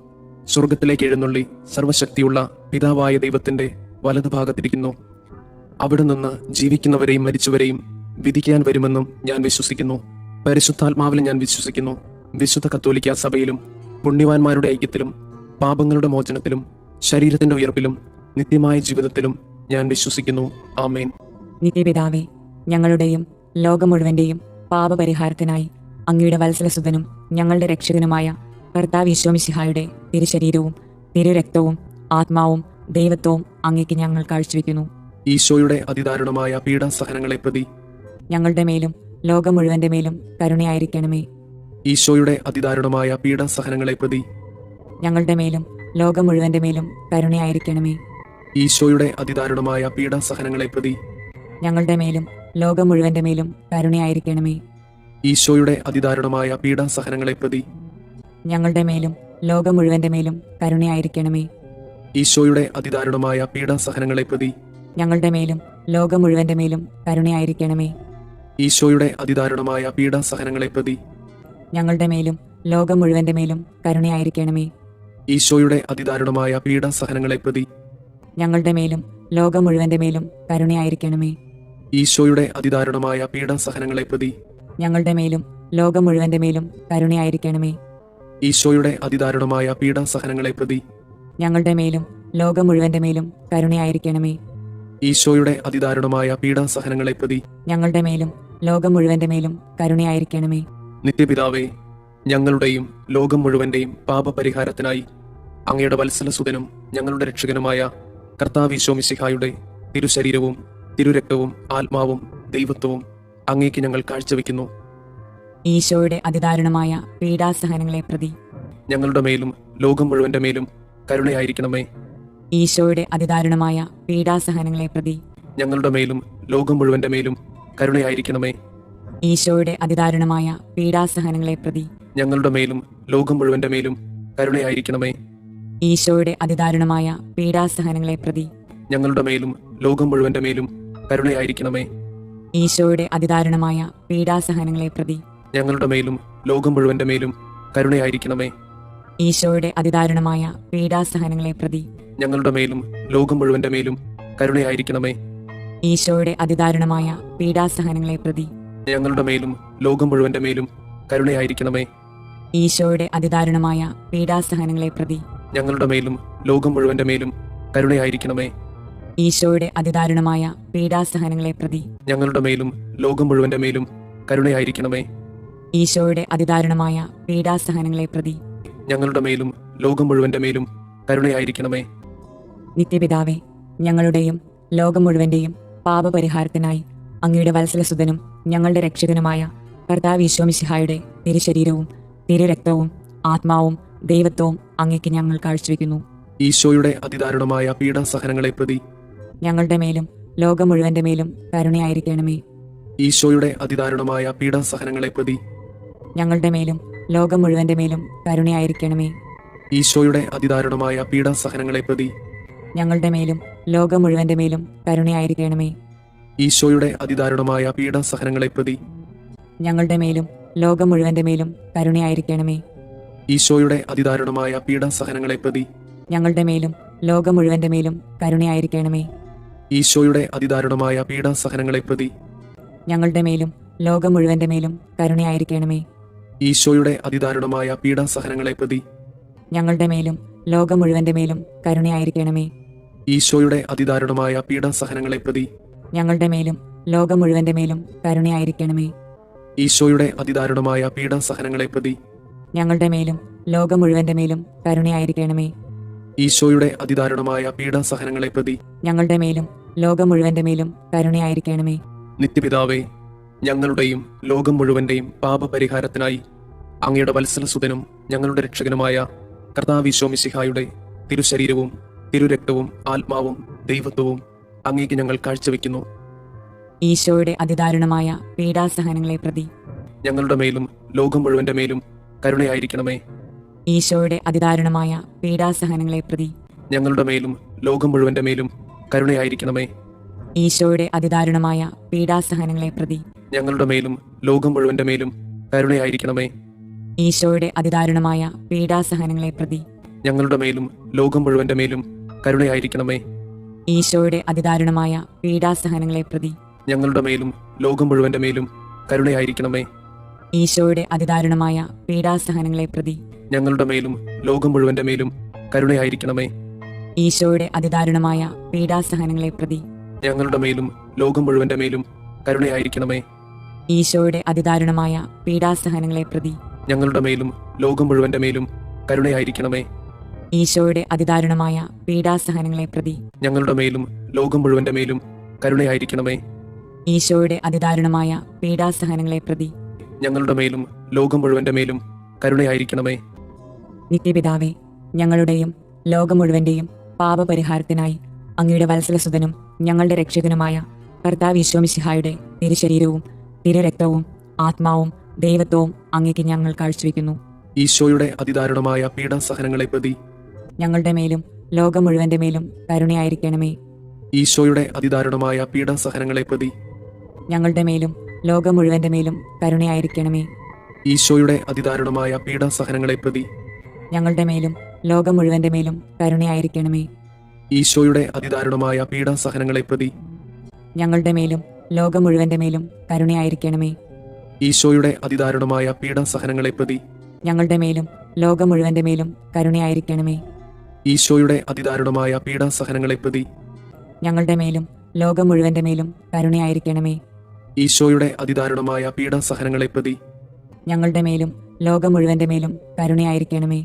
സ്വർഗത്തിലേക്ക് എഴുന്നള്ളി സർവശക്തിയുള്ള പിതാവായ ദൈവത്തിന്റെ വലതുഭാഗത്തിരിക്കുന്നു. അവിടെ നിന്ന് ജീവിക്കുന്നവരെയും മരിച്ചവരെയും വിധിക്കാൻ വരുമെന്നും ഞാൻ വിശ്വസിക്കുന്നു. പരിശുദ്ധാത്മാവിലും ഞാൻ വിശ്വസിക്കുന്നു. വിശുദ്ധ കത്തോലിക്ക സഭയിലും പുണ്യവാന്മാരുടെ ഐക്യത്തിലും പാപങ്ങളുടെ മോചനത്തിലും ശരീരത്തിന്റെ ഉയർപ്പിലും നിത്യമായ ജീവിതത്തിലും ഞാൻ വിശ്വസിക്കുന്നു. ആമേൻ. നിത്യപിതാവേ, ഞങ്ങളുടെയും ലോകം മുഴുവന്റെയും പാപപരിഹാരത്തിനായി അങ്ങയുടെ വത്സലസുതനും ഞങ്ങളുടെ രക്ഷകനുമായ കർത്താവ് ഈശോ മിശിഹായുടെ തിരുശരീരവും തിരുരക്തവും ആത്മാവും ദൈവത്വവും അങ്ങേക്ക് ഞങ്ങൾ കാഴ്ചവെക്കുന്നു. ഈശോയുടെ അതിദാരുണമായ പീഡാസഹനങ്ങളെ പ്രതി ഞങ്ങളുടെ മേലും ലോകം മുഴുവന്റെ മേലും കരുണയായിരിക്കണമേ. ഈശോയുടെ അതിദാരുണമായ പീഡാസഹനങ്ങളെ പ്രതി ഞങ്ങളുടെ മേലും ലോകം മുഴുവന്റെ മേലും കരുണയായിരിക്കണമേ. ഈശോയുടെ അതിദാരുണമായ പീഡാസഹനങ്ങളെ പ്രതി ഞങ്ങളുടെ മേലും ലോകം മുഴുവന്റെ മേലും കരുണയായിരിക്കണമേ. ഈശോയുടെ അതിദാരുണമായ പീഡാസഹനങ്ങളെ പ്രതി ഞങ്ങളുടെ മേലും ലോകം മുഴുവന്റെ മേലും കരുണയായിരിക്കണമേ. ഈശോയുടെ അതിദാരുണമായ പീഡാസഹനങ്ങളെ പ്രതി ഞങ്ങളുടെ മേലും ലോകം മുഴുവന്റെ മേലും കരുണയായിരിക്കണമേ. ഈശോയുടെ അതിദാരുണമായ പീഡാസഹനങ്ങളെ പ്രതി ഞങ്ങളുടെ മേലും ലോകം മുഴുവന്റെ മേലും കരുണയായിരിക്കണമേ. ഈശോയുടെ അതിദാരുണമായ പീഡാസഹനങ്ങളെ പ്രതി ഞങ്ങളുടെ മേലും ലോകം മുഴുവന്റെ മേലും കരുണയായിരിക്കണമേ. ഈശോയുടെ അതിദാരുണമായ പീഡാസഹനങ്ങളെ പ്രതി ഞങ്ങളുടെ മേലും ലോകം മുഴുവന്റെ മേലും കരുണയായിരിക്കണമേ. ഈശോയുടെ അതിദാരുണമായ പീഡാസഹനങ്ങളെ പ്രതി ഞങ്ങളുടെ മേലും ലോകം മുഴുവന്റെ മേലും കരുണയായിരിക്കണമേ. ഈശോയുടെ അതിദാരുണമായ പീഡാസഹനങ്ങളെ പ്രതി ഞങ്ങളുടെ മേലും ലോകം മുഴുവന്റെ മേലും കരുണയായിരിക്കണമേ. നിത്യപിതാവേ, ഞങ്ങളുടെയും ലോകം മുഴുവന്റെയും പാപപരിഹാരത്തിനായി അങ്ങയുടെ വത്സലസുതനും ഞങ്ങളുടെ രക്ഷകനുമായ കർത്താവ് ഈശോ മിശിഹായുടെ തിരുശരീരവും തിരുരക്തവും ആത്മാവും ദൈവത്വവും അങ്ങേക്ക് ഞങ്ങൾ കാഴ്ചവെക്കുന്നു. ഈശോയുടെ അതിദാരുണമായ പീഡാസഹനങ്ങളെ പ്രതി ഞങ്ങളുടെ മേലും ലോകം മുഴുവന്റെ മേലും കരുണയായിരിക്കണമേ. ഈശോയുടെ അതിദാരുണമായ പീഡാസഹനങ്ങളെ പ്രതി ഞങ്ങളുടെ മേലും ലോകം മുഴുവന്റെ മേലും കരുണയായിരിക്കണമേ. ഈശോയുടെ അതിദാരുണമായ പീഡാസഹനങ്ങളെ പ്രതി ഞങ്ങളുടെ മേലും ലോകം മുഴുവന്റെ മേലും കരുണയായിരിക്കണമേ. ഈശോയുടെ അതിദാരുണമായ പീഡാസഹനങ്ങളെ പ്രതി ഞങ്ങളുടെ മേലും ലോകം മുഴുവന്റെ മേലും കരുണയായിരിക്കണമേ. ഈശോയുടെ അതിദാരുണമായ പീഡാസഹനങ്ങളെ പ്രതി ഞങ്ങളുടെ മേലും ലോകം മുഴുവന്റെ മേലും കരുണയായിരിക്കണമേ. ഈശോയുടെ അതിദാരുണമായ പീഡാസഹനങ്ങളെ പ്രതി ഞങ്ങളുടെ മേലും ലോകം മുഴുവന്റെ മേലും കരുണയായിരിക്കണമേ. ഈശോയുടെ അതിദാരുണമായ പീഡാസഹനങ്ങളെ പ്രതി ഞങ്ങളുടെ മേലും ലോകം മുഴുവന്റെ മേലും കരുണയായിരിക്കണമേ. ഈശോയുടെ അതിദാരുണമായ പീഡാസഹനങ്ങളെ പ്രതി ഞങ്ങളുടെ മേലും ലോകം മുഴുവന്റെ മേലും കരുണയായിരിക്കണമേ. ഈശോയുടെ അതിദാരുണമായ പീഡാസഹനങ്ങളെ പ്രതി ഞങ്ങളുടെ മേലും ലോകം മുഴുവന്റെ മേലും കരുണയായിരിക്കണമേ. ഈശോയുടെ അതിദാരുണമായ പീഡാസഹനങ്ങളെ പ്രതി ഞങ്ങളുടെ മേലും ലോകം മുഴുവന്റെ മേലും കരുണയായിരിക്കണമേ. നിത്യപിതാവേ, ഞങ്ങളുടെയും ലോകം മുഴുവന്റെയും പാപപരിഹാരത്തിനായി അങ്ങയുടെ വത്സലസുതനും ഞങ്ങളുടെ രക്ഷകനുമായ കർത്താവ് ഈശോ മിശിഹായുടെ തിരുശരീരവും തിരുരക്തവും ആത്മാവും ദൈവത്വവും അങ്ങേക്ക് ഞങ്ങൾ കാഴ്ചവെക്കുന്നു. ഈശോയുടെ അതിദാരുണമായ പീഡാസഹനങ്ങളെ പ്രതി ഞങ്ങളുടെ മേലും ലോകം മുഴുവന്റെ മേലും കരുണയായിരിക്കണമേ. ഈശോയുടെ അതിദാരുണമായ പീഡാസഹനങ്ങളെ പ്രതി ഞങ്ങളുടെ മേലും ലോകം മുഴുവന്റെ മേലും കരുണയായിരിക്കണമേ. ഈശോയുടെ അതിദാരുണമായ പീഡാസഹനങ്ങളെ പ്രതി ഞങ്ങളുടെ മേലും ലോകം മുഴുവന്റെ മേലും കരുണയായിരിക്കണമേ. ഈശോയുടെ അതിദാരുണമായ പീഡാസഹനങ്ങളെ പ്രതി ഞങ്ങളുടെ മേലും ലോകം മുഴുവന്റെ മേലും കരുണയായിരിക്കണമേ. ഈശോയുടെ അതിദാരുണമായ പീഡാസഹനങ്ങളെ പ്രതി ഞങ്ങളുടെ മേലും ലോകം മുഴുവന്റെ മേലും കരുണയായിരിക്കണമേ. ഈശോയുടെ അതിദാരുണമായ പീഡാസഹനങ്ങളെ പ്രതി ഞങ്ങളുടെ മേലും ലോകം മുഴുവന്റെ മേലും കരുണയായിരിക്കണമേ. ഈശോയുടെ അതിദാരുണമായ പീഡാസഹനങ്ങളെ പ്രതി ഞങ്ങളുടെ മേലും ലോകം മുഴുവന്റെ മേലും കരുണയായിരിക്കണമേ. ഈശോയുടെ അതിദാരുണമായ പീഡാസഹനങ്ങളെ പ്രതി ഞങ്ങളുടെ മേലും ലോകം മുഴുവന്റെ മേലും കരുണയായിരിക്കണമേ. ഈശോയുടെ അതിദാരുണമായ പീഡാസഹനങ്ങളെ പ്രതി ഞങ്ങളുടെ മേലും ലോകം മുഴുവന്റെ മേലും കരുണയായിരിക്കണമേ. ഈശോയുടെ അതിദാരുണമായ പീഡാസഹനങ്ങളെ പ്രതി ഞങ്ങളുടെ മേലും ലോകം മുഴുവന്റെ മേലും കരുണയായിരിക്കണമേ. നിത്യപിതാവേ, ഞങ്ങളുടെയും ലോകം മുഴുവന്റെയും പാപപരിഹാരത്തിനായി അങ്ങയുടെ വത്സലസുതനും ഞങ്ങളുടെ രക്ഷകനുമായ കർത്താവ് ഈശോ മിശിഹായുടെ തിരുശരീരവും തിരുരക്തവും ആത്മാവും ദൈവത്വവും അങ്ങേക്ക് ഞങ്ങൾ കാഴ്ചവെക്കുന്നു. ഈശോയുടെ അതിദാരുണമായ പീഡാസഹനങ്ങളെ പ്രതി ഞങ്ങളുടെ മേലും ലോകം മുഴുവന്റെ മേലും കരുണയായിരിക്കണമേ. ഈശോയുടെ അതിദാരുണമായ പീഡാസഹനങ്ങളെ പ്രതി ഞങ്ങളുടെ മേലും ലോകം മുഴുവന്റെ മേലും കരുണയായിരിക്കണമേ. ഈശോയുടെ അതിദാരുണമായ പീഡാസഹനങ്ങളെ പ്രതി ഞങ്ങളുടെ മേലും ലോകം മുഴുവന്റെ മേലും കരുണയായിരിക്കണമേ. ഈശോയുടെ അതിദാരുണമായ പീഡാസഹനങ്ങളെ പ്രതി ഞങ്ങളുടെ മേലും ലോകം മുഴുവന്റെ മേലും കരുണയായിരിക്കണമേ. ഈശോയുടെ അതിദാരുണമായ പീഡാസഹനങ്ങളെ പ്രതി ഞങ്ങളുടെ മേലും ലോകം മുഴുവന്റെ മേലും കരുണയായിരിക്കണമേ. ഈശോയുടെ അതിദാരുണമായ പീഡാസഹനങ്ങളെ പ്രതി ഞങ്ങളുടെ മേലും ലോകം മുഴുവന്റെ മേലും കരുണയായിരിക്കണമേ. ഈശോയുടെ അതിദാരുണമായ പീഡാസഹനങ്ങളെ പ്രതി ഞങ്ങളുടെ മേലും ലോകം മുഴുവന്റെ മേലും കരുണയായിരിക്കണമേ. ഈശോയുടെ അതിദാരുണമായ പീഡാസഹനങ്ങളെ പ്രതി ഞങ്ങളുടെ മേലും ലോകം മുഴുവന്റെ മേലും കരുണയായിരിക്കണമേ. ഈശോയുടെ അതിദാരുണമായ പീഡാസഹനങ്ങളെ പ്രതി ഞങ്ങളുടെ മേലും ലോകം മുഴുവന്റെ മേലും കരുണയായിരിക്കണമേ. ഈശോയുടെ അതിദാരുണമായ പീഡാസഹനങ്ങളെ പ്രതി ഞങ്ങളുടെ മേലും ലോകം മുഴുവന്റെ മേലും കരുണയായിരിക്കണമേ. നിത്യപിതാവേ, ഞങ്ങളുടെയും ലോകം മുഴുവന്റെയും പാപപരിഹാരത്തിനായി അങ്ങയുടെ വത്സലസുതനും ഞങ്ങളുടെ രക്ഷകനുമായ കർത്താവ് ഈശോ മിശിഹായുടെ തിരുശരീരവും തിരുരക്തവും ആത്മാവും ദൈവത്വവും അങ്ങേക്ക് ഞങ്ങൾ കാഴ്ചവെക്കുന്നു. ഈശോയുടെ അതിദാരുണമായ പീഡാസഹനങ്ങളെ പ്രതി ഞങ്ങളുടെ മേലും ലോകം മുഴുവന്റെ മേലും കരുണയായിരിക്കണമേ. ഈശോയുടെ അതിദാരുണമായ പീഡാസഹനങ്ങളെ പ്രതി ഞങ്ങളുടെ മേലും ലോകം മുഴുവന്റെ മേലും കരുണയായിരിക്കണമേ. ഈശോയുടെ അതിദാരുണമായ പീഡാസഹനങ്ങളെ പ്രതി ഞങ്ങളുടെ മേലും ലോകം മുഴുവന്റെ മേലും കരുണയായിരിക്കണമേ. ഈശോയുടെ അതിദാരുണമായ പീഡാസഹനങ്ങളെ പ്രതി ഞങ്ങളുടെ മേലും ലോകം മുഴുവന്റെ മേലും കരുണയായിരിക്കണമേ. ഈശോയുടെ അതിദാരുണമായ പീഡാസഹനങ്ങളെ പ്രതി ഞങ്ങളുടെ മേലും ലോകം മുഴുവന്റെ മേലും കരുണയായിരിക്കണമേ. ഈശോയുടെ അതിദാരുണമായ പീഡാസഹനങ്ങളെ പ്രതി ഞങ്ങളുടെ മേലും ലോകം മുഴുവന്റെ മേലും കരുണയായിരിക്കണമേ. ഈശോയുടെ അതിദാരുണമായ പീഡാസഹനങ്ങളെ പ്രതി ഞങ്ങളുടെ മേലും ലോകം മുഴുവന്റെ മേലും കരുണയായിരിക്കണമേ.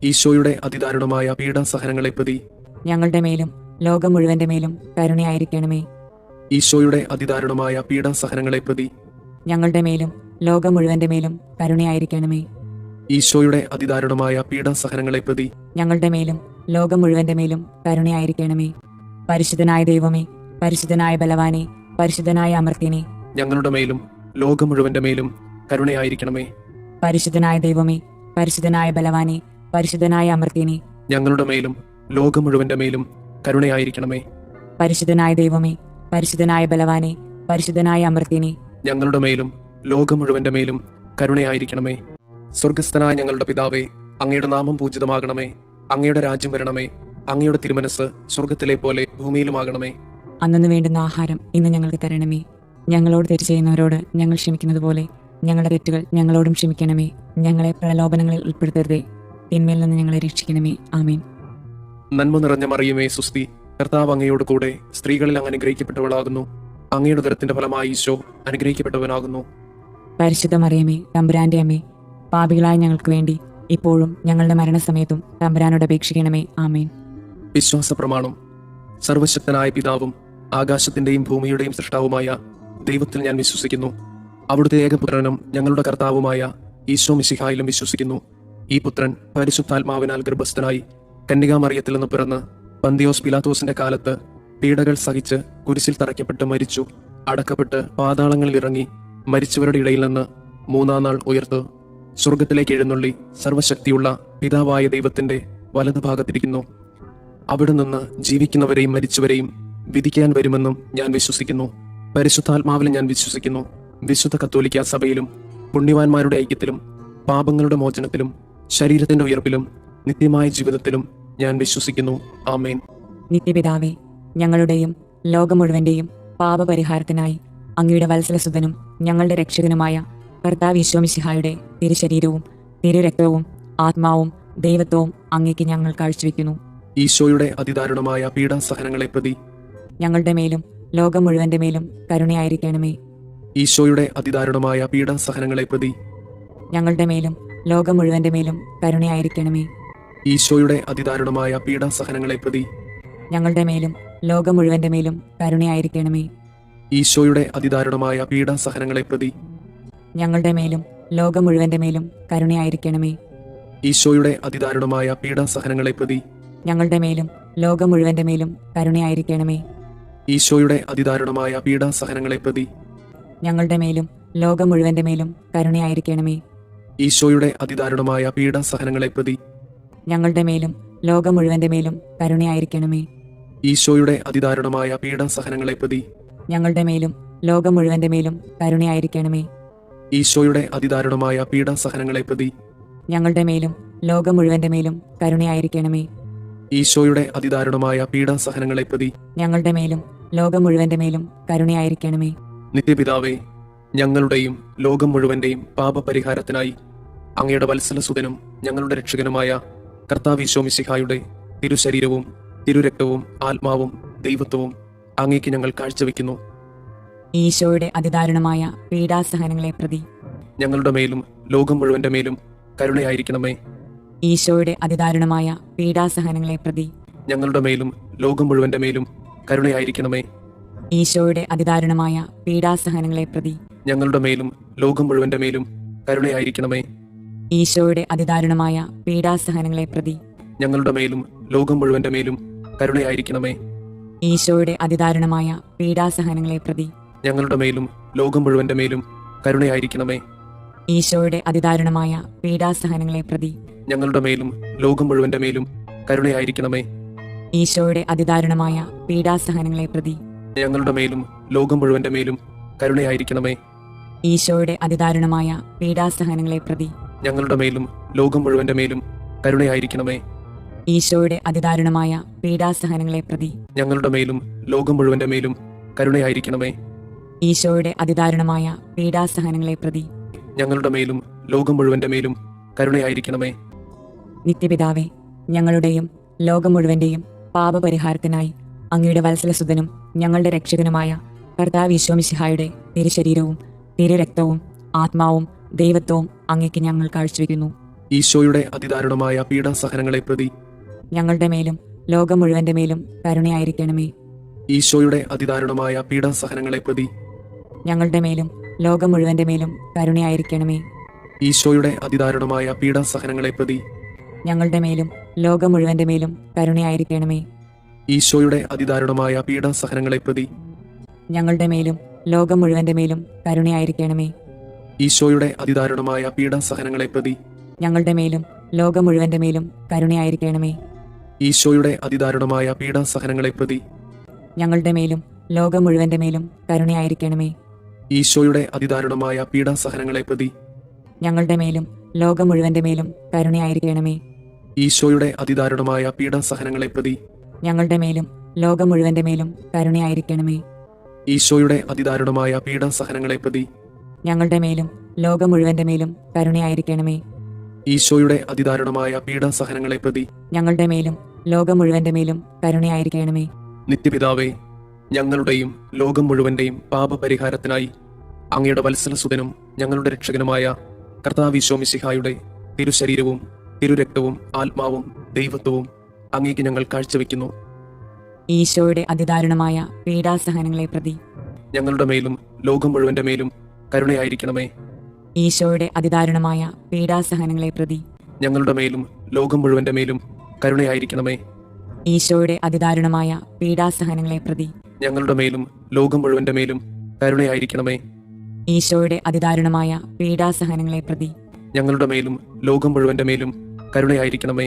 ഈശോയുടെ അതിദാരുണമായ പീഡാസഹനങ്ങളെ പ്രതി ഞങ്ങളുടെ മേലും ലോകം മുഴുവന്റെ മേലും കരുണയായിരിക്കണമേ. ഈശോയുടെ അതിദാരുണമായ പീഡാസഹനങ്ങളെ പ്രതി ഞങ്ങളുടെ മേലും ലോകം മുഴുവന്റെ മേലും കരുണയായിരിക്കണമേ. ഈശോയുടെ അതിദാരുണമായ പീഡാസഹനങ്ങളെ പ്രതി ഞങ്ങളുടെ മേലും ലോകം മുഴുവന്റെ മേലും കരുണയായിരിക്കണമേ. പരിശുദ്ധനായ ദൈവമേ, പരിശുദ്ധനായ ബലവാനെ, പരിശുദ്ധനായ അമർത്യനെ, ഞങ്ങളുടെ മേലും ലോകം മുഴുവന്റെ മേലും കരുണയായിരിക്കണമേ. പരിശുദ്ധനായ ദൈവമേ, പരിശുദ്ധനായ ബലവാനെ, പരിശുദ്ധനായ അമർത്യനെ, ഞങ്ങളുടെ മേലും ലോകം മുഴുവന്റെ മേലും കരുണയായിരിക്കണമേ. പരിശുദ്ധനായ ദൈവമേ, പരിശുദ്ധനായ ബലവാനെ, പരിശുദ്ധനായ അമർത്യനെ, ഞങ്ങളുടെ മേലും ലോകം മുഴുവന്റെ മേലും കരുണയായിരിക്കണമേ. സ്വർഗസ്ഥനായ ഞങ്ങളുടെ പിതാവേ, അങ്ങയുടെ നാമം പൂജിതമാകണമേ. അങ്ങയുടെ രാജ്യം വരണമേ. അങ്ങയുടെ തിരുമനസ് സ്വർഗത്തിലെ പോലെ ഭൂമിയിലുമാകണമേ. അന്നു വേണ്ടുന്ന ആഹാരം ഇന്ന് ഞങ്ങൾക്ക് തരണമേ. ഞങ്ങളോട് തെറ്റ് ചെയ്യുന്നവരോട് ഞങ്ങൾ ക്ഷമിക്കുന്നത് പോലെ ഞങ്ങളുടെ തെറ്റുകൾ ഞങ്ങളോടും ക്ഷമിക്കണമേ. ഞങ്ങളെ പ്രലോഭനങ്ങളിൽ ഉൾപ്പെടുത്തരുതേ, തിന്മയിൽ നിന്ന് ഞങ്ങളെ രക്ഷിക്കണമേ. ആമേൻ. നന്മ നിറഞ്ഞ മറിയമേ സുസ്തി, കർത്താവ് അങ്ങയോട് കൂടെ സ്ത്രീകളിൽ അങ്ങ് അനുഗ്രഹിക്കപ്പെട്ടവളാകുന്നു. അങ്ങയുടെ ഉദരത്തിന്റെ ഫലമായി ഈശോ അനുഗ്രഹിക്കപ്പെട്ടവനാകുന്നു. പരിശുദ്ധ മറിയമേ, തമ്പുരാന്റെ അമ്മേ, പാപികളായ ഞങ്ങൾക്ക് വേണ്ടി ഇപ്പോഴും ഞങ്ങളുടെ മരണസമയത്തും തമ്പുരാനോട് അപേക്ഷിക്കണമേ. ആമേൻ. വിശ്വാസ പ്രമാണം. സർവശക്തനായ പിതാവും ആകാശത്തിന്റെയും ഭൂമിയുടെയും സൃഷ്ടാവുമായ ദൈവത്തിൽ ഞാൻ വിശ്വസിക്കുന്നു. അവിടുത്തെ ഏകപുത്രനും ഞങ്ങളുടെ കർത്താവുമായ ഈശോ മിശിഹായിലും വിശ്വസിക്കുന്നു. ഈ പുത്രൻ പരിശുദ്ധാത്മാവിനാൽ ഗർഭസ്ഥനായി കന്യകാമറിയത്തിൽ നിന്ന് പിറന്ന് പന്തിയോസ് പിലാത്തോസിന്റെ കാലത്ത് പീഡകൾ സഹിച്ച് കുരിശിൽ തറയ്ക്കപ്പെട്ട് മരിച്ചു, അടക്കപ്പെട്ട് പാതാളങ്ങളിൽ ഇറങ്ങി മരിച്ചവരുടെ ഇടയിൽ നിന്ന് മൂന്നാം നാൾ ഉയർത്തു സ്വർഗത്തിലേക്ക് എഴുന്നള്ളി സർവശക്തിയുള്ള പിതാവായ ദൈവത്തിന്റെ വലതുഭാഗത്തിരിക്കുന്നു. അവിടെ നിന്ന് ജീവിക്കുന്നവരെയും മരിച്ചവരെയും വിധിക്കാൻ വരുമെന്നും ഞാൻ വിശ്വസിക്കുന്നു. പരിശുദ്ധാത്മാവിലും ഞാൻ വിശ്വസിക്കുന്നു. വിശുദ്ധ കത്തോലിക്കാ സഭയിലും പുണ്യവാന്മാരുടെ ഐക്യത്തിലും പാപങ്ങളുടെ മോചനത്തിലും ശരീരത്തിന്റെ ഉയർപ്പിലും നിത്യമായ ജീവിതത്തിലും ഞാൻ വിശ്വസിക്കുന്നു. ആമേൻ. നിത്യപിതാവേ, ഞങ്ങളുടെയും ലോകം മുഴുവന്റെയും പാപപരിഹാരത്തിനായി അങ്ങയുടെ വത്സലസുതനും ഞങ്ങളുടെ രക്ഷകനുമായ കർത്താവ് ഈശോ മിശിഹായുടെ തിരുശരീരവും തിരുരക്തവും ആത്മാവും ദൈവത്വവും അങ്ങേക്ക് ഞങ്ങൾ കാഴ്ചവെക്കുന്നു. ഈശോയുടെ അതിദാരുണമായ പീഡാസഹനങ്ങളെ പ്രതി ഞങ്ങളുടെ മേലും ലോകം മുഴുവന്റെ മേലും കരുണയായിരിക്കണമേ. ഈശോയുടെ അതിദാരുണമായ പീഡാസഹനങ്ങളെ പ്രതി ഞങ്ങളുടെ മേലും ലോകം മുഴുവന്റെ മേലും കരുണയായിരിക്കണമേ. ഈശോയുടെ അതിദാരുണമായ പീഡാസഹനങ്ങളെ പ്രതി ഞങ്ങളുടെ മേലും ലോകം മുഴുവന്റെ മേലും കരുണയായിരിക്കണമേ. ഈശോയുടെ അതിദാരുണമായ പീഡാസഹനങ്ങളെ പ്രതി ഞങ്ങളുടെ മേലും ലോകം മുഴുവന്റെ മേലും കരുണയായിരിക്കണമേ. ഈശോയുടെ അതിദാരുണമായ പീഡാസഹനങ്ങളെ പ്രതി ഞങ്ങളുടെ മേലും ലോകം മുഴുവന്റെ മേലും കരുണയായിരിക്കണമേ. ഈശോയുടെ അതിദാരുണമായ പീഡാസഹനങ്ങളെ പ്രതി ഞങ്ങളുടെ മേലും ലോകം മുഴുവന്റെ മേലും കരുണയായിരിക്കണമേ. ഈശോയുടെ അതിദാരുണമായ പീഡാസഹനങ്ങളെ പ്രതി ഞങ്ങളുടെ മേലും ലോകം മുഴുവന്റെ മേലും കരുണയായിരിക്കണമേ. ഈശോയുടെ അതിദാരുണമായ പീഡാസഹനങ്ങളെ പ്രതി ഞങ്ങളുടെ മേലും ലോകം മുഴുവന്റെ മേലും കരുണയായിരിക്കണമേ. ഈശോയുടെ അതിദാരുണമായ പീഡാസഹനങ്ങളെ പ്രതി ഞങ്ങളുടെ മേലും ലോകം മുഴുവന്റെ മേലും കരുണയായിരിക്കണമേ. ഈശോയുടെ അതിദാരുണമായ പീഡാസഹനങ്ങളെ പ്രതി ഞങ്ങളുടെ മേലും ലോകം മുഴുവന്റെ മേലും കരുണയായിരിക്കണമേ. നിത്യപിതാവേ, ഞങ്ങളുടെയും ലോകം മുഴുവന്റെയും പാപപരിഹാരത്തിനായി അങ്ങയുടെ വത്സലസുതനും ഞങ്ങളുടെ രക്ഷകനുമായ കർത്താവ് ഈശോ മിശിഹായുടെ തിരുശരീരവും തിരുരക്തവും ആത്മാവും ദൈവത്വവും അങ്ങേക്ക് ഞങ്ങൾ കാഴ്ചവെക്കുന്നു. ഈശോയുടെ അതിദാരുണമായ പീഡാസഹനങ്ങളെ പ്രതി ഞങ്ങളുടെ മേലും ലോകം മുഴുവന്റെ മേലും കരുണയായിരിക്കണമേ. ഈശോയുടെ അതിദാരുണമായ പീഡാസഹനങ്ങളെ പ്രതി ഞങ്ങളുടെ മേലും ലോകം മുഴുവന്റെ മേലും കരുണയായിരിക്കണമേ. ഈശോയുടെ അതിദാരുണമായ പീഡാസഹനങ്ങളെ പ്രതി ഞങ്ങളുടെ മേലും ലോകം മുഴുവന്റെ മേലും കരുണയായിരിക്കണമേ. ഈശോയുടെ അതിദാരുണമായ പീഡാസഹനങ്ങളെ പ്രതി ഞങ്ങളുടെ മേലും ലോകം മുഴുവന്റെ മേലും കരുണയായിരിക്കണമേ. ഈശോയുടെ അതിദാരുണമായ പീഡാസഹനങ്ങളെ പ്രതി ഞങ്ങളുടെ മേലും ലോകം മുഴുവന്റെ മേലും കരുണയായിരിക്കണമേ. ഈശോയുടെ അതിദാരുണമായ പീഡാസഹനങ്ങളെ പ്രതി ഞങ്ങളുടെ മേലും ലോകം മുഴുവന്റെ മേലും കരുണയായിരിക്കണമേ. ഈശോയുടെ അതിദാരുണമായ പീഡാസഹനങ്ങളെ പ്രതി ഞങ്ങളുടെ മേലും ലോകം മുഴുവന്റെ മേലും കരുണയായിരിക്കണമേ. ഈശോയുടെ അതിദാരുണമായ പീഡാസഹനങ്ങളെ പ്രതി ഞങ്ങളുടെ മേലും ലോകം മുഴുവന്റെ മേലും കരുണയായിരിക്കണമേ. ഈശോയുടെ അതിദാരുണമായ പീഡാസഹനങ്ങളെ പ്രതി ഞങ്ങളുടെ മേലും ലോകം മുഴുവന്റെ മേലും കരുണയായിരിക്കണമേ. ഈശോയുടെ അതിദാരുണമായ പീഡാസഹനങ്ങളെ പ്രതി ഞങ്ങളുടെ മേലും ലോകം മുഴുവന്റെ മേലും കരുണയായിരിക്കണമേ. നിത്യപിതാവേ, ഞങ്ങളുടെയും ലോകം മുഴുവന്റെയും പാപപരിഹാരത്തിനായി അങ്ങയുടെ വത്സലസുതനും ഞങ്ങളുടെ രക്ഷകനുമായ കർത്താവ് ഈശോ മിശിഹായുടെ തിരുശരീരവും തിരുരക്തവും ആത്മാവും ദൈവത്വവും അങ്ങേക്ക് ഞങ്ങൾ കാഴ്ചവെക്കുന്നു. ഈശോയുടെ അതിദാരുണമായ പീഡാസഹനങ്ങളെ പ്രതി ഞങ്ങളുടെ മേലും ലോകം മുഴുവന്റെ മേലും കരുണയായിരിക്കണമേ. ഈശോയുടെ അതിദാരുണമായ പീഡാസഹനങ്ങളെ പ്രതി ഞങ്ങളുടെ മേലും ലോകം മുഴുവന്റെ മേലും കരുണയായിരിക്കണമേ. ഈശോയുടെ അതിദാരുണമായ പീഡാസഹനങ്ങളെ പ്രതി ഞങ്ങളുടെ മേലും ലോകം മുഴുവന്റെ മേലും കരുണയായിരിക്കണമേ. ഈശോയുടെ അതിദാരുണമായ പീഡാസഹനങ്ങളെ പ്രതി ഞങ്ങളുടെ മേലും ലോകം മുഴുവന്റെ മേലും കരുണയായിരിക്കണമേ. ഈശോയുടെ അതിദാരുണമായ പീഡാസഹനങ്ങളെ പ്രതി ഞങ്ങളുടെ മേലും ലോകം മുഴുവന്റെ മേലും കരുണയായിരിക്കണമേ. ഈശോയുടെ അതിദാരുണമായ പീഡാസഹനങ്ങളെ പ്രതി ഞങ്ങളുടെ മേലും ലോകം മുഴുവന്റെ മേലും കരുണയായിരിക്കണമേ. ഈശോയുടെ അതിദാരുണമായ പീഡാസഹനങ്ങളെ പ്രതി ഞങ്ങളുടെ മേലും ലോകം മുഴുവന്റെ മേലും കരുണയായിരിക്കണമേ. ഈശോയുടെ അതിദാരുണമായ പീഡാസഹനങ്ങളെ പ്രതി ഞങ്ങളുടെ മേലും ലോകം മുഴുവന്റെ മേലും കരുണയായിരിക്കണമേ. ഈശോയുടെ അതിദാരുണമായ പീഡാസഹനങ്ങളെ പ്രതി ഞങ്ങളുടെ മേലും ലോകം മുഴുവന്റെ മേലും കരുണയായിരിക്കണമേ. ഈശോയുടെ അതിദാരുണമായ പീഡാസഹനങ്ങളെ പ്രതി ഞങ്ങളുടെ മേലും ലോകം മുഴുവന്റെ മേലും കരുണയായിരിക്കണമേ. നിത്യപിതാവേ, ഞങ്ങളുടെയും ലോകം മുഴുവന്റെയും പാപപരിഹാരത്തിനായി അങ്ങയുടെ വത്സലസുതനും ഞങ്ങളുടെ രക്ഷകനുമായ കർത്താവ് ഈശോ മിശിഹായുടെ തിരുശരീരവും തിരുരക്തവും ആത്മാവും ദൈവത്വവും അങ്ങേക്ക് ഞങ്ങൾ കാഴ്ചവെക്കുന്നു. ഈശോയുടെ അതിദാരുണമായ പീഡാസഹനങ്ങളെ പ്രതി ഞങ്ങളുടെ മേലും ലോകം മുഴുവന്റെ മേലും കരുണയായിരിക്കണമേ. ഈശോയുടെ അതിദാരുണമായ പീഡാസഹനങ്ങളെ പ്രതി ഞങ്ങളുടെ മേലും ലോകം മുഴുവന്റെ മേലും കരുണയായിരിക്കണമേ. ഈശോയുടെ അതിദാരുണമായ പീഡാസഹനങ്ങളെ പ്രതി ഞങ്ങളുടെ മേലും ലോകം മുഴുവന്റെ മേലും കരുണയായിരിക്കണമേ. ഈശോയുടെ അതിദാരുണമായ പീഡാസഹനങ്ങളെ പ്രതി ഞങ്ങളുടെ മേലും ലോകം മുഴുവന്റെ മേലും കരുണയായിരിക്കണമേ.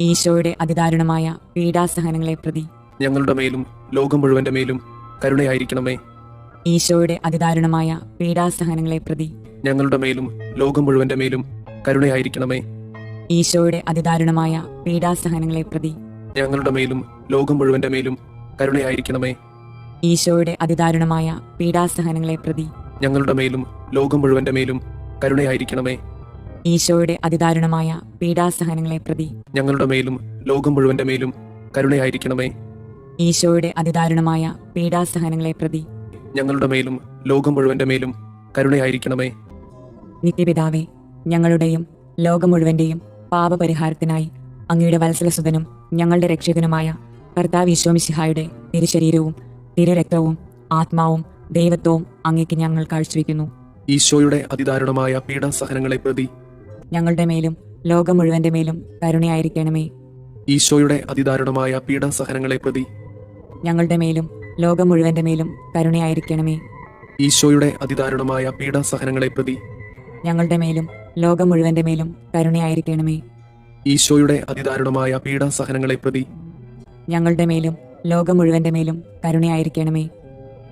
ഈശോയുടെ അതിദാരുണമായ പീഡാസഹനങ്ങളെ പ്രതി ഞങ്ങളുടെ മേലും ലോകം മുഴുവന്റെ മേലും കരുണയായിരിക്കണമേ. ഈശോയുടെ അതിദാരുണമായ പീഡാസഹനങ്ങളെ പ്രതി ഞങ്ങളുടെ മേലും ലോകം മുഴുവന്റെ മേലും കരുണയായിരിക്കണമേ. ഈശോയുടെ അതിദാരുണമായ പീഡാസഹനങ്ങളെ പ്രതി ഞങ്ങളുടെ മേലും ലോകം മുഴുവന്റെ മേലും കരുണയായിരിക്കണമേ. ഈശോയുടെ അതിദാരുണമായ പീഡാസഹനങ്ങളെ പ്രതി ഞങ്ങളുടെ മേലും ലോകം മുഴുവന്റെ മേലും കരുണയായിരിക്കണമേ. ഈശോയുടെ അതിദാരുണമായ പീഡാസഹനങ്ങളെ പ്രതി ഞങ്ങളുടെ മേലും ലോകം മുഴുവന്റെ മേലും കരുണയായിരിക്കണമേ. ഈശോയുടെ അതിദാരുണമായ പീഡാസഹനങ്ങളെ പ്രതി ഞങ്ങളുടെ മേലും ലോകം മുഴുവന്റെ മേലും കരുണയായിരിക്കണമേ. നിത്യപിതാവേ, ഞങ്ങളുടെയും ലോകം മുഴുവന്റെയും പാപപരിഹാരത്തിനായി അങ്ങയുടെ വത്സലസുതനും ഞങ്ങളുടെ രക്ഷകനുമായ കർത്താവ് ഈശോ മിശിഹായുടെ തിരുശരീരവും തിരുരക്തവും ആത്മാവും ദൈവത്വവും അങ്ങേക്ക് ഞങ്ങൾ കാഴ്ചവെക്കുന്നു. ഈശോയുടെ അതിദാരുണമായ പീഡാസഹനങ്ങളെ പ്രതി ഞങ്ങളുടെ മേലും ലോകം മുഴുവന്റെ മേലും കരുണയായിരിക്കണമേ. ഈശോയുടെ അതിദാരുണമായ പീഡാസഹനങ്ങളെ പ്രതി ഞങ്ങളുടെ മേലും ലോകം മുഴുവന്റെ മേലും കരുണയായിരിക്കണമേ. ഈശോയുടെ അതിദാരുണമായ പീഡാസഹനങ്ങളെ പ്രതി ഞങ്ങളുടെ മേലും ലോകം മുഴുവന്റെ മേലും കരുണയായിരിക്കണമേ. ഈശോയുടെ അതിദാരുണമായ പീഡാസഹനങ്ങളെ പ്രതി ഞങ്ങളുടെ മേലും ലോകം മുഴുവന്റെ മേലും കരുണയായിരിക്കണമേ.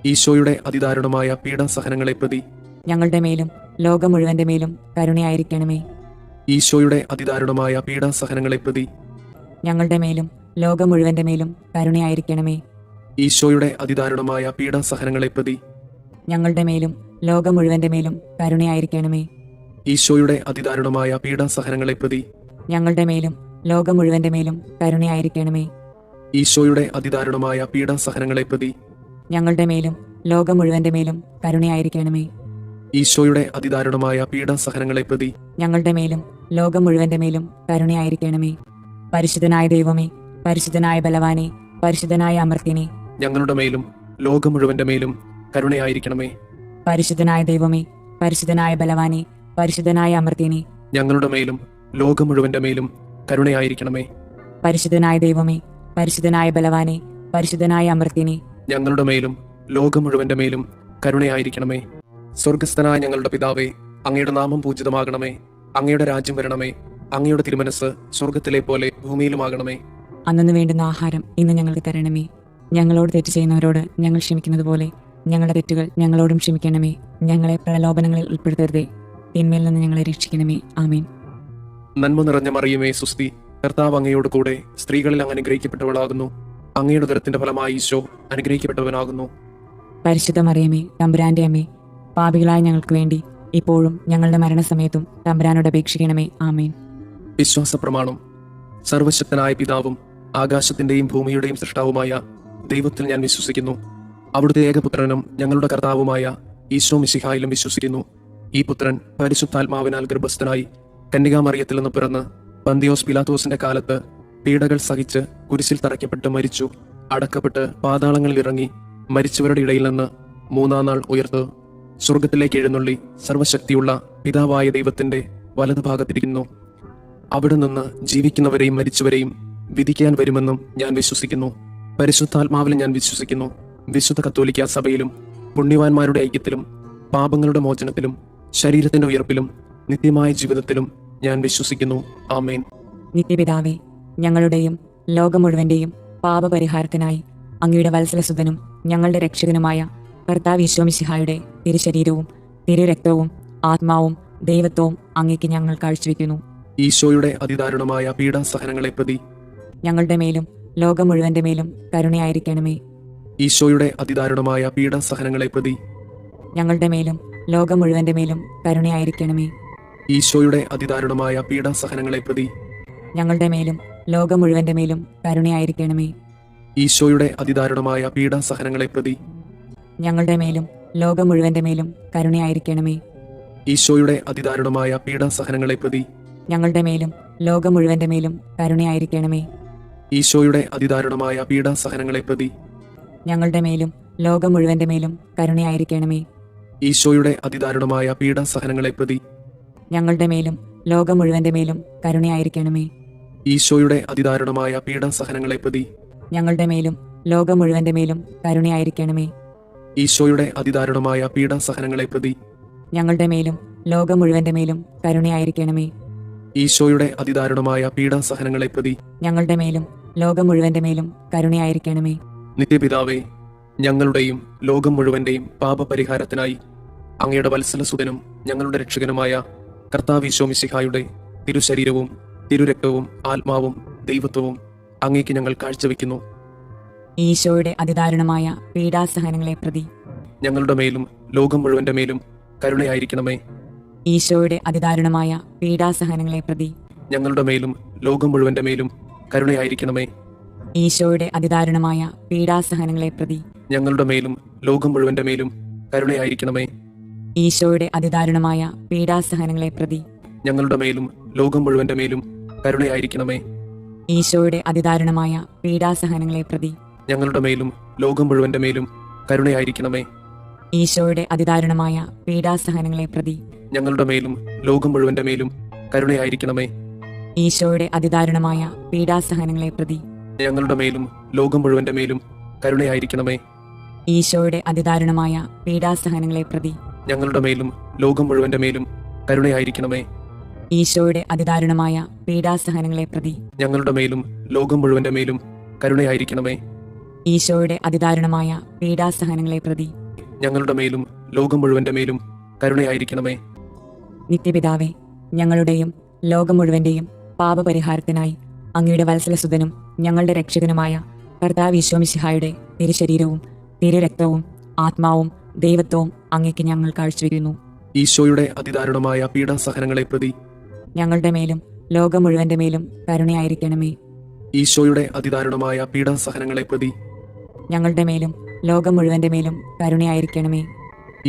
ഈശോയുടെ അതിദാരുണമായ പീഡാസഹനങ്ങളെ പ്രതി ഞങ്ങളുടെ മേലും ലോകം മുഴുവന്റെ മേലും കരുണയായിരിക്കണമേ. ഈശോയുടെ അതിദാരുണമായ പീഡാസഹനങ്ങളെ പ്രതി ഞങ്ങളുടെ മേലും ലോകം മുഴുവന്റെ മേലും കരുണയായിരിക്കണമേ. ഈശോയുടെ അതിദാരുണമായ പീഡാസഹനങ്ങളെ പ്രതി ഞങ്ങളുടെ മേലും ലോകം മുഴുവന്റെ മേലും കരുണയായിരിക്കണമേ. ഈശോയുടെ അതിദാരുണമായ പീഡാസഹനങ്ങളെ പ്രതി ഞങ്ങളുടെ മേലും ലോകം മുഴുവന്റെ മേലും കരുണയായിരിക്കണമേ. ഈശോയുടെ അതിദാരുണമായ പീഡാസഹനങ്ങളെ പ്രതി ഞങ്ങളുടെ മേലും ലോകം മുഴുവന്റെ മേലും കരുണയായിരിക്കണമേ. ഈശോയുടെ അതിദാരുണമായ പീഡാസഹനങ്ങളെ പ്രതി ഞങ്ങളുടെ മേലും ലോകം മുഴുവന്റെ മേലും കരുണയായിരിക്കണമേ. പരിശുദ്ധനായ ദൈവമേ, പരിശുദ്ധനായ ബലവാനെ, പരിശുദ്ധനായ അമർത്തിനെ, ഞങ്ങളുടെ മേലും ലോകം മുഴുവന്റെ മേലും കരുണയായിരിക്കണമേ. പരിശുദ്ധനായ ദൈവമേ, പരിശുദ്ധനായ ബലവാനെ, പരിശുദ്ധനായ അമർത്തിനെ, ഞങ്ങളുടെ മേലും ലോകം മുഴുവന്റെ മേലും കരുണയായിരിക്കണമേ. പരിശുദ്ധനായ ദൈവമേ, പരിശുദ്ധനായ ബലവാനെ, പരിശുദ്ധനായ അമർത്തിനെ, ഞങ്ങളുടെ മേലും ലോകം മുഴുവന്റെ മേലും കരുണയായിരിക്കണമേ. സ്വർഗസ്ഥനായ ഞങ്ങളുടെ പിതാവേ, അങ്ങയുടെ നാമം പൂജിതമാകണമേ. അങ്ങയുടെ രാജ്യം വരണമേ. അങ്ങയുടെ തിരുമനസ് സ്വർഗത്തിലെ പോലെ ഭൂമിയിലുമാകണമേ. അന്നു വേണ്ടുന്ന ആഹാരം ഇന്ന് ഞങ്ങൾക്ക് തരണമേ. ഞങ്ങളോട് തെറ്റ് ചെയ്യുന്നവരോട് ഞങ്ങൾ ക്ഷമിക്കുന്നത് പോലെ ഞങ്ങളുടെ തെറ്റുകൾ ഞങ്ങളോടും ക്ഷമിക്കണമേ. ഞങ്ങളെ പ്രലോഭനങ്ങളിൽ ഉൾപ്പെടുത്തരുതേ, തിന്മയിൽ നിന്ന് ഞങ്ങളെ രക്ഷിക്കണമേ. ആമേൻ. നന്മ നിറഞ്ഞ മറിയമേ, സുസ്തി, കർത്താവ് അങ്ങയോട് കൂടെ സ്ത്രീകളിൽ അങ്ങ് അനുഗ്രഹിക്കപ്പെട്ടവളാകുന്നു. അങ്ങയുടെ ഉദരത്തിന്റെ ഫലമായി ഈശോ അനുഗ്രഹിക്കപ്പെട്ടവനാകുന്നു. പരിശുദ്ധ മറിയമേ, തമ്പുരാന്റെ അമ്മേ, പാപികളായ ഞങ്ങൾക്ക് വേണ്ടി ഇപ്പോഴും ഞങ്ങളുടെ മരണസമയത്തും തമ്പുരാനോട് അപേക്ഷിക്കണമേ. ആമേൻ. വിശ്വാസ പ്രമാണം. സർവശക്തനായ പിതാവും ആകാശത്തിന്റെയും ഭൂമിയുടെയും സൃഷ്ടാവുമായ ദൈവത്തിൽ ഞാൻ വിശ്വസിക്കുന്നു. അവിടുത്തെ ഏകപുത്രനും ഞങ്ങളുടെ കർത്താവുമായ ഈശോ മിശിഹായിലും വിശ്വസിക്കുന്നു. ഈ പുത്രൻ പരിശുദ്ധാത്മാവിനാൽ ഗർഭസ്ഥനായി കന്യകാമറിയത്തിൽ നിന്ന് പിറന്ന് പന്തിയോസ് പിലാത്തോസിന്റെ കാലത്ത് പീഡകൾ സഹിച്ച് കുരിശിൽ തറയ്ക്കപ്പെട്ട് മരിച്ചു, അടക്കപ്പെട്ട് പാതാളങ്ങളിൽ ഇറങ്ങി, മരിച്ചവരുടെ ഇടയിൽ നിന്ന് മൂന്നാം നാൾ ഉയർത്ത് സ്വർഗത്തിലേക്ക് എഴുന്നള്ളി സർവശക്തിയുള്ള പിതാവായ ദൈവത്തിന്റെ വലതുഭാഗത്തിരിക്കുന്നു. അവിടെ നിന്ന് ജീവിക്കുന്നവരെയും മരിച്ചവരെയും വിധിക്കാൻ വരുമെന്നും ഞാൻ വിശ്വസിക്കുന്നു. പരിശുദ്ധാത്മാവിൽ ഞാൻ വിശ്വസിക്കുന്നു. വിശുദ്ധ കത്തോലിക്ക സഭയിലും പുണ്യവാന്മാരുടെ ഐക്യത്തിലും പാപങ്ങളുടെ മോചനത്തിലും ശരീരത്തിന്റെ ഉയർപ്പിലും നിത്യമായ ജീവിതത്തിലും ഞാൻ വിശ്വസിക്കുന്നു. ആമേൻ. നിത്യപിതാവേ, ഞങ്ങളുടെയും ലോകം മുഴുവന്റെയും പാപപരിഹാരത്തിനായി അങ്ങയുടെ വത്സലസുതനും ഞങ്ങളുടെ രക്ഷകനുമായ കർത്താവ് ഈശോ മിശിഹായുടെ തിരുശരീരവും തിരുരക്തവും ആത്മാവും ദൈവത്വവും അങ്ങേക്ക് ഞങ്ങൾ കാഴ്ചവെക്കുന്നു. ഈശോയുടെ അതിദാരുണമായ പീഡാസഹനങ്ങളെ പ്രതി ഞങ്ങളുടെ മേലും ലോകം മുഴുവന്റെ മേലും കരുണയായിരിക്കണമേ. ഈശോയുടെ അതിദാരുണമായ പീഡാസഹനങ്ങളെ പ്രതി ഞങ്ങളുടെ മേലും ലോകം മുഴുവന്റെ മേലും കരുണയായിരിക്കണമേ. ഈശോയുടെ അതിദാരുണമായ പീഡാസഹനങ്ങളെ പ്രതി ഞങ്ങളുടെ മേലും ലോകം മുഴുവന്റെ മേലും കരുണയായിരിക്കണമേ. ഈശോയുടെ അതിദാരുണമായ പീഡാസഹനങ്ങളെ പ്രതി ഞങ്ങളുടെ മേലും ലോകം മുഴുവന്റെ മേലും കരുണയായിരിക്കണമേ. ഈശോയുടെ അതിദാരുണമായ പീഡാസഹനങ്ങളെ പ്രതി ഞങ്ങളുടെ മേലും ലോകം മുഴുവന്റെ മേലും കരുണയായിരിക്കണമേ. ഈശോയുടെ അതിദാരുണമായ പീഡാസഹനങ്ങളെ പ്രതി ഞങ്ങളുടെ മേലും ലോകം മുഴുവന്റെ മേലും കരുണയായിരിക്കണമേ. ഈശോയുടെ അതിദാരുണമായ പീഡാസഹനങ്ങളെ പ്രതി ഞങ്ങളുടെ മേലും ലോകം മുഴുവന്റെ മേലും കരുണയായിരിക്കണമേ. ഈശോയുടെ അതിദാരുണമായ പീഡാസഹനങ്ങളെ പ്രതി ഞങ്ങളുടെ മേലും ലോകം മുഴുവന്റെ മേലും കരുണയായിരിക്കണമേ. ഈശോയുടെ അതിദാരുണമായ പീഡാസഹനങ്ങളെ പ്രതി ഞങ്ങളുടെ മേലും ലോകം മുഴുവന്റെ മേലും കരുണയായിരിക്കണമേ. ഈശോയുടെ അതിദാരുണമായ പീഡാസഹനങ്ങളെ പ്രതി ഞങ്ങളുടെ മേലും ലോകം മുഴുവന്റെ മേലും കരുണയായിരിക്കണമേ. നിത്യപിതാവേ, ഞങ്ങളുടെയും ലോകം മുഴുവന്റെയും പാപപരിഹാരത്തിനായി അങ്ങയുടെ വത്സലസുതനും ഞങ്ങളുടെ രക്ഷകനുമായ കർത്താവ് ഈശോ മിശിഹായുടെ തിരുശരീരവും തിരുരക്തവും ആത്മാവും ദൈവത്വവും അങ്ങേക്ക് ഞങ്ങൾ കാഴ്ചവെക്കുന്നു. ഈശോയുടെ അതിദാരുണമായ പീഡാസഹനങ്ങളെ പ്രതി ഞങ്ങളുടെ മേലും ലോകം മുഴുവന്റെ മേലും കരുണയായിരിക്കണമേ. ഈശോയുടെ അതിദാരുണമായ പീഡാസഹനങ്ങളെ പ്രതി ഞങ്ങളുടെ മേലും ലോകം മുഴുവന്റെ മേലും കരുണയായിരിക്കണമേ. ഈശോയുടെ അതിദാരുണമായ പീഡാസഹനങ്ങളെ പ്രതി ഞങ്ങളുടെ മേലും ലോകം മുഴുവന്റെ മേലും കരുണയായിരിക്കണമേ. ഈശോയുടെ അതിദാരുണമായ പീഡാസഹനങ്ങളെ പ്രതി ഞങ്ങളുടെ മേലും ലോകം മുഴുവന്റെ മേലും കരുണയായിരിക്കണമേ. ഈശോയുടെ അതിദാരുണമായ പീഡാസഹനങ്ങളെ പ്രതി ഞങ്ങളുടെ മേലും ലോകം മുഴുവന്റെ മേലും കരുണയായിരിക്കണമേ. ഈശോയുടെ അതിദാരുണമായ പീഡാസഹനങ്ങളെ പ്രതി ഞങ്ങളുടെ മേലും ലോകം മുഴുവന്റെ മേലും കരുണയായിരിക്കണമേ. ഈശോയുടെ അതിദാരുണമായ പീഡാസഹനങ്ങളെ പ്രതി ഞങ്ങളുടെ മേലും ലോകം മുഴുവന്റെ മേലും കരുണയായിരിക്കണമേ. ഈശോയുടെ അതിദാരുണമായ പീഡാസഹനങ്ങളെ പ്രതി ഞങ്ങളുടെ മേലും ലോകം മുഴുവന്റെ മേലും കരുണയായിരിക്കണമേ. ഈശോയുടെ അതിദാരുണമായ പീഡാസഹനങ്ങളെ പ്രതി ഞങ്ങളുടെ മേലും ലോകം മുഴുവന്റെ മേലും കരുണയായിരിക്കണമേ. ഈശോയുടെ അതിദാരുണമായ പീഡാസഹനങ്ങളെ പ്രതി ഞങ്ങളുടെ മേലും ലോകം മുഴുവന്റെ മേലും കരുണയായിരിക്കണമേ. നിത്യപിതാവേ, ഞങ്ങളുടെയും ലോകം മുഴുവന്റെയും പാപപരിഹാരത്തിനായി അങ്ങയുടെ വത്സലസുതനും ഞങ്ങളുടെ രക്ഷകനുമായ കർത്താവ് ഈശോ മിശിഹായുടെ തിരുശരീരവും തിരുരക്തവും ആത്മാവും ദൈവത്വവും അങ്ങേക്ക് ഞങ്ങൾ കാഴ്ചവെക്കുന്നു. ഈശോയുടെ അതിദാരുണമായ പീഡാസഹനങ്ങളെ പ്രതി ഞങ്ങളുടെ മേലും ലോകം മുഴുവന്റെ മേലും കരുണയായിരിക്കണമേ. ഈശോയുടെ അതിദാരുണമായ പീഡാസഹനങ്ങളെ പ്രതി ഞങ്ങളുടെ മേലും ലോകം മുഴുവന്റെ മേലും കരുണയായിരിക്കണമേ.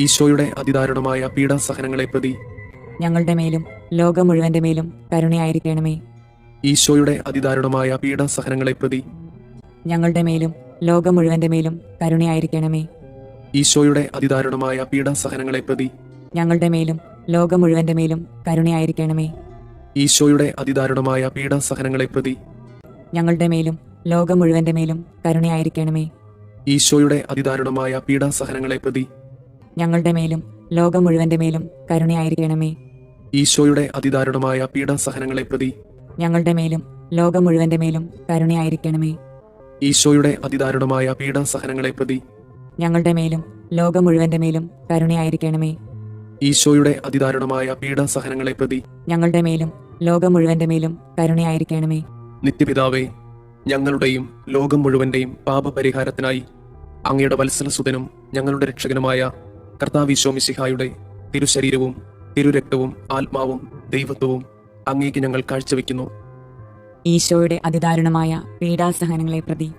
ഈശോയുടെ അതിദാരുണമായ പീഡാസഹനങ്ങളെ പ്രതി ഞങ്ങളുടെ മേലും ലോകം മുഴുവന്റെ മേലും കരുണയായിരിക്കണമേ. ഈശോയുടെ അതിദാരുണമായ പീഡാസഹനങ്ങളെ പ്രതി ഞങ്ങളുടെ മേലും ലോകം മുഴുവന്റെ മേലും കരുണയായിരിക്കണമേ. ഈശോയുടെ അതിദാരുണമായ പീഡാസഹനങ്ങളെ പ്രതി ഞങ്ങളുടെ മേലും ലോകം മുഴുവന്റെ മേലും കരുണയായിരിക്കണമേ. ഈശോയുടെ അതിദാരുണമായ പീഡാസഹനങ്ങളെ പ്രതി ഞങ്ങളുടെ മേലും ലോകം മുഴുവന്റെ മേലും കരുണയായിരിക്കണമേ. ഈശോയുടെ അതിദാരുണമായ പീഡാസഹനങ്ങളെ പ്രതി ഞങ്ങളുടെ മേലും ലോകം മുഴുവന്റെ മേലും കരുണയായിരിക്കണമേ. ഈശോയുടെ അതിദാരുണമായ പീഡാസഹനങ്ങളെ പ്രതി ഞങ്ങളുടെ മേലും ലോകം മുഴുവന്റെ മേലും കരുണയായിരിക്കണമേ. ഈശോയുടെ അതിദാരുണമായ പീഡാസഹനങ്ങളെ പ്രതി ഞങ്ങളുടെ മേലും ലോകം മുഴുവന്റെ മേലും കരുണയായിരിക്കണമേ. ഈശോയുടെ അതിദാരുണമായ പീഡാസഹനങ്ങളെ പ്രതി ഞങ്ങളുടെ മേലും ലോകം മുഴുവന്റെ മേലും കരുണയായിരിക്കണമേ. നിത്യപിതാവേ, ഞങ്ങളുടെയും ലോകം മുഴുവന്റെയും പാപപരിഹാരത്തിനായി അങ്ങയുടെ വത്സലസുതനും ഞങ്ങളുടെ രക്ഷകനുമായ കർത്താവ് ഈശോ മിശിഹായുടെ തിരുശരീരവും തിരുരക്തവും ആത്മാവും ദൈവത്വവും അങ്ങേക്ക് ഞങ്ങൾ കാഴ്ചവെക്കുന്നു. ഈശോയുടെ അതിദാരുണമായ പീഡാസഹനങ്ങളെ പ്രതി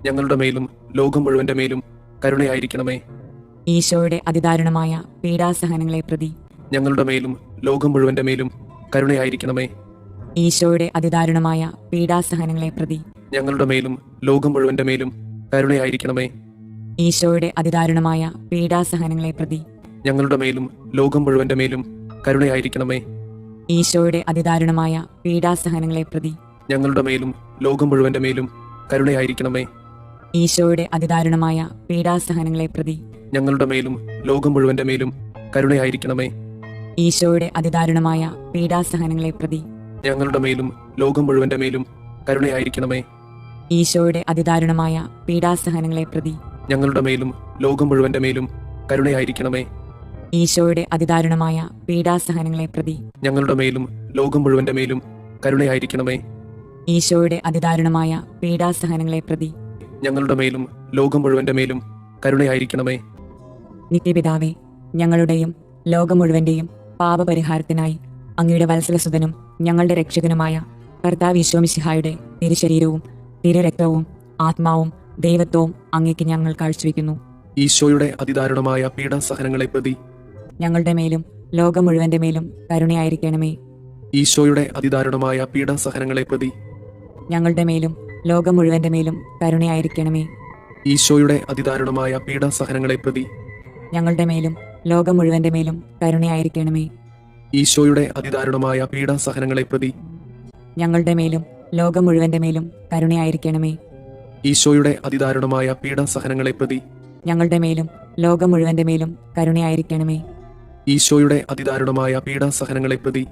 ഞങ്ങളുടെ മേലും ലോകം മുഴുവന്റെ മേലും കരുണയായിരിക്കണമേ. ഈശോയുടെ അതിദാരുണമായ പീഡാസഹനങ്ങളെ പ്രതി ഞങ്ങളുടെ മേലും ലോകം മുഴുവന്റെ മേലും കരുണയായിരിക്കണമേ. ഈശോയുടെ അതിദാരുണമായ പീഡാസഹനങ്ങളെ പ്രതി ഞങ്ങളുടെ മേലും ലോകം മുഴുവന്റെ മേലും കരുണയായിരിക്കണമേ. ഈശോയുടെ അതിദാരുണമായ പീഡാസഹനങ്ങളെ പ്രതി ഞങ്ങളുടെ മേലും ലോകം മുഴുവന്റെ മേലും കരുണയായിരിക്കണമേ. ഈശോയുടെ അതിദാരുണമായ പീഡാസഹനങ്ങളെ പ്രതി ഞങ്ങളുടെ മേലും ലോകം മുഴുവന്റെ മേലും കരുണയായിരിക്കണമേ. ഈശോയുടെ അതിദാരുണമായ പീഡാസഹനങ്ങളെ പ്രതി ഞങ്ങളുടെ മേലും ലോകം മുഴുവന്റെ മേലും കരുണയായിരിക്കണമേ. ഈശോയുടെ അതിദാരുണമായ പീഡാസഹനങ്ങളെ പ്രതി ഞങ്ങളുടെ മേലും ലോകം മുഴുവന്റെ മേലും കരുണയായിരിക്കണമേ. ഈശോയുടെ അതിദാരുണമായ പീഡാസഹനങ്ങളെ പ്രതി ഞങ്ങളുടെ മേലും ലോകം മുഴുവന്റെ മേലും കരുണയായിരിക്കണമേ. ഈശോയുടെ അതിദാരുണമായ പീഡാസഹനങ്ങളെ പ്രതി ഞങ്ങളുടെ മേലും ലോകം മുഴുവന്റെ മേലും കരുണയായിരിക്കണമേ. ഈശോയുടെ അതിദാരുണമായ പീഡാസഹനങ്ങളെ പ്രതി ഞങ്ങളുടെ മേലും ലോകം മുഴുവന്റെ മേലും കരുണയായിരിക്കണമേ. നിത്യപിതാവേ, ഞങ്ങളുടെയും ലോകം മുഴുവന്റെയും പാപപരിഹാരത്തിനായി അങ്ങയുടെ വത്സലസുതനും ഞങ്ങളുടെ രക്ഷകനുമായ കർത്താവ് ഈശോ മിശിഹായുടെ തിരുശരീരവും തിരുരക്തവും ആത്മാവും ദൈവത്വവും അങ്ങേക്ക് ഞങ്ങൾ കാഴ്ചവെക്കുന്നു. ഈശോയുടെ അതിദാരുണമായ പീഡാസഹനങ്ങളെ പ്രതി ഞങ്ങളുടെ മേലും ലോകം മുഴുവന്റെ മേലും കരുണയായിരിക്കണമേ. ഈശോയുടെ അതിദാരുണമായ പീഡാസഹനങ്ങളെ പ്രതി ഞങ്ങളുടെ മേലും ലോകം മുഴുവന്റെ മേലും കരുണയായിരിക്കണമേ. ഈശോയുടെ അതിദാരുണമായ പീഡാസഹനങ്ങളെ പ്രതി ഞങ്ങളുടെ മേലും ലോകം മുഴുവന്റെ മേലും കരുണയായിരിക്കണമേ. ഈശോയുടെ അതിദാരുണമായ പീഡാസഹനങ്ങളെ പ്രതി ഞങ്ങളുടെ മേലും ലോകം മുഴുവന്റെ മേലും കരുണയായിരിക്കണമേ. ഈശോയുടെ അതിദാരുണമായ പീഡാസഹനങ്ങളെ പ്രതി ഞങ്ങളുടെ മേലും ലോകം മുഴുവന്റെ മേലും കരുണയായിരിക്കണമേ. ഈശോയുടെ അതിദാരുണമായ പീഡാസഹനങ്ങളെ പ്രതി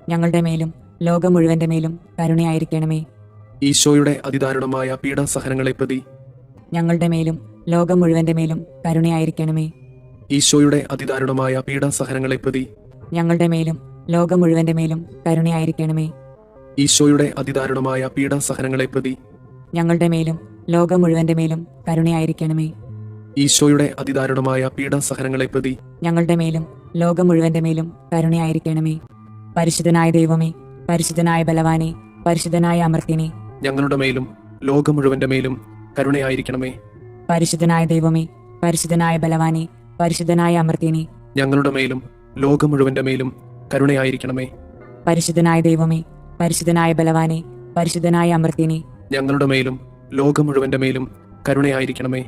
ഞങ്ങളുടെ മേലും ലോകം മുഴുവന്റെ മേലും കരുണയായിരിക്കണമേ. ഈശോയുടെ അതിദാരുണമായ പീഡാസഹനങ്ങളെ പ്രതി ഞങ്ങളുടെ മേലും ലോകം മുഴുവന്റെ മേലും കരുണയായിരിക്കണമേ. ഈശോയുടെ അതിദാരുണമായ പീഡാസഹനങ്ങളെ പ്രതി ഞങ്ങളുടെ മേലും ലോകം മുഴുവന്റെ മേലും കരുണയായിരിക്കണമേ. ഈശോയുടെ അതിദാരുണമായ പീഡാസഹനങ്ങളെ പ്രതി ഞങ്ങളുടെ മേലും ലോകം മുഴുവന്റെ മേലും കരുണയായിരിക്കണമേ. ഈശോയുടെ അതിദാരുണമായ പീഡാസഹനങ്ങളെ പ്രതി ഞങ്ങളുടെ മേലും ലോകം മുഴുവന്റെ മേലും കരുണയായിരിക്കണമേ. പരിശുദ്ധനായ ദൈവമേ, പരിശുദ്ധനായ ബലവാനെ, പരിശുദ്ധനായ അമർത്യനെ, ഞങ്ങളുടെ മേലും ലോകം മുഴുവന്റെ മേലും കരുണയായിരിക്കണമേ. പരിശുദ്ധനായ ദൈവമേ, പരിശുദ്ധനായ ബലവാനെ, പരിശുദ്ധനായ അമർത്യനെ, ഞങ്ങളുടെ മേലും ലോകം മുഴുവന്റെ മേലും കരുണയായിരിക്കണമേ. പരിശുദ്ധനായ ദൈവമേ, പരിശുദ്ധനായ ബലവാനെ, പരിശുദ്ധനായ അമർത്യനെ, ഞങ്ങളുടെ മേലും ലോകം മുഴുവന്റെ മേലും കരുണയായിരിക്കണമേ.